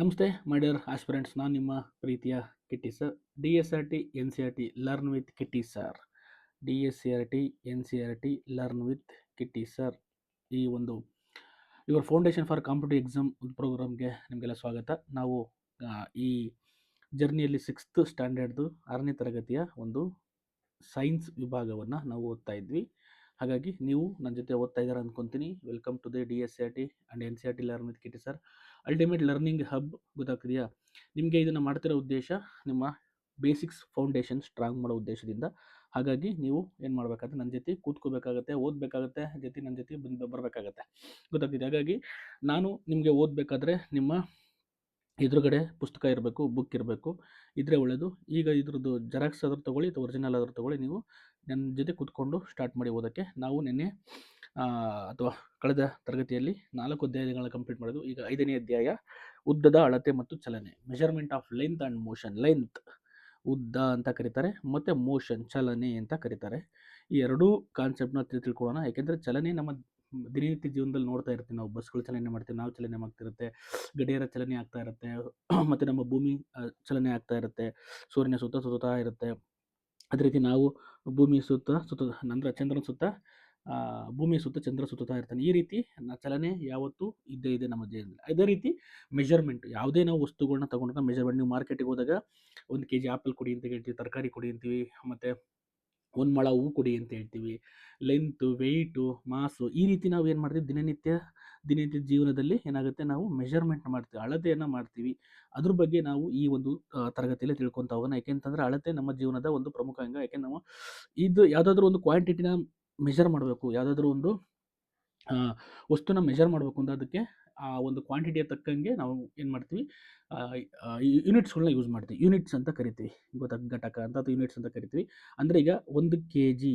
ನಮಸ್ತೆ my dear aspirants. ನಾನು ನಿಮ್ಮ ಪ್ರೀತಿಯ Kitti sir. D S R T N C R T learn with Kitti sir. D S C R T N C R T learn with Kitti sir. ಈ ಒಂದು your foundation for competitive exam ಪ್ರೋಗ್ರಾಮ್ಗೆ ನಿಮಗೆಲ್ಲ ಸ್ವಾಗತ. ನಾವು ಈ ಜರ್ನಿಯಲ್ಲಿ 6th ಸ್ಟ್ಯಾಂಡರ್ಡ್ದು 6ನೇ ತರಗತಿಯ ಒಂದು ಸೈನ್ಸ್ ವಿಭಾಗವನ್ನು ನಾವು ಓದ್ತಾ ಇದ್ವಿ. ಹಾಗಾಗಿ ನೀವು ನನ್ನ ಜೊತೆ ಓದ್ತಾ ಇದ್ದಾರೆ ಅಂದ್ಕೊತೀನಿ. Welcome to the D S C R T and N C R T learn with Kitti sir. Ultimate learning hub ಗೊತ್ತಾಗ್ತಿದೆಯಾ ನಿಮಗೆ? ಇದನ್ನು ಮಾಡ್ತಿರೋ ಉದ್ದೇಶ ನಿಮ್ಮ ಬೇಸಿಕ್ಸ್ ಫೌಂಡೇಶನ್ ಸ್ಟ್ರಾಂಗ್ ಮಾಡೋ ಉದ್ದೇಶದಿಂದ. ಹಾಗಾಗಿ ನೀವು ಏನು ಮಾಡಬೇಕಾಗುತ್ತೆ, ನನ್ನ ಜೊತೆ ಕೂತ್ಕೋಬೇಕಾಗತ್ತೆ, ಓದಬೇಕಾಗತ್ತೆ, ನನ್ನ ಜೊತೆ ಬರಬೇಕಾಗತ್ತೆ. ಗೊತ್ತಾಗ್ತಿದೆ. ಹಾಗಾಗಿ ನಾನು ನಿಮಗೆ ಓದಬೇಕಾದ್ರೆ ನಿಮ್ಮ ಎದುರುಗಡೆ ಪುಸ್ತಕ ಇರಬೇಕು, ಬುಕ್ ಇರಬೇಕು, ಇದ್ರೆ ಒಳ್ಳೆಯದು. ಈಗ ಇದ್ರದ್ದು ಜೆರಾಕ್ಸ್ ಆದರೂ ತೊಗೊಳ್ಳಿ ಅಥವಾ ಒರಿಜಿನಲ್ ಆದರೂ ತೊಗೊಳ್ಳಿ. ನೀವು ನನ್ನ ಜೊತೆ ಕೂತ್ಕೊಂಡು ಸ್ಟಾರ್ಟ್ ಮಾಡಿ ಓದೋಕ್ಕೆ. ನಾವು ನಿನ್ನೆ ಅಥವಾ ಕಳೆದ ತರಗತಿಯಲ್ಲಿ 4 ಅಧ್ಯಾಯಗಳನ್ನ ಕಂಪ್ಲೀಟ್ ಮಾಡೋದು. ಈಗ 5ನೇ ಅಧ್ಯಾಯ, ಉದ್ದದ ಅಳತೆ ಮತ್ತು ಚಲನೆ, measurement of length and motion. Length ಉದ್ದ ಅಂತ ಕರೀತಾರೆ, ಮತ್ತು ಮೋಷನ್ ಚಲನೆ ಅಂತ ಕರೀತಾರೆ. ಈ ಎರಡೂ ಕಾನ್ಸೆಪ್ಟ್ನ ತಿಳ್ಕೊಳ್ಳೋಣ. ಯಾಕೆಂದರೆ ಚಲನೆ ನಮ್ಮ ದಿನನಿತ್ಯ ಜೀವನದಲ್ಲಿ ನೋಡ್ತಾ ಇರ್ತೀವಿ. ನಾವು ಬಸ್ಗಳು ಚಲನೆ ಮಾಡ್ತೀವಿ, ನಾವು ಚಲನೆ ಮಾಡ್ತಿರುತ್ತೆ, ಗಡಿಯಾರ ಚಲನೆ ಆಗ್ತಾ ಇರುತ್ತೆ, ಮತ್ತು ನಮ್ಮ ಭೂಮಿ ಚಲನೆ ಆಗ್ತಾ ಇರುತ್ತೆ, ಸೂರ್ಯನ ಸುತ್ತ ಸುತ್ತಾ ಇರುತ್ತೆ. ಅದೇ ರೀತಿ ನಾವು ಭೂಮಿ ಸುತ್ತ ಅಂದರೆ ಚಂದ್ರನ ಸುತ್ತ ಭೂಮಿ ಸುತ್ತ ಚಂದ್ರ ಸುತ್ತಾ ಇರ್ತಾನೆ. ಈ ರೀತಿ ಚಲನೆ ಯಾವತ್ತೂ ಇದ್ದೇ ಇದೆ ನಮ್ಮ ಜೀವನದಲ್ಲಿ. ಅದೇ ರೀತಿ ಮೆಜರ್ಮೆಂಟ್, ಯಾವುದೇ ನಾವು ವಸ್ತುಗಳನ್ನ ತೊಗೊಂಡಾಗ ಮೆಜರ್ಮೆಂಟ್. ನೀವು ಮಾರ್ಕೆಟಿಗೆ ಹೋದಾಗ 1 kg ಆ್ಯಪಲ್ ಕೊಡಿ ಅಂತ ಹೇಳ್ತೀವಿ, ತರಕಾರಿ ಕೊಡಿ ಅಂತೀವಿ, ಮತ್ತು 1 ಮೊಳ ಹೂ ಕೊಡಿ ಅಂತ ಹೇಳ್ತೀವಿ. ಲೆಂತು, ವೆಯ್ಟು, ಮಾಸು, ಈ ರೀತಿ ನಾವು ಏನು ಮಾಡ್ತೀವಿ, ದಿನನಿತ್ಯ ಜೀವನದಲ್ಲಿ ಏನಾಗುತ್ತೆ, ನಾವು ಮೆಜರ್ಮೆಂಟ್ ಮಾಡ್ತೀವಿ, ಅಳತೆಯನ್ನು ಮಾಡ್ತೀವಿ. ಅದ್ರ ಬಗ್ಗೆ ನಾವು ಈ ಒಂದು ತರಗತಿಯಲ್ಲಿ ತಿಳ್ಕೊತಾ ಹೋಗೋಣ. ಯಾಕೆಂತಂದರೆ ಅಳತೆ ನಮ್ಮ ಜೀವನದ ಒಂದು ಪ್ರಮುಖ ಅಂಗ. ಯಾಕೆ ನಾವು ಇದು ಯಾವುದಾದ್ರೂ ಒಂದು ಕ್ವಾಂಟಿಟಿನ ಮೆಜರ್ ಮಾಡಬೇಕು, ಯಾವುದಾದ್ರೂ ಒಂದು ವಸ್ತುನ ಮೆಜರ್ ಮಾಡಬೇಕು ಅಂದರೆ ಅದಕ್ಕೆ ಆ ಒಂದು ಕ್ವಾಂಟಿಟಿಯ ತಕ್ಕಂಗೆ ನಾವು ಏನು ಮಾಡ್ತೀವಿ, ಯೂನಿಟ್ಸ್ಗಳನ್ನ ಯೂಸ್ ಮಾಡ್ತೀವಿ. ಯೂನಿಟ್ಸ್ ಅಂತ ಕರಿತೀವಿ, ಘಟಕ ಅಂತ, ಅಥವಾ ಯೂನಿಟ್ಸ್ ಅಂತ ಕರಿತೀವಿ. ಅಂದರೆ ಈಗ 1 kg,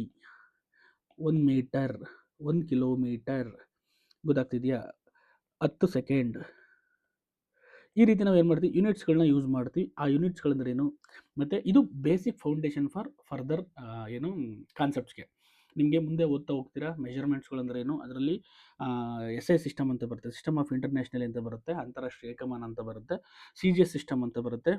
1 ಮೀಟರ್, 1 ಕಿಲೋಮೀಟರ್, ಗೊತ್ತಾಗ್ತಿದೆಯಾ, 10 ಸೆಕೆಂಡ್, ಈ ರೀತಿ ನಾವು ಏನು ಮಾಡ್ತೀವಿ, ಯೂನಿಟ್ಸ್ಗಳನ್ನ ಯೂಸ್ ಮಾಡ್ತೀವಿ. ಆ ಯೂನಿಟ್ಸ್ಗಳಂದ್ರೇನು, ಮತ್ತು ಇದು ಬೇಸಿಕ್ ಫೌಂಡೇಶನ್ ಫಾರ್ ಫರ್ದರ್ ಕಾನ್ಸೆಪ್ಟ್ಸ್ಗೆ. ನಿಮಗೆ ಮುಂದೆ ಓದ್ತಾ ಹೋಗ್ತೀರಾ ಮೆಜರ್ಮೆಂಟ್ಸ್ಗಳಂದ್ರೇನು, ಅದರಲ್ಲಿ SI ಸಿಸ್ಟಮ್ ಅಂತ ಬರುತ್ತೆ, ಸಿಸ್ಟಮ್ ಆಫ್ ಇಂಟರ್ನ್ಯಾಷನಲ್ ಅಂತ ಬರುತ್ತೆ, ಅಂತಾರಾಷ್ಟ್ರೀಯ ಏಕಮಾನ ಅಂತ ಬರುತ್ತೆ, CGS ಸಿಸ್ಟಮ್ ಅಂತ ಬರುತ್ತೆ.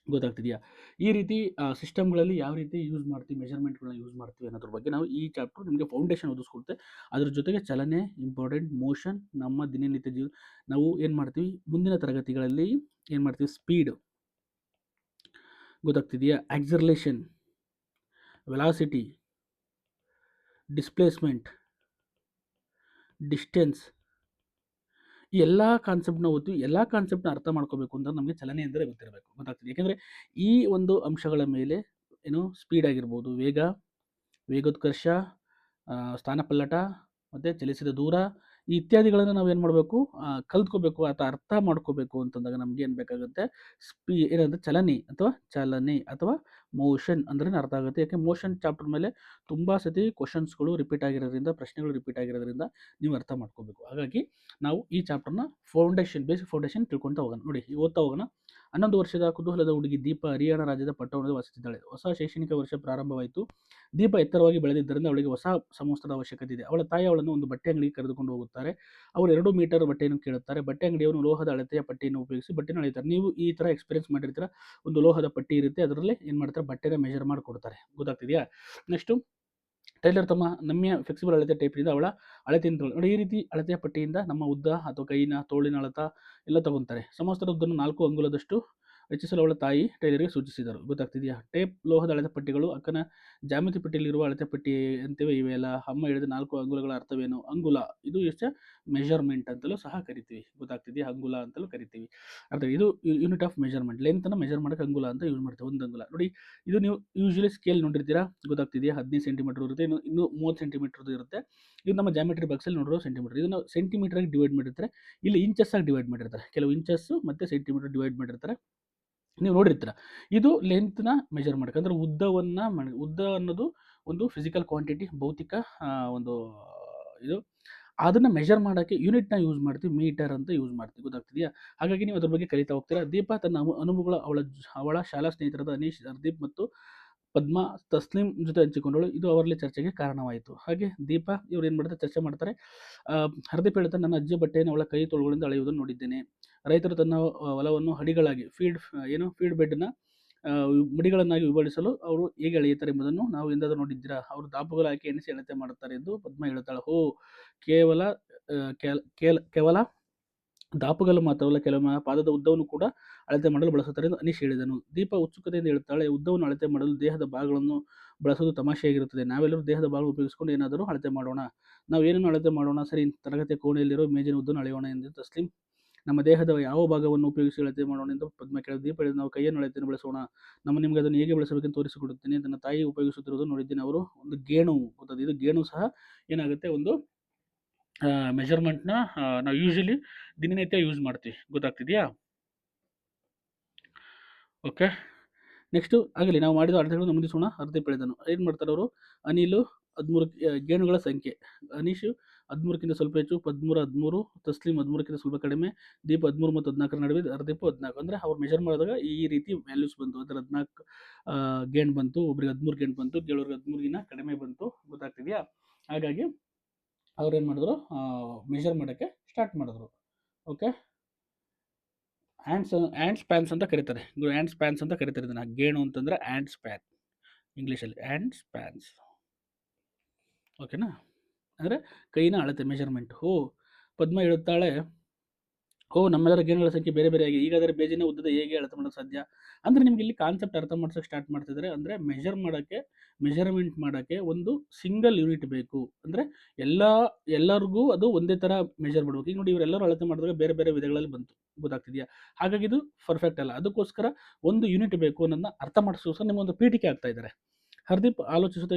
ಗೊತ್ತಾಗ್ತಿದೆಯಾ? ಈ ರೀತಿ ಸಿಸ್ಟಮ್ಗಳಲ್ಲಿ ಯಾವ ರೀತಿ ಯೂಸ್ ಮಾಡ್ತೀವಿ, ಮೆಜರ್ಮೆಂಟ್ಗಳನ್ನ ಯೂಸ್ ಮಾಡ್ತೀವಿ ಅನ್ನೋದ್ರ ಬಗ್ಗೆ ನಾವು ಈ ಚಾಪ್ಟರ್ ನಿಮಗೆ ಫೌಂಡೇಶನ್ ಓದಿಸ್ಕೊಡುತ್ತೆ. ಅದ್ರ ಜೊತೆಗೆ ಚಲನೆ ಇಂಪಾರ್ಟೆಂಟ್, ಮೋಷನ್ ನಮ್ಮ ದಿನನಿತ್ಯ ನಾವು ಏನು ಮಾಡ್ತೀವಿ, ಮುಂದಿನ ತರಗತಿಗಳಲ್ಲಿ ಏನು ಮಾಡ್ತೀವಿ, ಸ್ಪೀಡ್, ಗೊತ್ತಾಗ್ತಿದೆಯಾ, ಆಕ್ಸಲರೇಷನ್, ವೆಲಾಸಿಟಿ, ಡಿಸ್ಪ್ಲೇಸ್ಮೆಂಟ್, ಡಿಸ್ಟೆನ್ಸ್, ಈ ಎಲ್ಲ ಕಾನ್ಸೆಪ್ಟ್ನ ಓದ್ತೀವಿ. ಎಲ್ಲ ಕಾನ್ಸೆಪ್ಟ್ನ ಅರ್ಥ ಮಾಡ್ಕೋಬೇಕು ಅಂದರೆ ನಮಗೆ ಚಲನೆ ಅಂದರೆ ಗೊತ್ತಿರಬೇಕು, ಗೊತ್ತಾಗ್ತದೆ. ಯಾಕೆಂದರೆ ಈ ಒಂದು ಅಂಶಗಳ ಮೇಲೆ ಸ್ಪೀಡ್ ಆಗಿರ್ಬೋದು, ವೇಗೋತ್ಕರ್ಷ, ಸ್ಥಾನಪಲ್ಲಟ, ಮತ್ತು ಚಲಿಸಿದ ದೂರ, ಈ ಇತ್ಯಾದಿಗಳನ್ನು ನಾವೇನು ಮಾಡಬೇಕು, ಕಲ್ತ್ಕೋಬೇಕು ಅಥವಾ ಅರ್ಥ ಮಾಡ್ಕೋಬೇಕು ಅಂತಂದಾಗ ನಮ್ಗೆ ಏನು ಬೇಕಾಗುತ್ತೆ, ಏನಂದರೆ ಚಲನೆ ಅಥವಾ ಮೋಷನ್ ಅಂದ್ರೆ ಅರ್ಥ ಆಗುತ್ತೆ. ಯಾಕೆ, ಮೋಷನ್ ಚಾಪ್ಟರ್ ಮೇಲೆ ತುಂಬ ಸತಿ ಕ್ವಶನ್ಸ್ಗಳು ರಿಪೀಟ್ ಆಗಿರೋದ್ರಿಂದ, ಪ್ರಶ್ನೆಗಳು ರಿಪೀಟ್ ಆಗಿರೋದ್ರಿಂದ ನೀವು ಅರ್ಥ ಮಾಡ್ಕೋಬೇಕು. ಹಾಗಾಗಿ ನಾವು ಈ ಚಾಪ್ಟರ್ನ ಬೇಸಿಕ್ ಫೌಂಡೇಶನ್ ತಿಳ್ಕೊತಾ ಹೋಗೋಣ. ನೋಡಿ, ಓದ್ತಾ ಹೋಗೋಣ. 11 ವರ್ಷದ ಕುತೂಹಲದ ಹುಡುಗಿ ದೀಪ ಹರಿಯಾಣ ರಾಜ್ಯದ ಪಟ್ಟಣದಲ್ಲಿ ವಾಸಿಸಿದ್ದಾಳೆ. ಹೊಸ ಶೈಕ್ಷಣಿಕ ವರ್ಷ ಪ್ರಾರಂಭವಾಯಿತು. ದೀಪ ಎತ್ತರವಾಗಿ ಬೆಳೆದಿದ್ದರಿಂದ ಅವಳಿಗೆ ಹೊಸ ಸಮವಸ್ತ್ರದ ಅವಶ್ಯಕತೆ ಇದೆ. ಅವಳ ತಾಯಿ ಅವಳನ್ನು ಒಂದು ಬಟ್ಟೆ ಅಂಗಡಿಗೆ ಕರೆದುಕೊಂಡು ಹೋಗುತ್ತಾರೆ. ಅವರು 2 ಮೀಟರ್ ಬಟ್ಟೆಯನ್ನು ಕೇಳುತ್ತಾರೆ. ಬಟ್ಟೆ ಅಂಗಡಿಯವನು ಲೋಹದ ಅಳತೆಯ ಪಟ್ಟಿಯನ್ನು ಉಪಯೋಗಿಸಿ ಬಟ್ಟೆಯನ್ನು ಅಳೆಯುತ್ತಾರೆ. ನೀವು ಈ ಥರ ಎಕ್ಸ್ಪೀರಿಯನ್ಸ್ ಮಾಡಿರ್ತೀರ. ಒಂದು ಲೋಹದ ಪಟ್ಟಿ ಇರುತ್ತೆ, ಅದರಲ್ಲಿ ಏನು ಮಾಡ್ತಾರೆ, ಬಟ್ಟೆನ ಮೆಜರ್ ಮಾಡಿ ಕೊಡ್ತಾರೆ. ಗೊತ್ತಾಗ್ತಿದೆಯಾ? ನೆಕ್ಸ್ಟು, ಟೈಲರ್ ತಮ್ಮ ನಮ್ಯ ಫ್ಲೆಕ್ಸಿಬಲ್ ಅಳತೆ ಟೇಪ್ನಿಂದ ಅವಳ ಅಳತೆಯನ್ನು ನೋಡಿ, ಈ ರೀತಿ ಅಳತೆಯ ಪಟ್ಟಿಯಿಂದ ನಮ್ಮ ಉದ್ದ ಅಥವಾ ಕೈನ ತೋಳಿನ ಅಳತ ಎಲ್ಲ ತಗೊತಾರೆ. ಸಮವಸ್ತ್ರದ ಉದ್ದನ್ನು 4 ಅಂಗುಲದಷ್ಟು ಹೆಚ್ಚಿಸಲು ಅವಳ ತಾಯಿ ಟೈಲರ್ಗೆ ಸೂಚಿಸಿದರು. ಗೊತ್ತಾಗ್ತಿದೆಯಾ? ಟೇಪ್, ಲೋಹದ ಅಳತೆ ಪಟ್ಟಿಗಳು, ಅಕ್ಕನ ಜಾಮಿತಿ ಪಟ್ಟಿಯಲ್ಲಿರುವ ಅಳತೆ ಪಟ್ಟಿ ಅಂತಿವೆ ಇವೆಲ್ಲ. ಅಮ್ಮ ಹೇಳಿದ 4 ಅಂಗುಲಗಳ ಅರ್ಥವೇನು? ಅಂಗುಲ, ಇದು ಎಷ್ಟು ಮೆಜರ್ಮೆಂಟ್ ಅಂತಲೂ ಸಹ ಕರಿತೀವಿ. ಗೊತ್ತಾಗ್ತಿದೆಯಾ? ಅಂಗುಲ ಅಂತಲೂ ಕರಿತೀವಿ. ಇದು ಯೂನಿಟ್ ಆಫ್ ಮೆಜರ್ಮೆಂಟ್. ಲೆಂತನ್ನು ಮೆಜರ್ ಮಾಡೋಕ್ಕೆ ಅಂಗುಲ ಅಂತ ಯೂಸ್ ಮಾಡ್ತೀವಿ. 1 ಅಂಗುಲ ನೋಡಿ, ಇದು ನೀವು ಯೂಶಲಿ ಸ್ಕೇಲ್ ನೋಡಿರ್ತೀರಾ. ಗೊತ್ತಾಗ್ತಿದೆಯಾ? 15 ಸೆಂಟಿಮೀಟರ್ ಇರುತ್ತೆ, ಇನ್ನು 30 ಸೆಂಟಿಮೀಟರ್ದು ಇರುತ್ತೆ. ಇದು ನಮ್ಮ ಜಾಮೆಟ್ರಿ ಬಾಕ್ಸಲ್ಲಿ ನೋಡಿರೋ ಸೆಂಟಿಮೀಟರ್. ಇದನ್ನು ಸೆಂಟಿಮೀಟರ್ಗೆ ಡಿವೈಡ್ ಮಾಡಿರ್ತಾರೆ, ಇಲ್ಲಿ ಇಂಚಸ್ ಆಗಿ ಡಿವೈಡ್ ಮಾಡಿರ್ತಾರೆ. ಕೆಲವು ಇಂಚಸ್ಸು ಮತ್ತು ಸೆಂಟಿಮೀಟರ್ ಡಿವೈಡ್ ಮಾಡಿರ್ತಾರೆ, ನೀವು ನೋಡಿರ್ತೀರ. ಇದು ಲೆಂತ್ನ ಮೆಜರ್ ಮಾಡೋಕ್ಕೆ, ಅಂದರೆ ಉದ್ದ ಅನ್ನೋದು ಒಂದು ಫಿಸಿಕಲ್ ಕ್ವಾಂಟಿಟಿ, ಭೌತಿಕ ಒಂದು ಇದು. ಅದನ್ನು ಮೆಜರ್ ಮಾಡೋಕ್ಕೆ ಯೂನಿಟ್ನ ಯೂಸ್ ಮಾಡ್ತೀವಿ, ಮೀಟರ್ ಅಂತ ಯೂಸ್ ಮಾಡ್ತೀವಿ. ಗೊತ್ತಾಗ್ತಿದೆಯಾ? ಹಾಗಾಗಿ ನೀವು ಅದ್ರ ಬಗ್ಗೆ ಕಲಿತಾ ಹೋಗ್ತೀರಾ. ದೀಪ ತನ್ನ ಅನುಭವಗಳ ಅವಳ ಶಾಲಾ ಸ್ನೇಹಿತರಾದ ಅನೀಶ್, ಹರ್ದೀಪ್ ಮತ್ತು ಪದ್ಮಾ, ತಸ್ಲಿಂ ಜೊತೆ ಹಂಚಿಕೊಂಡಳು. ಇದು ಅವರಲ್ಲಿ ಚರ್ಚೆಗೆ ಕಾರಣವಾಯಿತು. ಹಾಗೆ ದೀಪ ಇವ್ರು ಏನು ಮಾಡ್ತಾರೆ, ಚರ್ಚೆ ಮಾಡ್ತಾರೆ. ಹರ್ದೀಪ್ ಹೇಳ್ತಾರೆ, ನನ್ನ ಅಜ್ಜಿ ಬಟ್ಟೆಯನ್ನು ಅವಳ ಕೈ ತೋಳುಗಳಿಂದ ಅಳೆಯುವುದನ್ನು ನೋಡಿದ್ದೇನೆ. ರೈತರು ತನ್ನ ಹೊಲವನ್ನು ಅಡಿಗಳಾಗಿ ಫೀಡ್ ಬೆಡ್ನ ಮಡಿಗಳನ್ನಾಗಿ ವಿಭಜಿಸಲು ಅವರು ಹೇಗೆ ಅಳೆಯುತ್ತಾರೆ ಎಂಬುದನ್ನು ನಾವು ಎಂದಾದರೂ ನೋಡಿದ್ದೀರಾ? ಅವರು ದಾಪುಗಾಲು ಹಾಕಿ ಎಣಿಸಿ ಅಳತೆ ಮಾಡುತ್ತಾರೆ ಎಂದು ಪದ್ಮ ಹೇಳುತ್ತಾಳೆ. ಕೇವಲ ಕೇವಲ ದಾಪುಗಾಲು ಮಾತ್ರವಲ್ಲ, ಕೆಲವೊಮ್ಮೆ ಪಾದದ ಉದ್ದವನ್ನು ಕೂಡ ಅಳತೆ ಮಾಡಲು ಬಳಸುತ್ತಾರೆ ಎಂದು ಅನೀಶ್ ಹೇಳಿದನು. ದೀಪ ಉತ್ಸುಕತೆಯಿಂದ ಹೇಳುತ್ತಾಳೆ, ಉದ್ದವನ್ನು ಅಳತೆ ಮಾಡಲು ದೇಹದ ಭಾಗಗಳನ್ನು ಬಳಸುವುದು ತಮಾಷೆಯಾಗಿರುತ್ತದೆ. ನಾವೆಲ್ಲರೂ ದೇಹದ ಭಾಗ ಉಪಯೋಗಿಸಿಕೊಂಡು ಏನಾದರೂ ಅಳತೆ ಮಾಡೋಣ. ನಾವು ಏನನ್ನು ಅಳತೆ ಮಾಡೋಣ? ಸರಿ, ತರಗತಿಯ ಕೋಣೆಯಲ್ಲಿರೋ ಮೇಜಿನ ಉದ್ದವನ್ನು ಅಳೆಯೋಣ ಎಂದು ತಸ್ಲಿಂ ನಮ್ಮ ದೇಹದ ಯಾವ ಭಾಗವನ್ನು ಉಪಯೋಗಿಸಿ ಅಳತೆ ಮಾಡೋಣ ಎಂದು ಪದ್ಮ ಕೇಳಿದ. ದೀಪ ಹೇಳಿದ, ನಾವು ಕೈಯನ್ನು ಅಳತೆಯನ್ನು ಬಳಸೋಣ. ನಿಮಗೆ ಅದನ್ನು ಹೇಗೆ ಬಳಸಬೇಕೆಂದು ತೋರಿಸಿಕೊಡುತ್ತೇನೆ. ನನ್ನ ತಾಯಿ ಉಪಯೋಗಿಸುತ್ತಿರುವುದು ನೋಡಿದ್ದೇನೆ. ಅವರು ಒಂದು ಗೇಣು ಗೊತ್ತದೆ. ಇದು ಗೇಣು ಸಹ ಏನಾಗುತ್ತೆ, ಒಂದು ಮೆಜರ್ಮೆಂಟ್ನ ನಾವು ಯೂಶಲಿ ದಿನನಿತ್ಯ ಯೂಸ್ ಮಾಡ್ತೀವಿ. ಗೊತ್ತಾಗ್ತಿದೆಯಾ? ಓಕೆ, ನೆಕ್ಸ್ಟು ಆಗಲಿ ನಾವು ಮಾಡಿದ ಅಳತೆಗಳನ್ನು ಮುಂದಿಸೋಣ. ಹರ್ದೀಪ್ ಹೇಳಿದನು. ಏನು ಮಾಡ್ತಾರೆ ಅವರು? ಅನಿಲು 13 ಗೇಣುಗಳ ಸಂಖ್ಯೆ. ಅನೀಶು 13ಕ್ಕಿಂತ ಸ್ವಲ್ಪ ಹೆಚ್ಚು, 13, ತಸ್ಲೀಮ್ 13ಕ್ಕಿಂತ ಸ್ವಲ್ಪ ಕಡಿಮೆ, ದೀಪ 13 ಮತ್ತು 14 ನಡುವೆ, ಹರ್ದೀಪ್ 14. ಅಂದರೆ ಅವ್ರು ಮೆಜರ್ ಮಾಡಿದಾಗ ಈ ರೀತಿ ವ್ಯಾಲ್ಯೂಸ್ ಬಂತು. ಅಂದರೆ 14 ಗೇಣು ಬಂತು, ಒಬ್ರಿಗೆ 13 ಗೇಣು ಬಂತು, ಕೆಲವ್ರಿಗೆ 13ಗಿನ್ನ ಕಡಿಮೆ ಬಂತು. ಗೊತ್ತಾಗ್ತಿದೆಯಾ? ಹಾಗಾಗಿ ಅವ್ರು ಏನು ಮಾಡಿದ್ರು, ಮೆಜರ್ ಮಾಡೋಕ್ಕೆ ಸ್ಟಾರ್ಟ್ ಮಾಡಿದ್ರು. ಓಕೆ, ಆ್ಯಂಡ್ ಸ್ಪ್ಯಾನ್ಸ್ ಅಂತ ಕರೀತಾರೆ. ಆ್ಯಂಡ್ ಸ್ಪ್ಯಾನ್ಸ್ ಅಂತ ಕರೀತಾರೆ ಇದನ್ನು. ಗೇಣು ಅಂತಂದರೆ ಆ್ಯಂಡ್ ಸ್ಪ್ಯಾನ್, ಇಂಗ್ಲೀಷಲ್ಲಿ ಆ್ಯಂಡ್ ಸ್ಪ್ಯಾನ್ಸ್. ಓಕೆನಾ? ಅಂದರೆ ಕೈನ ಅಳತೆ, ಮೆಜರ್ಮೆಂಟ್. ಪದ್ಮ ಹೇಳುತ್ತಾಳೆ, ನಮ್ಮೆಲ್ಲರ ಗೇಣುಗಳ ಸಂಖ್ಯೆ ಬೇರೆ ಬೇರೆ ಆಗಿದೆ. ಈಗಾದರೆ ಬೇಜಿನ ಉದ್ದದ ಹೇಗೆ ಅಳತೆ ಮಾಡೋದು ಸಾಧ್ಯ? ಅಂದರೆ ನಿಮ್ಗೆ ಇಲ್ಲಿ ಕಾನ್ಸೆಪ್ಟ್ ಅರ್ಥ ಮಾಡ್ಸೋಕ್ಕೆ ಸ್ಟಾರ್ಟ್ ಮಾಡ್ತಿದ್ದಾರೆ. ಅಂದರೆ ಮೆಜರ್ಮೆಂಟ್ ಮಾಡೋಕ್ಕೆ ಒಂದು ಸಿಂಗಲ್ ಯೂನಿಟ್ ಬೇಕು. ಅಂದರೆ ಎಲ್ಲರಿಗೂ ಅದು ಒಂದೇ ಥರ ಮೆಜರ್ ಮಾಡಬೇಕು. ಈಗ ನೋಡಿ, ಇವರೆಲ್ಲರೂ ಅಳತೆ ಮಾಡಿದಾಗ ಬೇರೆ ಬೇರೆ ವಿಧಗಳಲ್ಲಿ ಬಂತು. ಗೊತ್ತಾಗ್ತಿದೆಯಾ? ಹಾಗಾಗಿ ಇದು ಪರ್ಫೆಕ್ಟ್ ಅಲ್ಲ. ಅದಕ್ಕೋಸ್ಕರ ಒಂದು ಯೂನಿಟ್ ಬೇಕು ಅನ್ನೋದನ್ನ ಅರ್ಥ ಮಾಡಿಸೋಸ್ಕರ ನಿಮ್ಮೊಂದು ಪೀಠಿಕೆ ಆಗ್ತಾ ಇದ್ದಾರೆ. ಹರ್ದೀಪ್ ಆಲೋಚಿಸುತ್ತಾ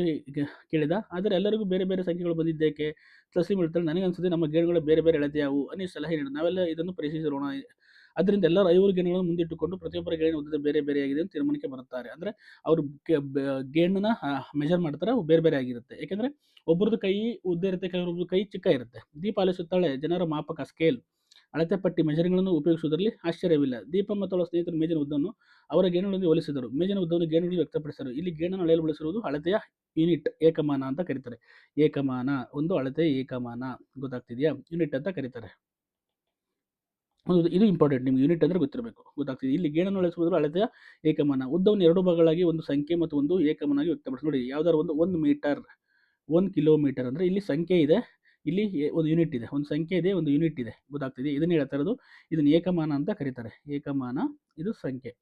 ಕೇಳಿದ, ಆದರೆ ಎಲ್ಲರಿಗೂ ಬೇರೆ ಬೇರೆ ಸಂಖ್ಯೆಗಳು ಬಂದಿದ್ದೇಕೆ? ತಸ್ಲೀಮ್ ಹೇಳ್ತಾಳೆ, ನನಗನ್ಸುತ್ತೆ ನಮ್ಮ ಗೇಣುಗಳು ಬೇರೆ ಬೇರೆ ಅಳತೆ ಯಾವುವು. ಅನೀಶ್ ಸಲಹೆ ನೀಡಿದ, ನಾವೆಲ್ಲ ಇದನ್ನು ಪರಿಶೀಲಿಸೋಣ. ಅದರಿಂದ ಎಲ್ಲರೂ 5 ಗೇಣುಗಳನ್ನು ಮುಂದಿಟ್ಟುಕೊಂಡು ಪ್ರತಿಯೊಬ್ಬರ ಗೇಣಿನ ಉದ್ದದ ಬೇರೆ ಬೇರೆಯಾಗಿದೆ ಅಂತ ತೀರ್ಮಾನಕ್ಕೆ ಬರುತ್ತಾರೆ. ಅಂದರೆ ಅವರು ಗೇಣನ್ನ ಮೆಜರ್ ಮಾಡ್ತಾರೆ, ಅವು ಬೇರೆ ಬೇರೆ ಆಗಿರುತ್ತೆ. ಯಾಕೆಂದರೆ ಒಬ್ಬರದ್ದು ಕೈ ಉದ್ದ ಇರುತ್ತೆ, ಕೆಲವೊಬ್ಬರದ್ದು ಕೈ ಚಿಕ್ಕ ಇರುತ್ತೆ. ದೀಪ ಆಲಿಸುತ್ತಾಳೆ, ಜನರ ಮಾಪಕ ಸ್ಕೇಲ್, ಅಳತೆ ಪಟ್ಟಿ, ಮೆಜರ್ಗಳನ್ನು ಉಪಯೋಗಿಸುವುದರಲ್ಲಿ ಆಶ್ಚರ್ಯವಿಲ್ಲ. ದೀಪ ಮತ್ತು ಅವಳ ಸ್ನೇಹಿತರು ಮೇಜಿನ ಉದ್ದವನ್ನು ಅವರ ಗೇಣುಗಳಿಂದ ಹೋಲಿಸಿದರು. ಮೇಜಿನ ಉದ್ದವನ್ನು ಗೇಣುಗಳಿಗೆ ವ್ಯಕ್ತಪಡಿಸಿದರು. ಇಲ್ಲಿ ಗೇಣನ್ನು ಅಳೆಯಲು ಬಳಸಿರುವುದು ಅಳತೆಯ ಯೂನಿಟ್, ಏಕಮಾನ ಅಂತ ಕರೀತಾರೆ. ಏಕಮಾನ ಒಂದು ಅಳತೆಯ ಏಕಮಾನ. ಗೊತ್ತಾಗ್ತಿದೆಯಾ? ಯೂನಿಟ್ ಅಂತ ಕರೀತಾರೆ. ಇದು ಇಂಪಾರ್ಟೆಂಟ್, ನಿಮ್ಗೆ ಯೂನಿಟ್ ಅಂದರೆ ಗೊತ್ತಿರಬೇಕು. ಗೊತ್ತಾಗ್ತಿದೆ? ಇಲ್ಲಿ ಗೇಣನ್ನು ಅಳಿಸುವುದರ ಅಳತೆಯ ಏಕಮಾನ. ಉದ್ದವನ್ನು 2 ಭಾಗಗಳಾಗಿ ಒಂದು ಸಂಖ್ಯೆ ಮತ್ತು ಒಂದು ಏಕಮಾನಾಗಿ ವ್ಯಕ್ತಪಡಿಸಿ. ನೋಡಿ, ಯಾವ್ದಾದ್ರು ಒಂದು ಮೀಟರ್, 1 ಕಿಲೋಮೀಟರ್ ಅಂದರೆ ಇಲ್ಲಿ ಸಂಖ್ಯೆ ಇದೆ, ಇಲ್ಲಿ ಒಂದು ಯೂನಿಟ್ ಇದೆ. ಒಂದು ಸಂಖ್ಯೆ ಇದೆ, ಒಂದು ಯೂನಿಟ್ ಇದೆ. ಗೊತ್ತಾಗ್ತಿದೆ? ಇದನ್ನ ಹೇಳ್ತಾ ಇರೋದು, ಇದನ್ನು ಏಕಮಾನ ಅಂತ ಕರೀತಾರೆ. ಏಕಮಾನ, ಇದು ಸಂಖ್ಯೆ.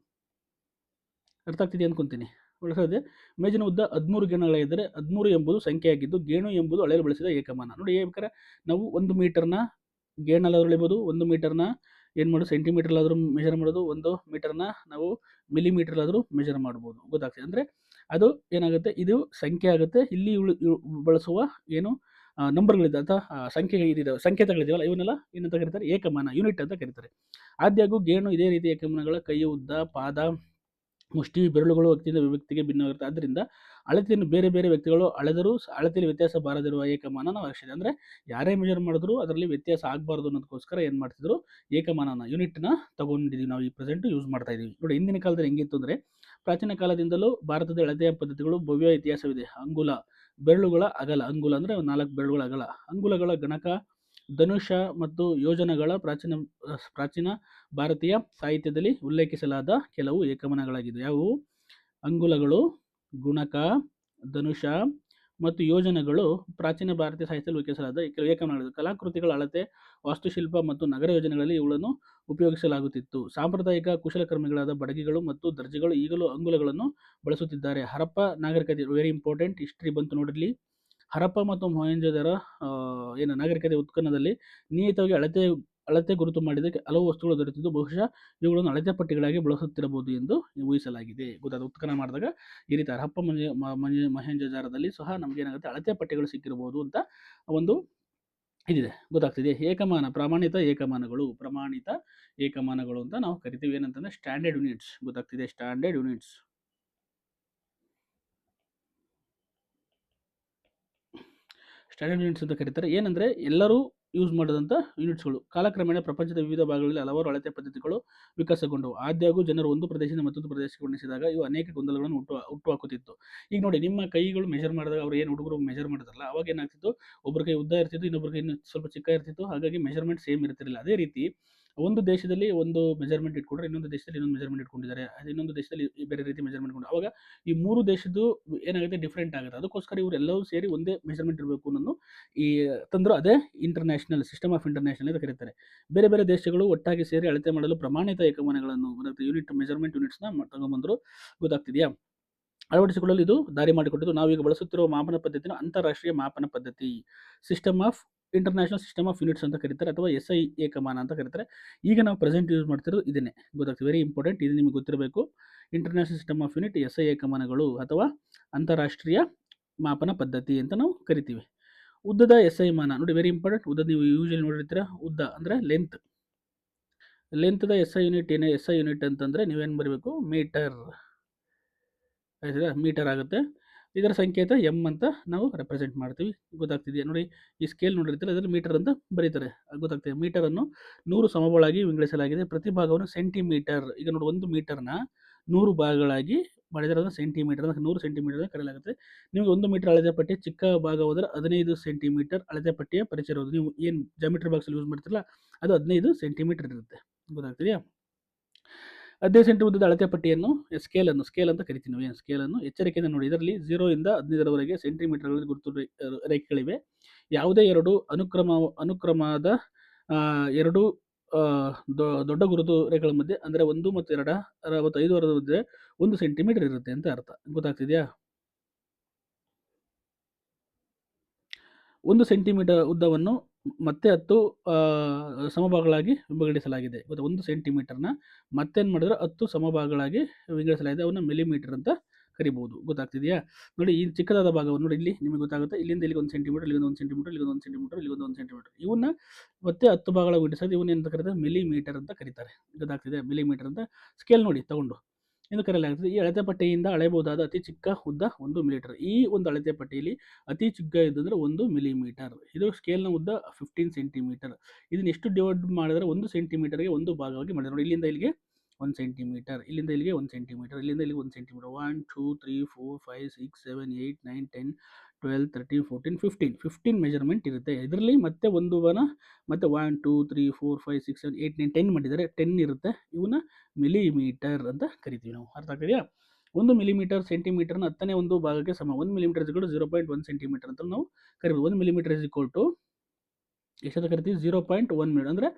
ಅರ್ಥ ಆಗ್ತಿದೆ ಅನ್ಕೊಂತೀನಿ. ಬಳಸೋದೆ. ಮೇಜಿನ ಉದ್ದ 13 ಗೇಣುಗಳಾಗಿದ್ದರೆ 13 ಎಂಬುದು ಸಂಖ್ಯೆಯಾಗಿದ್ದು, ಗೇಣು ಎಂಬುದು ಅಳೆಯಲು ಬಳಸಿದ ಏಕಮಾನ. ನೋಡಿ, ಬೇಕಾದ್ರೆ ನಾವು 1 ಮೀಟರ್ನ ಗೇಣಲ್ಲಾದರೂ ಅಳಿಬೋದು, 1 ಮೀಟರ್ನ ಏನು ಮಾಡೋದು, ಸೆಂಟಿಮೀಟರ್ಲಾದರೂ ಮೆಜರ್ ಮಾಡೋದು, 1 ಮೀಟರ್ನ ನಾವು ಮಿಲಿಮೀಟರ್ಲಾದರೂ ಮೆಜರ್ ಮಾಡ್ಬೋದು. ಗೊತ್ತಾಗ್ತದೆ? ಅಂದರೆ ಅದು ಏನಾಗುತ್ತೆ, ಇದು ಸಂಖ್ಯೆ ಆಗುತ್ತೆ. ಇಲ್ಲಿ ಬಳಸುವ ಏನು ನಂಬರ್ಗಳಿದೆ ಅಥವಾ ಸಂಕೇತಗಳಿದೆಯಲ್ಲ, ಇವನ್ನೆಲ್ಲ ಏನಂತ ಕರೀತಾರೆ? ಏಕಮಾನ, ಯೂನಿಟ್ ಅಂತ ಕರೀತಾರೆ. ಆದಾಗ್ಯೂ ಗೇಣು ಇದೇ ರೀತಿ ಏಕಮಾನಗಳ ಕೈಯ ಉದ್ದ, ಪಾದ, ಮುಷ್ಟಿ, ಬೆರಳುಗಳು ವ್ಯಕ್ತಿಯಿಂದ ವ್ಯಕ್ತಿಗೆ ಭಿನ್ನವಾಗಿರುತ್ತೆ. ಆದ್ದರಿಂದ ಅಳತೆಯನ್ನು ಬೇರೆ ಬೇರೆ ವ್ಯಕ್ತಿಗಳು ಅಳೆದರೂ ಅಳತೆಯಲ್ಲಿ ವ್ಯತ್ಯಾಸ ಬಾರದಿರುವ ಏಕಮಾನನ ಅವಶ್ಯಕತೆ. ಅಂದರೆ ಯಾರೇ ಮೆಜರ್ ಮಾಡಿದ್ರು ಅದರಲ್ಲಿ ವ್ಯತ್ಯಾಸ ಆಗಬಾರ್ದು ಅನ್ನೋದಕ್ಕೋಸ್ಕರ ಏನು ಮಾಡ್ತಿದ್ರು, ಏಕಮಾನನ, ಯೂನಿಟ್ನ ತಗೊಂಡಿದ್ದೀವಿ ನಾವು. ಈ ಪ್ರೆಸೆಂಟ್ ಯೂಸ್ ಮಾಡ್ತಾ ಇದ್ದೀವಿ. ನೋಡಿ, ಹಿಂದಿನ ಕಾಲದಲ್ಲಿ ಹೆಂಗಿತ್ತು ಅಂದರೆ, ಪ್ರಾಚೀನ ಕಾಲದಿಂದಲೂ ಭಾರತದ ಅಳತೆಯ ಪದ್ಧತಿಗಳು ಭವ್ಯ ಇತಿಹಾಸವಿದೆ. ಅಂಗುಲ, ಬೆರಳುಗಳ ಅಗಲ. ಅಂಗುಲ ಅಂದರೆ 4 ಬೆರಳುಗಳ ಅಗಲ. ಅಂಗುಲಗಳ ಗಣಕ, ಧನುಷ ಮತ್ತು ಯೋಜನಗಳ ಪ್ರಾಚೀನ ಭಾರತೀಯ ಸಾಹಿತ್ಯದಲ್ಲಿ ಉಲ್ಲೇಖಿಸಲಾದ ಕೆಲವು ಏಕಮಾನಗಳಾಗಿವೆ. ಯಾವುವು? ಅಂಗುಲಗಳು, ಗುಣಕ, ಧನುಷ ಮತ್ತು ಯೋಜನಗಳು ಪ್ರಾಚೀನ ಭಾರತೀಯ ಸಾಹಿತ್ಯದಲ್ಲಿ ಉಲ್ಲೇಖಿಸಲಾದ ಕೆಲವು ಏಕಮಾನಗಳು. ಕಲಾಕೃತಿಗಳ ಅಳತೆ, ವಾಸ್ತುಶಿಲ್ಪ ಮತ್ತು ನಗರ ಯೋಜನೆಗಳಲ್ಲಿ ಇವುಗಳನ್ನು ಉಪಯೋಗಿಸಲಾಗುತ್ತಿತ್ತು. ಸಾಂಪ್ರದಾಯಿಕ ಕುಶಲಕರ್ಮಿಗಳಾದ ಬಡಗಿಗಳು ಮತ್ತು ದರ್ಜಿಗಳು ಈಗಲೂ ಅಂಗುಲಗಳನ್ನು ಬಳಸುತ್ತಿದ್ದಾರೆ. ಹರಪ್ಪ ನಾಗರಿಕತೆ, ವೆರಿ ಇಂಪಾರ್ಟೆಂಟ್, ಹಿಸ್ಟ್ರಿ ಬಂತು ನೋಡಿರಲಿ. ಹರಪ್ಪ ಮತ್ತು ಮೊಹೆಂಜೊದಾರೋ ನಾಗರಿಕತೆ ಉತ್ಖನನದಲ್ಲಿ ನಿಯತವಾಗಿ ಅಳತೆ ಗುರುತು ಮಾಡಿದ ಹಲವು ವಸ್ತುಗಳು ದೊರೆತಿದ್ದು, ಬಹುಶಃ ಇವುಗಳನ್ನು ಅಳತೆ ಪಟ್ಟಿಗಳಾಗಿ ಬಳಸುತ್ತಿರಬಹುದು ಎಂದು ಊಹಿಸಲಾಗಿದೆ. ಗೊತ್ತಾದ? ಉತ್ಖನನ ಮಾಡಿದಾಗ ಈ ರೀತಿ ಹರಪ್ಪ ಮೊಹೆಂಜೊದಾರೋದಲ್ಲಿ ಸಹ ನಮ್ಗೆ ಏನಾಗುತ್ತೆ, ಅಳತೆ ಪಟ್ಟಿಗಳು ಸಿಕ್ಕಿರಬಹುದು ಅಂತ ಒಂದು ಇದಿದೆ. ಗೊತ್ತಾಗ್ತಿದೆ? ಏಕಮಾನ, ಪ್ರಮಾಣಿತ ಏಕಮಾನಗಳು ಅಂತ ನಾವು ಕರಿತೀವಿ. ಏನಂತಂದ್ರೆ ಸ್ಟ್ಯಾಂಡರ್ಡ್ ಯೂನಿಟ್ಸ್. ಗೊತ್ತಾಗ್ತಿದೆ? Standard units. ಸ್ಟ್ಯಾಂಡರ್ಡ್ ಯೂನಿಟ್ಸ್ ಅಂತ ಕರೀತಾರೆ. ಏನಂದರೆ ಎಲ್ಲರೂ ಯೂಸ್ ಮಾಡಿದಂಥ ಯೂನಿಟ್ಸ್ಗಳು. ಕಾಲಕ್ರಮೇಣ ಪ್ರಪಂಚದ ವಿವಿಧ ಭಾಗಗಳಲ್ಲಿ ಹಲವಾರು ಅಳತೆ ಪದ್ಧತಿಗಳು ವಿಕಸನಗೊಂಡವು. ಆದಾಗ್ಯೂ ಜನರು ಒಂದು ಪ್ರದೇಶದಿಂದ ಮತ್ತೊಂದು ಪ್ರದೇಶಕ್ಕೆ ವರ್ಣಿಸಿದಾಗ ಇವು ಅನೇಕ ಗೊಂದಲಗಳನ್ನು ಹುಟ್ಟುಹಾಕುತ್ತಿತ್ತು. ಈಗ ನೋಡಿ, ನಿಮ್ಮ ಕೈಗಳು ಮೆಜರ್ ಮಾಡಿದಾಗ ಅವ್ರು ಏನು ಹುಡುಗರು ಮೆಜರ್ ಮಾಡಿದ್ರಲ್ಲ, ಅವಾಗ ಏನಾಗ್ತಿತ್ತು, ಒಬ್ಬರ ಕೈ ಉದ್ದ ಇರ್ತಿತ್ತು, ಇನ್ನೊಬ್ಬರ ಕೈ ಇನ್ನು ಸ್ವಲ್ಪ ಚಿಕ್ಕ ಇರ್ತಿತ್ತು. ಹಾಗಾಗಿ ಮೆಜರ್ಮೆಂಟ್ ಸೇಮ್ ಇರ್ತಿರಲಿಲ್ಲ. ಅದೇ ರೀತಿ ಒಂದು ದೇಶದಲ್ಲಿ ಒಂದು ಮೆಜರ್ಮೆಂಟ್ ಇಟ್ಕೊಂಡ್ರೆ ಇನ್ನೊಂದು ದೇಶದಲ್ಲಿ ಇನ್ನೊಂದು ಮೆಜರ್ಮೆಂಟ್ ಇಟ್ಕೊಂಡಿದ್ದಾರೆ, ಅದು ಇನ್ನೊಂದು ದೇಶದಲ್ಲಿ ಬೇರೆ ರೀತಿ ಮೆಜರ್ಮೆಂಟ್ ಕೊಂಡು ಅವಾಗ ಈ 3 ದೇಶದ್ದು ಏನಾಗುತ್ತೆ ಡಿಫ್ರೆಂಟ್ ಆಗುತ್ತೆ. ಅದಕ್ಕೋಸ್ಕರ ಇವರೆಲ್ಲರೂ ಸೇರಿ ಒಂದೇ ಮೆಜರ್ಮೆಂಟ್ ಇರಬೇಕು ಅನ್ನೋದು ಈ ತಂದ್ರು, ಅದೇ ಇಂಟರ್ನ್ಯಾಷನಲ್ ಸಿಸ್ಟಮ್ ಆಫ್ ಇಂಟರ್ನ್ಯಾಷನಲ್ ಅಂತ ಕರೀತಾರೆ. ಬೇರೆ ಬೇರೆ ದೇಶಗಳು ಒಟ್ಟಾಗಿ ಸೇರಿ ಅಳತೆ ಮಾಡಲು ಪ್ರಮಾಣಿತ ಏಕಮಾನಗಳನ್ನು ಯೂನಿಟ್ ಮೆಜರ್ಮೆಂಟ್ ಯೂನಿಟ್ಸ್ನ ತಗೊಂಡ್ಬಂದರು. ಗೊತ್ತಾಗ್ತಿದೆಯಾ? ಅಳವಡಿಸಿಕೊಳ್ಳಲು ಇದು ದಾರಿ ಮಾಡಿಕೊಟ್ಟಿದ್ದು. ನಾವೀಗ ಬಳಸುತ್ತಿರುವ ಮಾಪನ ಪದ್ಧತಿನ ಅಂತಾರಾಷ್ಟ್ರೀಯ ಮಾಪನ ಪದ್ಧತಿ, system of international system of units ಅಂತ ಕರೀತಾರೆ, ಅಥವಾ SI ಏಕಮಾನ ಅಂತ ಕರೀತಾರೆ. ಈಗ ನಾವು ಪ್ರೆಸೆಂಟ್ ಯೂಸ್ ಮಾಡ್ತಿರೋದು ಇದನ್ನೇ. ಗೊತ್ತಾಗ್ತದೆ, ವೆರಿ ಇಂಪಾರ್ಟೆಂಟ್, ಇದು ನಿಮಗೆ ಗೊತ್ತಿರಬೇಕು. International system of unit, SI ಏಕಮಾನಗಳು ಅಥವಾ ಅಂತಾರಾಷ್ಟ್ರೀಯ ಮಾಪನ ಪದ್ಧತಿ ಅಂತ ನಾವು ಕರಿತೀವಿ. ಉದ್ದದ SI ಮಾನ ನೋಡಿ, ವೆರಿ ಇಂಪಾರ್ಟೆಂಟ್. ಉದ್ದ ನೀವು ಯೂಶಲಿ ನೋಡಿರ್ತೀರ, ಉದ್ದ ಅಂದರೆ ಲೆಂತ್. ಲೆಂತ್ದ SI ಯೂನಿಟ್ ಏನೇ, SI ಯೂನಿಟ್ ಅಂತಂದರೆ ನೀವೇನು ಬರೀಬೇಕು, ಮೀಟರ್. ಆಯ್ತದ, ಮೀಟರ್ ಆಗುತ್ತೆ. ಇದರ ಸಂಕೇತ ಎಮ್ ಅಂತ ನಾವು ರೆಪ್ರೆಸೆಂಟ್ ಮಾಡ್ತೀವಿ. ಗೊತ್ತಾಗ್ತಿದೆಯಾ? ನೋಡಿ, ಈ ಸ್ಕೇಲ್ ನೋಡಿರ್ತೀರ, ಅದರಲ್ಲಿ ಮೀಟರ್ ಅಂತ ಬರೀತಾರೆ. ಗೊತ್ತಾಗ್ತದೆ. ಮೀಟರನ್ನು 100 ಸಮಭಾಗಗಳಾಗಿ ವಿಂಗಡಿಸಲಾಗಿದೆ. ಪ್ರತಿ ಭಾಗವನ್ನು ಸೆಂಟಿಮೀಟರ್. ಈಗ ನೋಡಿ, 1 ಮೀಟರ್ನ 100 ಭಾಗಗಳಾಗಿ ಮಾಡಿದರೆ ಅದನ್ನು ಸೆಂಟಿಮೀಟರ್, 100 ಸೆಂಟಿಮೀಟರ್ ಅಂತ ಕರೆಯಲಾಗುತ್ತೆ. ನಿಮಗೆ 1 ಮೀಟರ್ ಅಳತೆ ಪಟ್ಟಿ ಚಿಕ್ಕ ಭಾಗ ಹೋದರೆ 15 ಸೆಂಟಿಮೀಟರ್ ಅಳತೆ ಪಟ್ಟಿಯ ಪರಿಚಯ ಇರೋದು. ನೀವು ಏನು ಜಾಮಿಟ್ರಿ ಬಾಕ್ಸಲ್ಲಿ ಯೂಸ್ ಮಾಡ್ತಿರಲ್ಲ, ಅದು 15 ಸೆಂಟಿಮೀಟರ್ ಇರುತ್ತೆ. ಗೊತ್ತಾಗ್ತಿದೆಯಾ? 15 ಸೆಂಟಿ ಉದ್ದದ ಅಳತೆ ಪಟ್ಟಿಯನ್ನು ಸ್ಕೇಲ್ ಅಂತ ಕರಿತೀವಿ ನಾವು. ಏನು ಸ್ಕೇಲನ್ನು ಎಚ್ಚರಿಕೆಯಿಂದ ನೋಡಿ. ಇದರಲ್ಲಿ 0 ಇಂದ 15ರವರೆಗೆ ಸೆಂಟಿಮೀಟರ್ಗಳಲ್ಲಿ ಗುರುತು ರೇಖೆಗಳಿವೆ. ಯಾವುದೇ ಎರಡು ಅನುಕ್ರಮದ ಎರಡು ದೊಡ್ಡ ಗುರುತು ರೇಖೆಗಳ ಮಧ್ಯೆ, ಅಂದರೆ 1 ಮತ್ತು 2 65 ಮಧ್ಯೆ 1 ಸೆಂಟಿಮೀಟರ್ ಇರುತ್ತೆ ಅಂತ ಅರ್ಥ. ಗೊತ್ತಾಗ್ತಿದೆಯಾ? 1 ಸೆಂಟಿಮೀಟರ್ ಉದ್ದವನ್ನು ಮತ್ತೆ 10 ಸಮಭಾಗಗಳಾಗಿ ವಿಂಗಡಿಸಲಾಗಿದೆ. 1 ಸೆಂಟಿಮೀಟರ್ನ ಮತ್ತೇನು ಮಾಡಿದ್ರೆ 10 ಸಮಭಾಗಗಳಾಗಿ ವಿಂಗಡಿಸಲಾಗಿದೆ. ಅವನ್ನ ಮಿಲಿಮೀಟರ್ ಅಂತ ಕರಿಬಹುದು. ಗೊತ್ತಾಗ್ತಿದೆಯಾ? ನೋಡಿ, ಈ ಚಿಕ್ಕದಾದ ಭಾಗವನ್ನು ನೋಡಿ, ಇಲ್ಲಿ ನಿಮಗೆ ಗೊತ್ತಾಗುತ್ತೆ. ಇಲ್ಲಿಂದ ಇಲ್ಲಿಗೆ 1 ಸೆಂಟಿಮೀಟರ್, ಇಲ್ಲಿಗೆ 1 ಸೆಂಟಿಮೀಟರ್, ಇಲ್ಲಿಗೆ 1 ಸೆಂಟಿಮೀಟರ್, ಇಲ್ಲಿಗೆ 1 ಸೆಂಟಿಮೀಟರ್. ಇವನ್ನ ಮತ್ತೆ 10 ಭಾಗಗಳ ವಿಂಗಡಿಸೋದು ಇವನ್ನ ಅಂತ ಕರೀತಾರೆ, ಮಿಲಿಮೀಟರ್ ಅಂತ ಕರೀತಾರೆ. ಗೊತ್ತಾಗ್ತಿದೆ? ಮಿಲಿಮೀಟರ್ ಅಂತ ಸ್ಕೇಲ್ ನೋಡಿ ತಗೊಂಡು ಎಂದು ಕರೆಯಲಾಗುತ್ತದೆ. ಈ ಅಳತೆ ಪಟ್ಟಿಯಿಂದ ಅಳೆಯಬಹುದಾದ ಅತಿ ಚಿಕ್ಕ ಉದ್ದ 1 ಮಿಲಿಮೀಟರ್. ಈ ಒಂದು ಅಳತೆ ಪಟ್ಟಿಯಲ್ಲಿ ಅತಿ ಚಿಕ್ಕ ಇದ್ದಂದ್ರೆ 1 ಮಿಲಿಮೀಟರ್. ಇದು ಸ್ಕೇಲ್ನ ಉದ್ದ 15 ಸೆಂಟಿಮೀಟರ್. ಇದನ್ನ ಎಷ್ಟು ಡಿವೈಡ್ ಮಾಡಿದರೆ 1 ಸೆಂಟಿಮೀಟರ್ಗೆ 1 ಭಾಗವಾಗಿ ಮಾಡಿದ್ರೆ ನೋಡಿ, ಇಲ್ಲಿಂದ ಇಲ್ಲಿಗೆ 1 ಸೆಂಟಿಮೀಟರ್, ಇಲ್ಲಿಂದ ಇಲ್ಲಿಗೆ 1 ಸೆಂಟಿಮೀಟರ್, ಇಲ್ಲಿಂದ ಇಲ್ಲಿಗೆ 1 ಸೆಂಟಿಮೀಟರ್. 1 2 3 4 5 6 7 8 9 10 12 13 14 15 ಮೆಜರ್ಮೆಂಟ್ ಇರುತ್ತೆ. ಇದರಲ್ಲಿ ಮತ್ತೆ ಮತ್ತೆ 1 2 3 4 5 6 7 8 9 10 ಮಾಡಿದರೆ 10 ಇರುತ್ತೆ. ಇವನ್ನ ಮಿಲಿಮೀಟರ್ ಅಂತ ಕರಿತೀವಿ ನಾವು. ಅರ್ಥ ಆಗ್ತಿದೆಯಾ? 1 ಮಿಲಿಮೀಟರ್ ಸೆಂಟಿಮೀಟರ್ನ 10ನೇ ಒಂದು ಭಾಗಕ್ಕೆ ಸಮ. 1 ಮಿಲಿಮೀಟರ್ 0.1 ಸೆಂಟಿಮೀಟರ್ ಅಂತ ನಾವು ಕರಿಬೋದು. 1 ಮಿಲಿಮೀಟರ್ ಎಷ್ಟಂತ ಕರಿತೀವಿ? 0.1 ಮೀಟರ್, ಅಂದರೆ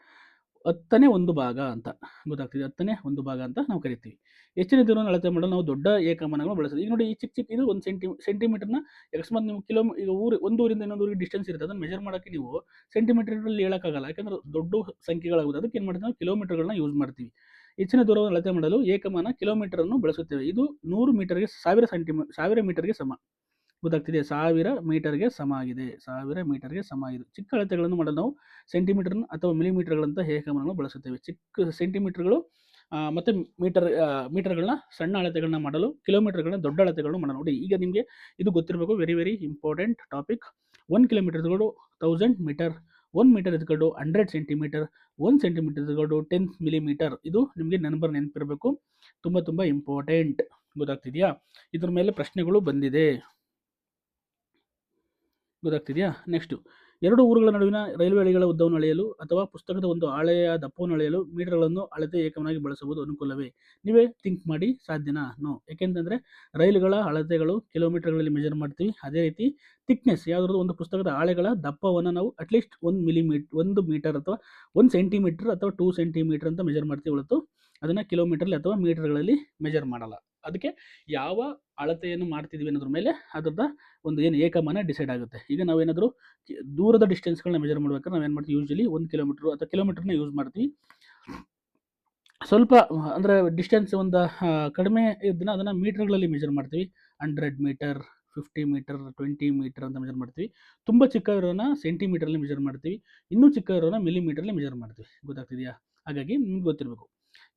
10ನೇ ಒಂದು ಭಾಗ ಅಂತ. ಗೊತ್ತಾಗ್ತಿದೆ? 10ನೇ ಒಂದು ಭಾಗ ಅಂತ ನಾವು ಕರಿತೀವಿ. ಹೆಚ್ಚಿನ ದೂರವನ್ನು ಅಳತೆ ಮಾಡಲು ನಾವು ದೊಡ್ಡ ಏಕಮಾನಗಳನ್ನು ಬಳಸೋದು. ಈಗ ನೋಡಿ, ಈ ಚಿಕ್ಕ ಇದು 1 ಸೆಂಟಿಮೀಟರ್ನ ಅಕಸ್ಮಾತ್ ನೀವು ಈಗ ಒಂದು ಊರಿಂದ ಇನ್ನೊಂದು ಊರಿಗೆ ಡಿಸ್ಟೆನ್ಸ್ ಇರುತ್ತೆ, ಅದನ್ನು ಮೆಜರ್ ಮಾಡೋಕ್ಕೆ ನೀವು ಸೆಂಟಿಮೀಟರ್ನಲ್ಲಿ ಹೇಳೋಕ್ಕಾಗಲ್ಲ, ಯಾಕಂದ್ರೆ ದೊಡ್ಡ ಸಂಖ್ಯೆಗಳಾಗುತ್ತೆ. ಅದಕ್ಕೆ ಏನು ಮಾಡ್ತೀವಿ ನಾವು? ಕಿಲೋಮೀಟರ್ಗಳನ್ನ ಯೂಸ್ ಮಾಡ್ತೀವಿ. ಹೆಚ್ಚಿನ ದೂರವನ್ನು ಅಳತೆ ಮಾಡಲು ಏಕಮಾನ ಕಿಲೋಮೀಟರ್ ಅನ್ನು ಬಳಸುತ್ತೇವೆ. ಇದು 100 ಮೀಟರ್ಗೆ 1000 ಮೀಟರ್ಗೆ ಸಮ. ಗೊತ್ತಾಗ್ತಿದೆ? 1000 ಮೀಟರ್ಗೆ ಸಮ ಆಗಿದೆ. 1000 ಮೀಟರ್ಗೆ ಸಮ ಆಗಿದೆ. ಚಿಕ್ಕ ಅಳತೆಗಳನ್ನು ಮಾಡಲು ನಾವು ಸೆಂಟಿಮೀಟರ್ ಅಥವಾ ಮಿಲಿಮೀಟರ್ಗಳಂತ ಏಕಮಾನವನ್ನು ಬಳಸುತ್ತೇವೆ. ಚಿಕ್ಕ ಸೆಂಟಿಮೀಟರ್ಗಳು ಮತ್ತು ಮೀಟರ್ಗಳನ್ನ ಸಣ್ಣ ಅಳತೆಗಳನ್ನ ಮಾಡಲು, ಕಿಲೋಮೀಟರ್ಗಳನ್ನ ದೊಡ್ಡ ಅಳತೆಗಳನ್ನು ಮಾಡಲು. ನೋಡಿ, ಈಗ ನಿಮಗೆ ಇದು ಗೊತ್ತಿರಬೇಕು, very very important topic. 1 kilometre 1000 metre, 1 metre 100 centimetre, 1 centimetre 10 millimetre. ಇದು ನಿಮಗೆ ನೆನಪಿರಬೇಕು, ತುಂಬ ಇಂಪಾರ್ಟೆಂಟ್. ಗೊತ್ತಾಗ್ತಿದೆಯಾ? ಇದ್ರ ಮೇಲೆ ಪ್ರಶ್ನೆಗಳು ಬಂದಿದೆ. ಗೊತ್ತಾಗ್ತಿದೆಯಾ? ನೆಕ್ಸ್ಟು, ಎರಡು ಊರುಗಳ ನಡುವಿನ ರೈಲ್ವೆ ಹಳಿಗಳ ಉದ್ದವನ್ನು ಅಳೆಯಲು ಅಥವಾ ಪುಸ್ತಕದ ಒಂದು ಹಾಳೆಯ ದಪ್ಪವನ್ನು ಅಳೆಯಲು ಮೀಟರ್ಗಳನ್ನು ಅಳತೆ ಏಕಮಾನವಾಗಿ ಬಳಸುವುದು ಅನುಕೂಲವೇ? ನೀವೇ ಥಿಂಕ್ ಮಾಡಿ. ಸಾಧ್ಯನಾ? ನೋ. ಯಾಕೆಂತಂದರೆ ರೈಲುಗಳ ಅಳತೆಗಳು ಕಿಲೋಮೀಟರ್ಗಳಲ್ಲಿ ಮೆಜರ್ ಮಾಡ್ತೀವಿ. ಅದೇ ರೀತಿ ಥಿಕ್ನೆಸ್, ಯಾವುದಾದ್ರು ಒಂದು ಪುಸ್ತಕದ ಹಾಳೆಗಳ ದಪ್ಪವನ್ನು ನಾವು ಅಟ್ಲೀಸ್ಟ್ 1 ಮೀಟರ್ ಅಥವಾ 1 ಸೆಂಟಿಮೀಟರ್ ಅಥವಾ 2 ಸೆಂಟಿಮೀಟರ್ ಅಂತ ಮೆಜರ್ ಮಾಡ್ತೀವಿ ಹೊರತು ಅದನ್ನು ಕಿಲೋಮೀಟರ್ಲಿ ಅಥವಾ ಮೀಟರ್ಗಳಲ್ಲಿ ಮೆಜರ್ ಮಾಡಲ್ಲ. ಅದಕ್ಕೆ ಯಾವ ಅಳತೆಯನ್ನು ಮಾಡ್ತಿದ್ವಿ ಅನ್ನೋದ್ರ ಮೇಲೆ ಅದರದ ಒಂದು ಏನು ಏಕಮಾನ ಡಿಸೈಡ್ ಆಗುತ್ತೆ. ಈಗ ನಾವೇನಾದರೂ ದೂರದ ಡಿಸ್ಟೆನ್ಸ್ಗಳನ್ನ ಮೆಜರ್ ಮಾಡ್ಬೇಕಾದ್ರೆ ನಾವೇನು ಮಾಡ್ತೀವಿ? ಯೂಶಲಿ 1 ಕಿಲೋಮೀಟರ್ ಅಥವಾ ಕಿಲೋಮೀಟರ್ನ ಯೂಸ್ ಮಾಡ್ತೀವಿ. ಸ್ವಲ್ಪ ಅಂದರೆ ಡಿಸ್ಟೆನ್ಸ್ ಒಂದು ಕಡಿಮೆ ಇದ್ದನ್ನ ಅದನ್ನು ಮೀಟರ್ಗಳಲ್ಲಿ ಮೆಜರ್ ಮಾಡ್ತೀವಿ. 100 ಮೀಟರ್, 50 ಮೀಟರ್, 20 ಮೀಟರ್ ಅಂತ ಮೆಜರ್ ಮಾಡ್ತೀವಿ. ತುಂಬ ಚಿಕ್ಕ ಇರೋನ ಸೆಂಟಿಮೀಟರ್ಲಿ ಮೆಜರ್ ಮಾಡ್ತೀವಿ. ಇನ್ನೂ ಚಿಕ್ಕ ಇರೋನ ಮಿಲಿಮೀಟರ್ಲಿ ಮೆಜರ್ ಮಾಡ್ತೀವಿ. ಗೊತ್ತಾಗ್ತಿದೆಯಾ? ಹಾಗಾಗಿ ನಿಮ್ಗೆ ಗೊತ್ತಿರಬೇಕು.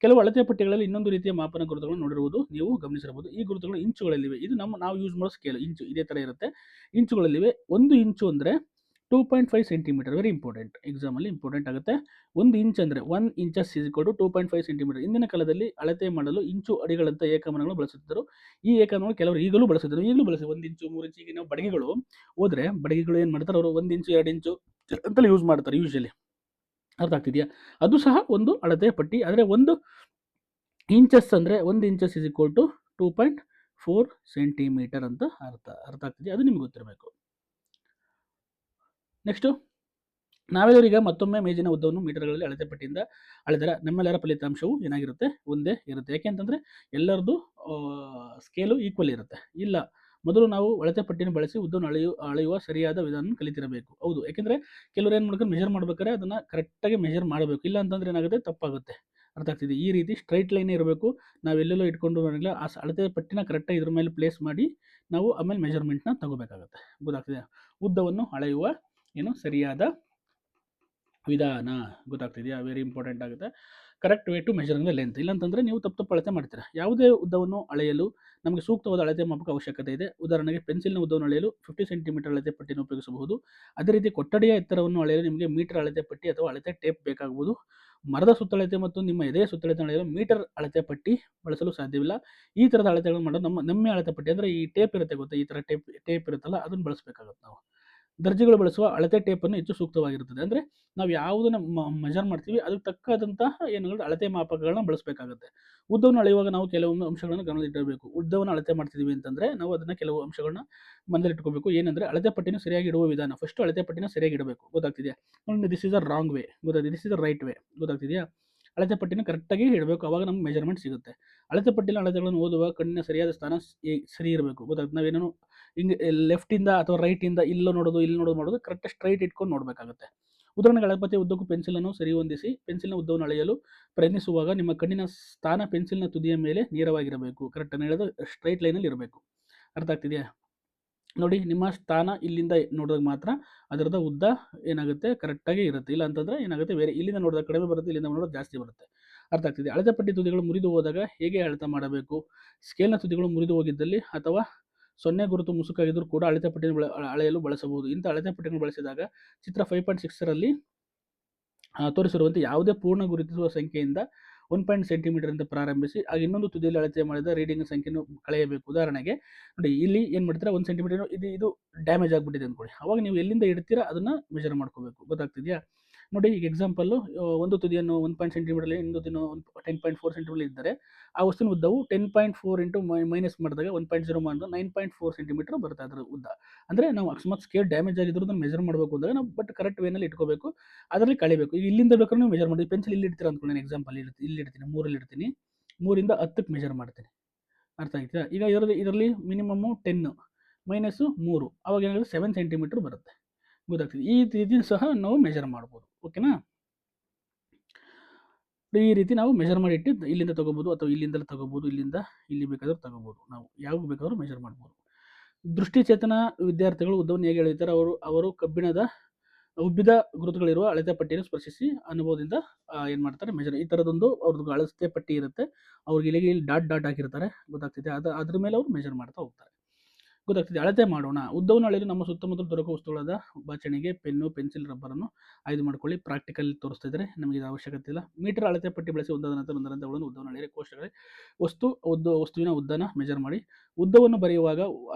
ಕೆಲವು ಅಳತೆ ಪಟ್ಟಿಗಳಲ್ಲಿ ಇನ್ನೊಂದು ರೀತಿಯ ಮಾಪನ ಗುರುತುಗಳನ್ನು ನೋಡಿರುವುದು ನೀವು ಗಮನಿಸಿರಬಹುದು. ಈ ಗುರುತುಗಳು ಇಂಚುಗಳಲ್ಲಿವೆ. ಇದು ನಾವು ಯೂಸ್ ಮಾಡೋ ಸ್ಕೇಲ್ ಇಂಚು ಇದೇ ಥರ ಇರುತ್ತೆ. ಇಂಚುಗಳಲ್ಲಿವೆ. 1 ಇಂಚು ಅಂದರೆ 2.5 ಸೆಂಟಿಮೀಟರ್. ವೆರಿ ಇಂಪಾರ್ಟೆಂಟ್, ಎಕ್ಸಾಮಲ್ಲಿ ಇಂಪಾರ್ಟೆಂಟ್ ಆಗುತ್ತೆ. 1 ಇಂಚ್ ಅಂದರೆ 1 ಇಂಚಸ್ = 2.5 ಸೆಂಟಿಮೀಟರ್. ಇಂದಿನ ಕಾಲದಲ್ಲಿ ಅಳತೆ ಮಾಡಲು ಇಂಚು ಅಡಿಗಳಂತ ಏಕಮಾನಗಳು ಬಳಸುತ್ತಿದ್ದರು. ಈ ಏಕಮಾನಗಳು ಕೆಲವರು ಈಗಲೂ ಬಳಸುತ್ತಿದ್ದಾರೆ. ಈಗಲೂ 1 ಇಂಚು 3 ಇಂಚು. ಈಗ ನಾವು ಬಡಗಿಗಳು ಹೋದರೆ ಬಡಗಿಗಳು ಏನು ಮಾಡ್ತಾರೆ? ಅವರು 1 ಇಂಚು 2 ಇಂಚು ಅಂತಲೇ ಯೂಸ್ ಮಾಡ್ತಾರೆ ಯೂಶಲಿ. ಅರ್ಥ ಆಗ್ತಿದೆಯಾ? ಅದು ಸಹ ಒಂದು ಅಳತೆಯ ಪಟ್ಟಿ. ಆದರೆ 1 ಇಂಚಸ್ ಅಂದರೆ 1 inches is equal to 2.4 centimetre ಅಂತ ಅರ್ಥ ಆಗ್ತಿದೆಯಾ? ಅದು ನಿಮ್ಗೆ ಗೊತ್ತಿರಬೇಕು. ನೆಕ್ಸ್ಟು ನಾವೆಲ್ಲರೂ ಈಗ ಮತ್ತೊಮ್ಮೆ ಮೇಜಿನ ಉದ್ದವನ್ನು ಮೀಟರ್ಗಳಲ್ಲಿ ಅಳತೆ ಪಟ್ಟಿಯಿಂದ ಅಳೆದರೆ ನಮ್ಮೆಲ್ಲರ ಫಲಿತಾಂಶವು ಏನಾಗಿರುತ್ತೆ? ಒಂದೇ ಇರುತ್ತೆ. ಯಾಕೆ ಅಂತಂದರೆ ಎಲ್ಲರದ್ದು ಸ್ಕೇಲು ಈಕ್ವಲ್ ಇರುತ್ತೆ. ಇಲ್ಲ, ಮೊದಲು ನಾವು ಅಳತೆ ಪಟ್ಟಿಯನ್ನು ಬಳಸಿ ಉದ್ದವನ್ನು ಅಳೆಯುವ ಸರಿಯಾದ ವಿಧಾನ ಕಲಿತಿರಬೇಕು. ಹೌದು, ಯಾಕೆಂದರೆ ಕೆಲವರು ಏನು ಮಾಡ್ಕೊಂಡು ಮೆಜರ್ ಮಾಡ್ಬೇಕಾದ್ರೆ ಅದನ್ನು ಕರೆಕ್ಟಾಗಿ ಮೆಜರ್ ಮಾಡಬೇಕು. ಇಲ್ಲ ಅಂತಂದರೆ ಏನಾಗುತ್ತೆ? ತಪ್ಪಾಗುತ್ತೆ. ಅರ್ಥ ಆಗ್ತಿದೆ? ಈ ರೀತಿ ಸ್ಟ್ರೈಟ್ ಲೈನೇ ಇರಬೇಕು. ನಾವೆಲ್ಲೆಲ್ಲೋ ಇಟ್ಕೊಂಡು ಬರಲಿಲ್ಲ. ಆ ಅಳತೆ ಪಟ್ಟಿನ ಕರೆಕ್ಟಾಗಿ ಇದ್ರ ಮೇಲೆ ಪ್ಲೇಸ್ ಮಾಡಿ ನಾವು ಆಮೇಲೆ ಮೆಜರ್ಮೆಂಟ್ನ ತಗೋಬೇಕಾಗುತ್ತೆ. ಗೊತ್ತಾಗ್ತಿದೆ? ಉದ್ದವನ್ನು ಅಳೆಯುವ ಸರಿಯಾದ ವಿಧಾನ. ಗೊತ್ತಾಗ್ತಿದೆಯಾ? ವೆರಿ ಇಂಪಾರ್ಟೆಂಟ್ ಆಗುತ್ತೆ. Correct way to measuring the length. ಇಲ್ಲಾಂತಂದರೆ ನೀವು ತಪ್ಪು ಅಳತೆ ಮಾಡ್ತೀರಾ. ಯಾವುದೇ ಉದ್ದವನ್ನು ಅಳೆಯಲು ನಮಗೆ ಸೂಕ್ತವಾದ ಅಳತೆ ಮಾಪಕ ಅವಶ್ಯಕತೆ ಇದೆ. ಉದಾಹರಣೆಗೆ ಪೆನ್ಸಿಲ್ನ ಉದ್ದವನ್ನು ಅಳೆಯಲು 50 ಸೆಂಟಿಮೀಟರ್ ಅಳತೆ ಪಟ್ಟಿಯನ್ನು ಉಪಯೋಗಿಸಬಹುದು. ಅದೇ ರೀತಿ ಕೊಠಡಿಯ ಎತ್ತರವನ್ನು ಅಳೆಯಲು ನಿಮಗೆ ಮೀಟರ್ ಅಳತೆ ಪಟ್ಟಿ ಅಥವಾ ಅಳತೆ ಟೇಪ್ ಬೇಕಾಗಬಹುದು. ಮರದ ಸುತ್ತಳತೆ ಮತ್ತು ನಿಮ್ಮ ಎದೆಯ ಸುತ್ತಳತೆ ಅಳೆಯಲು ಮೀಟರ್ ಅಳತೆ ಪಟ್ಟಿ ಬಳಸಲು ಸಾಧ್ಯವಿಲ್ಲ. ಈ ಥರದ ಅಳತೆಗಳನ್ನು ಮಾಡೋದು ನಮ್ಮ ಅಳತೆ ಪಟ್ಟಿ ಅಂದರೆ ಈ ಟೇಪ್ ಇರುತ್ತೆ ಗೊತ್ತಾ? ಈ ಥರ ಟೇಪ್ ಇರುತ್ತಲ್ಲ, ಅದನ್ನು ಬಳಸಬೇಕಾಗುತ್ತೆ ನಾವು. ದರ್ಜಿಗಳು ಬಳಸುವ ಅಳತೆ ಟೇಪನ್ನು ಹೆಚ್ಚು ಸೂಕ್ತವಾಗಿರುತ್ತದೆ. ಅಂದರೆ ನಾವು ಯಾವುದನ್ನ ಮೆಜರ್ ಮಾಡ್ತೀವಿ ಅದಕ್ಕೆ ತಕ್ಕಾದಂತಹ ಅಳತೆ ಮಾಪಕಗಳನ್ನ ಬಳಸಬೇಕಾಗುತ್ತೆ. ಉದ್ದವನ್ನು ಅಳೆಯುವಾಗ ನಾವು ಕೆಲವೊಂದು ಅಂಶಗಳನ್ನು ಗಮನದಲ್ಲಿಡಬೇಕು. ಉದ್ದವನ್ನು ಅಳತೆ ಮಾಡ್ತಿದ್ದೀವಿ ಅಂತಂದರೆ ನಾವು ಅದನ್ನು ಕೆಲವು ಅಂಶಗಳನ್ನ ಮನದಲ್ಲಿಟ್ಕೋಬೇಕು. ಏನಂದರೆ ಅಳತೆ ಪಟ್ಟಿನ ಸರಿಯಾಗಿ ಇಡುವ ವಿಧಾನ. ಫಸ್ಟು ಅಳತೆ ಪಟ್ಟಿನ ಸರಿಯಾಗಿ ಇಡಬೇಕು. ಗೊತ್ತಾಗ್ತಿದೆಯಾ? This is the wrong way. ಗೊತ್ತಾಗ್ತಿದೆ? This is the right way. ಗೊತ್ತಾಗ್ತಿದೆಯಾ? ಅಳತೆ ಪಟ್ಟಿನ ಕರೆಕ್ಟಾಗಿ ಇಡಬೇಕು. ಆವಾಗ ನಮ್ಗೆ ಮೆಜರ್ಮೆಂಟ್ ಸಿಗುತ್ತೆ. ಅಳತೆ ಪಟ್ಟಿನ ಅಳತೆಗಳನ್ನು ಓದುವ ಕಣ್ಣಿನ ಸರಿಯಾದ ಸ್ಥಾನ ಸರಿ ಇರಬೇಕು. ಗೊತ್ತಾಗ್ತದೆ? ನಾವೇನೋ ಹಿಂಗೆ ಲೆಫ್ಟಿಂದ ಅಥವಾ ರೈಟಿಂದ ಇಲ್ಲಿ ನೋಡೋದು ಕರೆಕ್ಟ್ ಸ್ಟ್ರೈಟ್ ಇಟ್ಕೊಂಡು ನೋಡಬೇಕಾಗುತ್ತೆ. ಉದಾಹರಣೆಗೆ ಅಳತೆ ಉದ್ದಕ್ಕೂ ಪೆನ್ಸಿಲನ್ನು ಸರಿ ಹೊಂದಿಸಿ ಪೆನ್ಸಿಲ್ನ ಉದ್ದವನ್ನು ಅಳೆಯಲು ಪ್ರಯತ್ನಿಸುವಾಗ ನಿಮ್ಮ ಕಣ್ಣಿನ ಸ್ಥಾನ ಪೆನ್ಸಿಲ್ನ ತುದಿಯ ಮೇಲೆ ನೇರವಾಗಿರಬೇಕು. ಕರೆಕ್ಟಾಗಿ ಹೇಳೋದು ಸ್ಟ್ರೈಟ್ ಲೈನಲ್ಲಿ ಇರಬೇಕು. ಅರ್ಥ ಆಗ್ತಿದೆಯಾ? ನೋಡಿ, ನಿಮ್ಮ ಸ್ಥಾನ ಇಲ್ಲಿಂದ ನೋಡಿದಾಗ ಮಾತ್ರ ಅದರದ ಉದ್ದ ಏನಾಗುತ್ತೆ? ಕರೆಕ್ಟಾಗಿ ಇರುತ್ತೆ. ಇಲ್ಲ ಅಂತಂದರೆ ಏನಾಗುತ್ತೆ? ಬೇರೆ ಇಲ್ಲಿಂದ ನೋಡಿದಾಗ ಕಡಿಮೆ ಬರುತ್ತೆ, ಇಲ್ಲಿಂದ ನೋಡೋದು ಜಾಸ್ತಿ ಬರುತ್ತೆ. ಅರ್ಥ ಆಗ್ತಿದೆ? ಅಳತೆ ಪಟ್ಟಿ ತುದಿಗಳು ಮುರಿದು ಹೋದಾಗ ಹೇಗೆ ಅಳತೆ ಮಾಡಬೇಕು? ಸ್ಕೇಲ್ನ ತುದಿಗಳು ಮುರಿದು ಹೋಗಿದ್ದಲ್ಲಿ ಅಥವಾ 0 ಗುರುತು ಮುಸುಕಾಗಿದ್ದರೂ ಕೂಡ ಅಳತೆ ಪಟ್ಟಿಯನ್ನು ಅಳೆಯಲು ಬಳಸಬಹುದು. ಇಂಥ ಅಳತೆ ಪಟ್ಟಿಯನ್ನು ಬಳಸಿದಾಗ ಚಿತ್ರ 5.6ರಲ್ಲಿ ತೋರಿಸಿರುವಂತೆ ಯಾವುದೇ ಪೂರ್ಣ ಗುರುತಿಸುವ ಸಂಖ್ಯೆಯಿಂದ 1 ಸೆಂಟಿಮೀಟರ್ ಅಂತ ಪ್ರಾರಂಭಿಸಿ ಆಗ ಇನ್ನೊಂದು ತುದಿಯಲ್ಲಿ ಅಳತೆ ಮಾಡಿದ ರೀಡಿಂಗ್ ಸಂಖ್ಯೆಯನ್ನು ಕಳೆಯಬೇಕು. ಉದಾಹರಣೆಗೆ ನೋಡಿ, ಇಲ್ಲಿ ಏನು ಮಾಡ್ತೀರಾ? 1 ಸೆಂಟಿಮೀಟರ್ ಇದು ಡ್ಯಾಮೇಜ್ ಆಗಿಬಿಟ್ಟಿದೆ ಅಂದ್ಕೊಳ್ಳಿ. ಅವಾಗ ನೀವು ಎಲ್ಲಿಂದ ಇಡ್ತೀರಾ ಅದನ್ನು ಮೆಜರ್ ಮಾಡ್ಕೋಬೇಕು. ಗೊತ್ತಾಗ್ತಿದೆಯಾ? ನೋಡಿ, ಈಗ ಎಕ್ಸಾಂಪಲ್ಲು ಒಂದು ತುದಿಯನ್ನು 1 ಸೆಂಟಿಮೀಟರ್ ಇನ್ನೊಂದು ತುದಿಯನ್ನು 10.4 ಸೆಂಟಿಮೀಟರ್ ಇದ್ದರೆ ಆ ವಸ್ತುವಿನ ಉದ್ದವು 10.4 ಇಂಟು ಮೈನಸ್ ಮಾಡಿದಾಗ 1.0 ಮಾಡಿದ್ರೆ 9.4 ಸೆಂಟಿಮೀಟರ್ ಬರುತ್ತೆ ಅದರ ಉದ್ದ. ಅಂದರೆ ನಾವು ಅಕಸ್ಮಾತ್ ಸ್ಕೇಲ್ ಡ್ಯಾಮೇಜ್ ಆಗಿದ್ರು ಅದನ್ನು ಮೆಜರ್ ಮಾಡಬೇಕು ಅಂದಾಗ ನಾವು ಬಟ್ ಕರೆಕ್ಟ್ ವೇನಲ್ಲಿ ಇಟ್ಕೋಬೇಕು. ಅದರಲ್ಲಿ ಕಳಿಬೇಕು. ಈಗ ಇಲ್ಲಿಂದ ಬೇಕಾದ್ರೆ ನೀವು ಮೆಜರ್ ಮಾಡಿ. ಪೆನ್ಸಿಲ್ ಇಲ್ಲಿ ಇಡ್ತೀರಾ ಅಂದ್ಕೊಳ್ಳಿ. ನಾನು ಎಕ್ಸಾಂಪಲ್ ಇಲ್ಲಿ ಇಡ್ತೀನಿ, 3ರಲ್ಲಿ ಇಡ್ತೀನಿ. 3ರಿಂದ 10ಕ್ಕೆ ಮೆಜರ್ ಮಾಡ್ತೀನಿ. ಅರ್ಥ ಆಯ್ತಾ? ಈಗ ಇದರಲ್ಲಿ ಮಿನಿಮಮ್ಮು 10 ಮೈನಸ್ಸು 3 ಅವಾಗ ಏನಾಗುತ್ತೆ? 7 ಸೆಂಟಿಮೀಟರ್ ಬರುತ್ತೆ. ಗೊತ್ತಾಗ್ತದೆ? ಈ ರೀತಿ ಸಹ ನಾವು ಮೆಜರ್ ಮಾಡ್ಬೋದು. ಓಕೆನಾ? ಈ ರೀತಿ ನಾವು ಮೆಜರ್ ಮಾಡಿಟ್ಟು ಇಲ್ಲಿಂದ ತೊಗೋಬೋದು ಅಥವಾ ಇಲ್ಲಿಂದಲೇ ತೊಗೋಬೋದು. ಇಲ್ಲಿಂದ ಇಲ್ಲಿ ಬೇಕಾದರೂ ತೊಗೋಬೋದು. ನಾವು ಯಾವಾಗ ಬೇಕಾದರೂ ಮೆಜರ್ ಮಾಡ್ಬೋದು. ದೃಷ್ಟಿಚೇತನ ವಿದ್ಯಾರ್ಥಿಗಳು ಉದ್ದವನ್ನು ಹೇಗೆ ಎಳೆಯುತ್ತಾರೆ? ಅವರು ಕಬ್ಬಿಣದ ಉಬ್ಬಿದ ಗುರುತುಗಳಿರುವ ಅಳತೆ ಪಟ್ಟಿಯನ್ನು ಸ್ಪರ್ಶಿಸಿ ಅನುಭವದಿಂದ ಏನು ಮಾಡ್ತಾರೆ? ಮೆಜರ್. ಈ ಥರದೊಂದು ಅವ್ರದ್ದು ಅಳತೆ ಪಟ್ಟಿ ಇರುತ್ತೆ. ಅವ್ರಿಗೆ ಇಲ್ಲಿ ಡಾಟ್ ಹಾಕಿರ್ತಾರೆ. ಗೊತ್ತಾಗ್ತಿದೆ? ಅದ್ರ ಮೇಲೆ ಅವರು ಮೆಜರ್ ಮಾಡ್ತಾ ಹೋಗ್ತಾರೆ. ಗೊತ್ತಾಗ್ತಿದೆ? ಅಳತೆ ಮಾಡೋಣ. ಉದ್ದವನ್ನು ಅಳೆಯಲು ನಮ್ಮ ಸುತ್ತಮುತ್ತಲು ದೊರಕುವ ವಸ್ತುಗಳಾದ ಬಾಚಣಿಗೆ, ಪೆನ್ನು, ಪೆನ್ಸಿಲ್, ರಬ್ಬರನ್ನು ಆಯ್ದು ಮಾಡ್ಕೊಳ್ಳಿ. ಪ್ರಾಕ್ಟಿಕಲ್ ತೋರಿಸ್ತಾ ಇದ್ದಾರೆ. ನಮಗೆ ಇದು ಅವಶ್ಯಕತೆ ಇಲ್ಲ. ಮೀಟರ್ ಅಳತೆ ಪಟ್ಟಿ ಬಳಸಿ ಒಂದಾದ ನಂತರ ಅವುಗಳನ್ನು ಉದ್ದವನ್ನು ಅಳೆಯಿರಿ. ಕೋಷ್ಟಕಗಳಲ್ಲಿ ವಸ್ತುವಿನ ಉದ್ದನ ಮೆಜರ್ ಮಾಡಿ. ಉದ್ದವನ್ನು ಬರೆಯುವಾಗ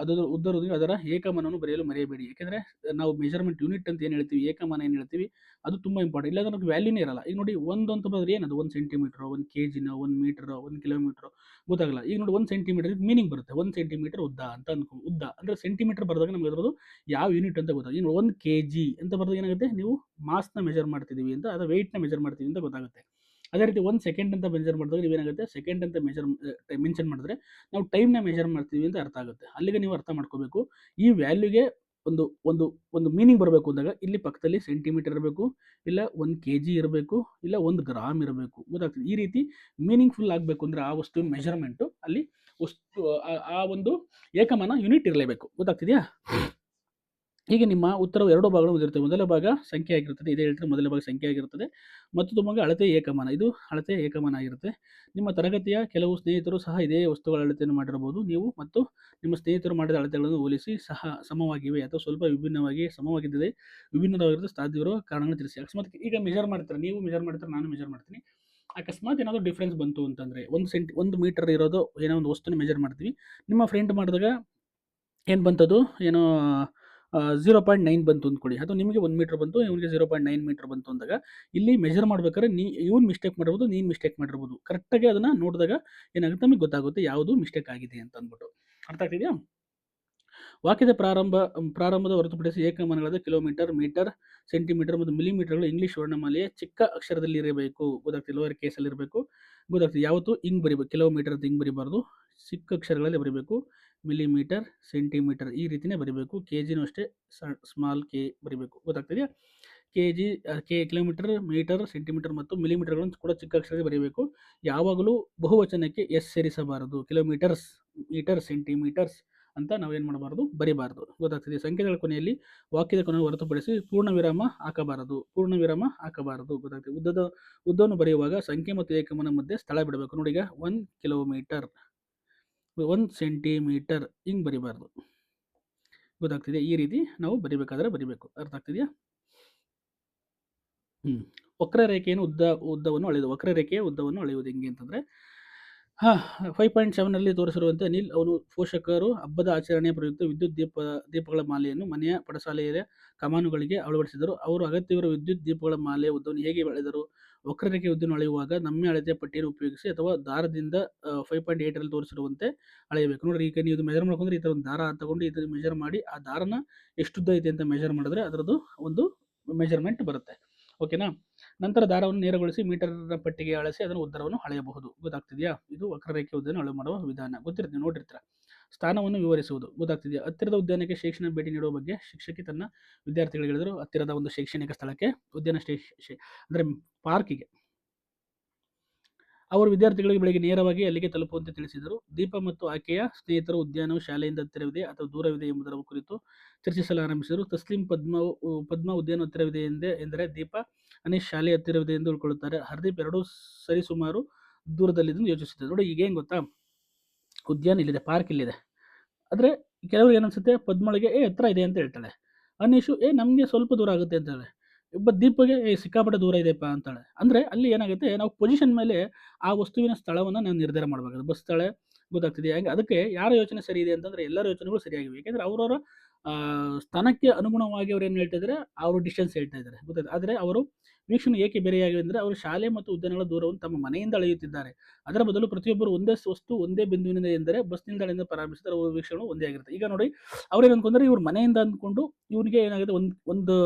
ಉದ್ದದೊಂದಿಗೆ ಅದರ ಏಕಮಾನವನ್ನು ಬರೆಯಲು ಮರೆಯಬೇಡಿ. ಯಾಕೆಂದರೆ ನಾವು ಮೆಜರ್ಮೆಂಟ್ ಯೂನಿಟ್ ಅಂತ ಏನು ಹೇಳ್ತೀವಿ, ಏಕಮಾನ ಏನು ಹೇಳ್ತೀವಿ, ಅದು ತುಂಬ ಇಂಪಾರ್ಟೆಂಟ್. ಇಲ್ಲಾಂದ್ರೆ ನಮಗೆ ವ್ಯಾಲ್ಯೂನೇ ಇರಲ್ಲ. ಈಗ ನೋಡಿ, ಒಂದು ಅಂತ ಬಂದರೆ ಏನದು? 1 ಸೆಂಟಿಮೀಟರ್, 1 kg, 1 ಮೀಟರ್, 1 ಕಿಲೋಮೀಟರ್ ಗೊತ್ತಾಗಲ್ಲ. ಈಗ ನೋಡಿ, 1 ಸೆಂಟಿಮೀಟರ್ ಮೀನಿಂಗ್ ಬರುತ್ತೆ. 1 ಸೆಂಟಿಮೀಟರ್ ಉದ್ದ ಅಂತ ಉದ್ದ ಅಂದರೆ ಸೆಂಟಿಮೀಟರ್ ಬರೆದಾಗ ನಮಗೆ ಅದರದ್ದು ಯಾವ ಯೂನಿಟ್ ಅಂತ ಗೊತ್ತಾಗುತ್ತೆ. ಇನ್ನು 1 kg ಅಂತ ಬರೆದಾಗ ಏನಾಗುತ್ತೆ? ನೀವು ಮಾಸ್ನ ಮೆಜರ್ ಮಾಡ್ತಿದ್ದೀವಿ ಅಂತ, ಅದರ ವೆಯ್ಟ್ನ ಮೆಜರ್ ಮಾಡ್ತೀವಿ ಅಂತ ಗೊತ್ತಾಗುತ್ತೆ. ಅದೇ ರೀತಿ 1 ಸೆಕೆಂಡ್ ಅಂತ ಮೆಜರ್ ಮಾಡಿದಾಗ ನೀವೇನಾಗುತ್ತೆ? ಸೆಕೆಂಡ್ ಅಂತ ಮೆನ್ಷನ್ ಮಾಡಿದ್ರೆ ನಾವು ಟೈಮ್ನ ಮೆಜರ್ ಮಾಡ್ತೀವಿ ಅಂತ ಅರ್ಥ ಆಗುತ್ತೆ. ಅಲ್ಲಿಗೆ ನೀವು ಅರ್ಥ ಮಾಡ್ಕೋಬೇಕು. ಈ ವ್ಯಾಲ್ಯೂಗೆ ಒಂದು ಒಂದು ಒಂದು ಮೀನಿಂಗ್ ಬರಬೇಕು ಅಂದಾಗ ಇಲ್ಲಿ ಪಕ್ಕದಲ್ಲಿ ಸೆಂಟಿಮೀಟರ್ ಇರಬೇಕು, ಇಲ್ಲ 1 kg ಇರಬೇಕು, ಇಲ್ಲ 1 ಗ್ರಾಮ್ ಇರಬೇಕು. ಗೊತ್ತಾಗ್ತದೆ? ಈ ರೀತಿ ಮೀನಿಂಗ್ಫುಲ್ ಆಗಬೇಕು ಅಂದರೆ ಆ ವಸ್ತುವಿನ ಮೆಜರ್ಮೆಂಟು ಅಲ್ಲಿ ಆ ಒಂದು ಏಕಮಾನ ಯೂನಿಟ್ ಇರಲೇಬೇಕು. ಗೊತ್ತಾಗ್ತಿದೆಯಾ? ಹೀಗೆ ನಿಮ್ಮ ಉತ್ತರವು 2 ಭಾಗಗಳು ಹೊಂದಿರುತ್ತವೆ. ಮೊದಲ ಭಾಗ ಸಂಖ್ಯೆ ಆಗಿರುತ್ತದೆ. ಇದೇ ಹೇಳ್ತಾರೆ, ಮೊದಲ ಭಾಗ ಸಂಖ್ಯೆ ಆಗಿರುತ್ತದೆ. ಮತ್ತು ಭಾಗ ಅಳತೆ ಏಕಮಾನ. ಇದು ಅಳತೆ ಏಕಮಾನ ಆಗಿರುತ್ತೆ. ನಿಮ್ಮ ತರಗತಿಯ ಕೆಲವು ಸ್ನೇಹಿತರು ಸಹ ಇದೇ ವಸ್ತುಗಳ ಅಳತೆಯನ್ನು ಮಾಡಿರಬಹುದು. ನೀವು ಮತ್ತು ನಿಮ್ಮ ಸ್ನೇಹಿತರು ಮಾಡಿದ ಅಳತೆಗಳನ್ನು ಹೋಲಿಸಿ ಸಮವಾಗಿವೆ ಅಥವಾ ಸ್ವಲ್ಪ ವಿಭಿನ್ನವಾಗಿರುತ್ತೆ ಸಾಧ್ಯವಿರುವ ಕಾರಣಗಳನ್ನು ತಿಳಿಸಿ. ಅಕಸ್ಮಾತ್ ಈಗ ಮೆಜರ್ ಮಾಡ್ತಾರೆ, ನೀವು ಮೆಜರ್ ಮಾಡ್ತಾರೆ, ನಾನು ಮೆಜರ್ ಮಾಡ್ತೀನಿ. ಅಕಸ್ಮಾತ್ ಏನಾದರೂ ಡಿಫ್ರೆನ್ಸ್ ಬಂತು ಅಂತಂದರೆ 1 ಮೀಟರ್ ಇರೋದು ಏನೋ ಒಂದು ವಸ್ತುನ ಮೆಜರ್ ಮಾಡ್ತೀವಿ. ನಿಮ್ಮ ಫ್ರೆಂಡ್ ಮಾಡಿದಾಗ ಏನು ಬಂತದು? ಏನೋ 0.9 ಬಂತು ಅಂದ್ಕೊಳ್ಳಿ, ಅಥವಾ ನಿಮಗೆ 1 ಮೀಟರ್ ಬಂತು, ಇವನಿಗೆ 0.9 ಮೀಟರ್ ಬಂತು ಅಂದಾಗ ಇಲ್ಲಿ ಮೆಜರ್ ಮಾಡ್ಬೇಕಾದ್ರೆ ಇವನು ಮಿಸ್ಟೇಕ್ ಮಾಡಿರ್ಬೋದು, ನೀನು ಮಿಸ್ಟೇಕ್ ಮಾಡಿರ್ಬೋದು. ಕರೆಕ್ಟಾಗಿ ಅದನ್ನು ನೋಡಿದಾಗ ಏನಾಗುತ್ತೆ, ನಮಗೆ ಗೊತ್ತಾಗುತ್ತೆ ಯಾವುದು ಮಿಸ್ಟೇಕ್ ಆಗಿದೆ ಅಂತ ಅಂದ್ಬಿಟ್ಟು. ಅರ್ಥ ಆಗ್ತಿದೆಯಾ? ವಾಕ್ಯದ ಪ್ರಾರಂಭದ ಹೊರತುಪಡಿಸಿ ಏಕಮಾನಗಳಾದ ಕಿಲೋಮೀಟರ್, ಮೀಟರ್, ಸೆಂಟಿಮೀಟರ್ ಮತ್ತು ಮಿಲಿಮೀಟರ್ಗಳು ಇಂಗ್ಲಿಷ್ ವರ್ಣಮಾಲೆಯ ಚಿಕ್ಕ ಅಕ್ಷರದಲ್ಲಿ ಇರಬೇಕು. ಗೊತ್ತಾಗ್ತಿದೆ, ಲೋವರ್ ಕೇಸಲ್ಲಿ ಇರಬೇಕು. ಗೊತ್ತಾಗ್ತದೆ, ಯಾವತ್ತು ಹಿಂಗೆ ಬರಿಬೇಕು, ಕಿಲೋಮೀಟರ್ ಅಂತ ಹಿಂಗೆ ಬರಿಬಾರ್ದು, ಚಿಕ್ಕ ಅಕ್ಷರಗಳಲ್ಲಿ ಬರಿಬೇಕು. ಮಿಲಿಮೀಟರ್, ಸೆಂಟಿಮೀಟರ್ ಈ ರೀತಿಯೇ ಬರಿಬೇಕು. ಕೆ ಜಿನೂ ಅಷ್ಟೇ ಸ್ಮಾಲ್ ಕೆ ಬರಿಬೇಕು. ಗೊತ್ತಾಗ್ತಿದೆಯಾ? ಕಿಲೋಮೀಟರ್, ಮೀಟರ್, ಸೆಂಟಿಮೀಟರ್ ಮತ್ತು ಮಿಲಿಮೀಟರ್ಗಳನ್ನು ಕೂಡ ಚಿಕ್ಕ ಅಕ್ಷರದಲ್ಲಿ ಬರೀಬೇಕು. ಯಾವಾಗಲೂ ಬಹುವಚನಕ್ಕೆ ಎಸ್ ಸೇರಿಸಬಾರದು. ಕಿಲೋಮೀಟರ್ಸ್, ಮೀಟರ್, ಸೆಂಟಿಮೀಟರ್ಸ್ ಅಂತ ನಾವೇನು ಮಾಡಬಾರ್ದು, ಬರಿಬಾರ್ದು. ಗೊತ್ತಾಗ್ತದೆ? ಸಂಖ್ಯೆಗಳ ಕೊನೆಯಲ್ಲಿ ವಾಕ್ಯದ ಕೊನೆಯನ್ನು ಹೊರತುಪಡಿಸಿ ಪೂರ್ಣ ವಿರಾಮ ಹಾಕಬಾರದು. ಗೊತ್ತಾಗ್ತದೆ? ಉದ್ದವನ್ನು ಬರೆಯುವಾಗ ಸಂಖ್ಯೆ ಮತ್ತು ಏಕಮಾನ ಮಧ್ಯೆ ಸ್ಥಳ ಬಿಡಬೇಕು. ನೋಡಿ, ಈಗ 1 ಕಿಲೋಮೀಟರ್, 1 ಸೆಂಟಿಮೀಟರ್ ಹಿಂಗೆ ಬರಿಬಾರ್ದು. ಗೊತ್ತಾಗ್ತಿದೆ? ಈ ರೀತಿ ನಾವು ಬರಿಬೇಕಾದ್ರೆ ಬರಿಬೇಕು. ಅರ್ಥ ಆಗ್ತಿದೆಯಾ? ವಕ್ರರೇಖೆಯನ್ನು ಉದ್ದವನ್ನು ಅಳೆಯುವುದು. ವಕ್ರರೇಖೆಯ ಉದ್ದವನ್ನು ಅಳೆಯುವುದು ಹೆಂಗೆ ಅಂತಂದರೆ, 5.7ರಲ್ಲಿ ತೋರಿಸಿರುವಂತೆ ಅನಿಲ್ ಅವನು ಪೋಷಕರು ಹಬ್ಬದ ಆಚರಣೆಯ ಪ್ರಯುಕ್ತ ವಿದ್ಯುತ್ ದೀಪಗಳ ಮಾಲೆಯನ್ನು ಮನೆಯ ಪಡಸಾಲೆಯ ಕಮಾನುಗಳಿಗೆ ಅಳವಡಿಸಿದರು. ಅವರು ಅಗತ್ಯವಿರುವ ವಿದ್ಯುತ್ ದೀಪಗಳ ಮಾಲೆಯ ಉದ್ದವನ್ನು ಹೇಗೆ ಅಳೆದರು? ವಕ್ರರೇಖೆಯ ಉದ್ದವನ್ನು ಅಳೆಯುವಾಗ ನಮ್ಮ ಅಳತೆಯ ಪಟ್ಟಿಯನ್ನು ಉಪಯೋಗಿಸಿ ಅಥವಾ ದಾರದಿಂದ 5.8ರಲ್ಲಿ ತೋರಿಸಿರುವಂತೆ ಅಳೆಯಬೇಕು. ನೋಡಿರಿ, ಈಗ ನೀವು ಮೆಜರ್ ಮಾಡ್ಕೊಂಡ್ರೆ ಈ ಥರ ಒಂದು ದಾರ ತಗೊಂಡು ಇದನ್ನು ಮೆಜರ್ ಮಾಡಿ ಆ ದಾರನ ಎಷ್ಟು ಉದ್ದ ಐತೆ ಅಂತ ಮೆಜರ್ ಮಾಡಿದ್ರೆ ಅದರದ್ದು ಒಂದು ಮೆಜರ್ಮೆಂಟ್ ಬರುತ್ತೆ. ಓಕೆನಾ? ನಂತರ ದಾರವನ್ನು ನೇರಗೊಳಿಸಿ ಮೀಟರ್ನ ಪಟ್ಟಿಗೆ ಅಳಿಸಿ ಅದನ್ನು ಉದ್ದವನ್ನು ಅಳೆಯಬಹುದು. ಗೊತ್ತಾಗ್ತಿದೆಯಾ? ಇದು ವಕ್ರರೇಖೆ ಉದ್ದವನ್ನು ಅಳವು ಮಾಡುವ ವಿಧಾನ. ಗೊತ್ತಿರುತ್ತೆ, ನೋಡಿರ್ತೀರ. ಸ್ಥಾನವನ್ನು ವಿವರಿಸುವುದು. ಗೊತ್ತಾಗ್ತಿದೆಯಾ? ಹತ್ತಿರದ ಉದ್ಯಾನಕ್ಕೆ ಶೈಕ್ಷಣಿಕ ಭೇಟಿ ನೀಡುವ ಬಗ್ಗೆ ಶಿಕ್ಷಕಿ ತನ್ನ ವಿದ್ಯಾರ್ಥಿಗಳಿಗೆ ಹೇಳಿದರು. ಹತ್ತಿರದ ಒಂದು ಶೈಕ್ಷಣಿಕ ಸ್ಥಳಕ್ಕೆ, ಉದ್ಯಾನ ಅಂದರೆ ಪಾರ್ಕಿಗೆ ಅವರು ವಿದ್ಯಾರ್ಥಿಗಳಿಗೆ ಬೆಳಗ್ಗೆ ನೇರವಾಗಿ ಅಲ್ಲಿಗೆ ತಲುಪುವಂತೆ ತಿಳಿಸಿದರು. ದೀಪ ಮತ್ತು ಆಕೆಯ ಸ್ನೇಹಿತರು ಉದ್ಯಾನವು ಶಾಲೆಯಿಂದ ಹತ್ತಿರವಿದೆ ಅಥವಾ ದೂರವಿದೆ ಎಂಬುದರ ಕುರಿತು ಚರ್ಚಿಸಲು ಆರಂಭಿಸಿದರು. ತಸ್ಲಿಂ ಪದ್ಮ ಉದ್ಯಾನ ಹತ್ತಿರವಿದೆ ಎಂದರೆ ದೀಪ, ಅನೀಶ್ ಶಾಲೆ ಹತ್ತಿರವಿದೆ ಎಂದು ತಿಳ್ಕೊಳ್ಳುತ್ತಾರೆ. ಹರ್ದೀಪ್ ಎರಡೂ ಸರಿಸುಮಾರು ದೂರದಲ್ಲಿದ್ದು ಯೋಚಿಸುತ್ತದೆ. ನೋಡಿ, ಈಗ ಏನು ಗೊತ್ತಾ, ಉದ್ಯಾನ ಇಲ್ಲಿದೆ, ಪಾರ್ಕ್ ಇಲ್ಲಿದೆ. ಆದರೆ ಕೆಲವರು ಏನನ್ಸುತ್ತೆ, ಪದ್ಮಳಿಗೆ ಹತ್ರ ಇದೆ ಅಂತ ಹೇಳ್ತಾಳೆ. ಅನೀಶು ನಮಗೆ ಸ್ವಲ್ಪ ದೂರ ಆಗುತ್ತೆ ಅಂತಾಳೆ. ಒಬ್ಬ ದೀಪಗೆ ಸಿಕ್ಕಾಪಟ್ಟೆ ದೂರ ಇದೆಯಪ್ಪ ಅಂತಾಳೆ. ಅಂದರೆ ಅಲ್ಲಿ ಏನಾಗುತ್ತೆ, ನಾವು ಪೊಸಿಷನ್ ಮೇಲೆ ಆ ವಸ್ತುವಿನ ಸ್ಥಳವನ್ನು ನಾವು ನಿರ್ಧಾರ ಮಾಡಬೇಕಾಗುತ್ತೆ. ಬಸ್ ಸ್ಥಳ, ಗೊತ್ತಾಗ್ತಿದೆ. ಹಾಗೆ ಅದಕ್ಕೆ ಯಾರ ಯೋಚನೆ ಸರಿ ಇದೆ ಅಂತಂದರೆ ಎಲ್ಲರ ಯೋಚನೆಗಳು ಸರಿಯಾಗಿವೆ. ಯಾಕೆಂದರೆ ಅವರವರ ಸ್ಥಾನಕ್ಕೆ ಅನುಗುಣವಾಗಿ ಅವ್ರು ಏನು ಹೇಳ್ತಾ ಇದ್ದಾರೆ, ಅವರು ಡಿಸ್ಟೆನ್ಸ್ ಹೇಳ್ತಾ ಇದ್ದಾರೆ. ಗೊತ್ತಾಯ್ತು? ಆದರೆ ಅವರು ವೀಕ್ಷಣೆ ಏಕೆ ಬೇರೆಯಾಗಿವೆ ಅಂದರೆ ಅವರು ಶಾಲೆ ಮತ್ತು ಉದ್ಯಾನಗಳ ದೂರವನ್ನು ತಮ್ಮ ಮನೆಯಿಂದ ಅಳೆಯುತ್ತಿದ್ದಾರೆ. ಅದರ ಬದಲು ಪ್ರತಿಯೊಬ್ಬರು ಒಂದೇ ವಸ್ತು ಒಂದೇ ಬಿಂದುವಿನಿಂದ ಎಂದರೆ ಬಸ್ ನಿಲ್ದಾಣದಿಂದ ಪ್ರಾರಂಭಿಸಿದರೆ ಅವರ ವೀಕ್ಷಣೆಗಳು ಒಂದೇ ಆಗಿರುತ್ತೆ. ಈಗ ನೋಡಿ, ಅವ್ರೇನು ಅಂದ್ಕೊಂಡ್ರೆ ಇವ್ರ ಮನೆಯಿಂದ ಅಂದ್ಕೊಂಡು ಇವನಿಗೆ ಏನಾಗುತ್ತೆ, ಒಂದು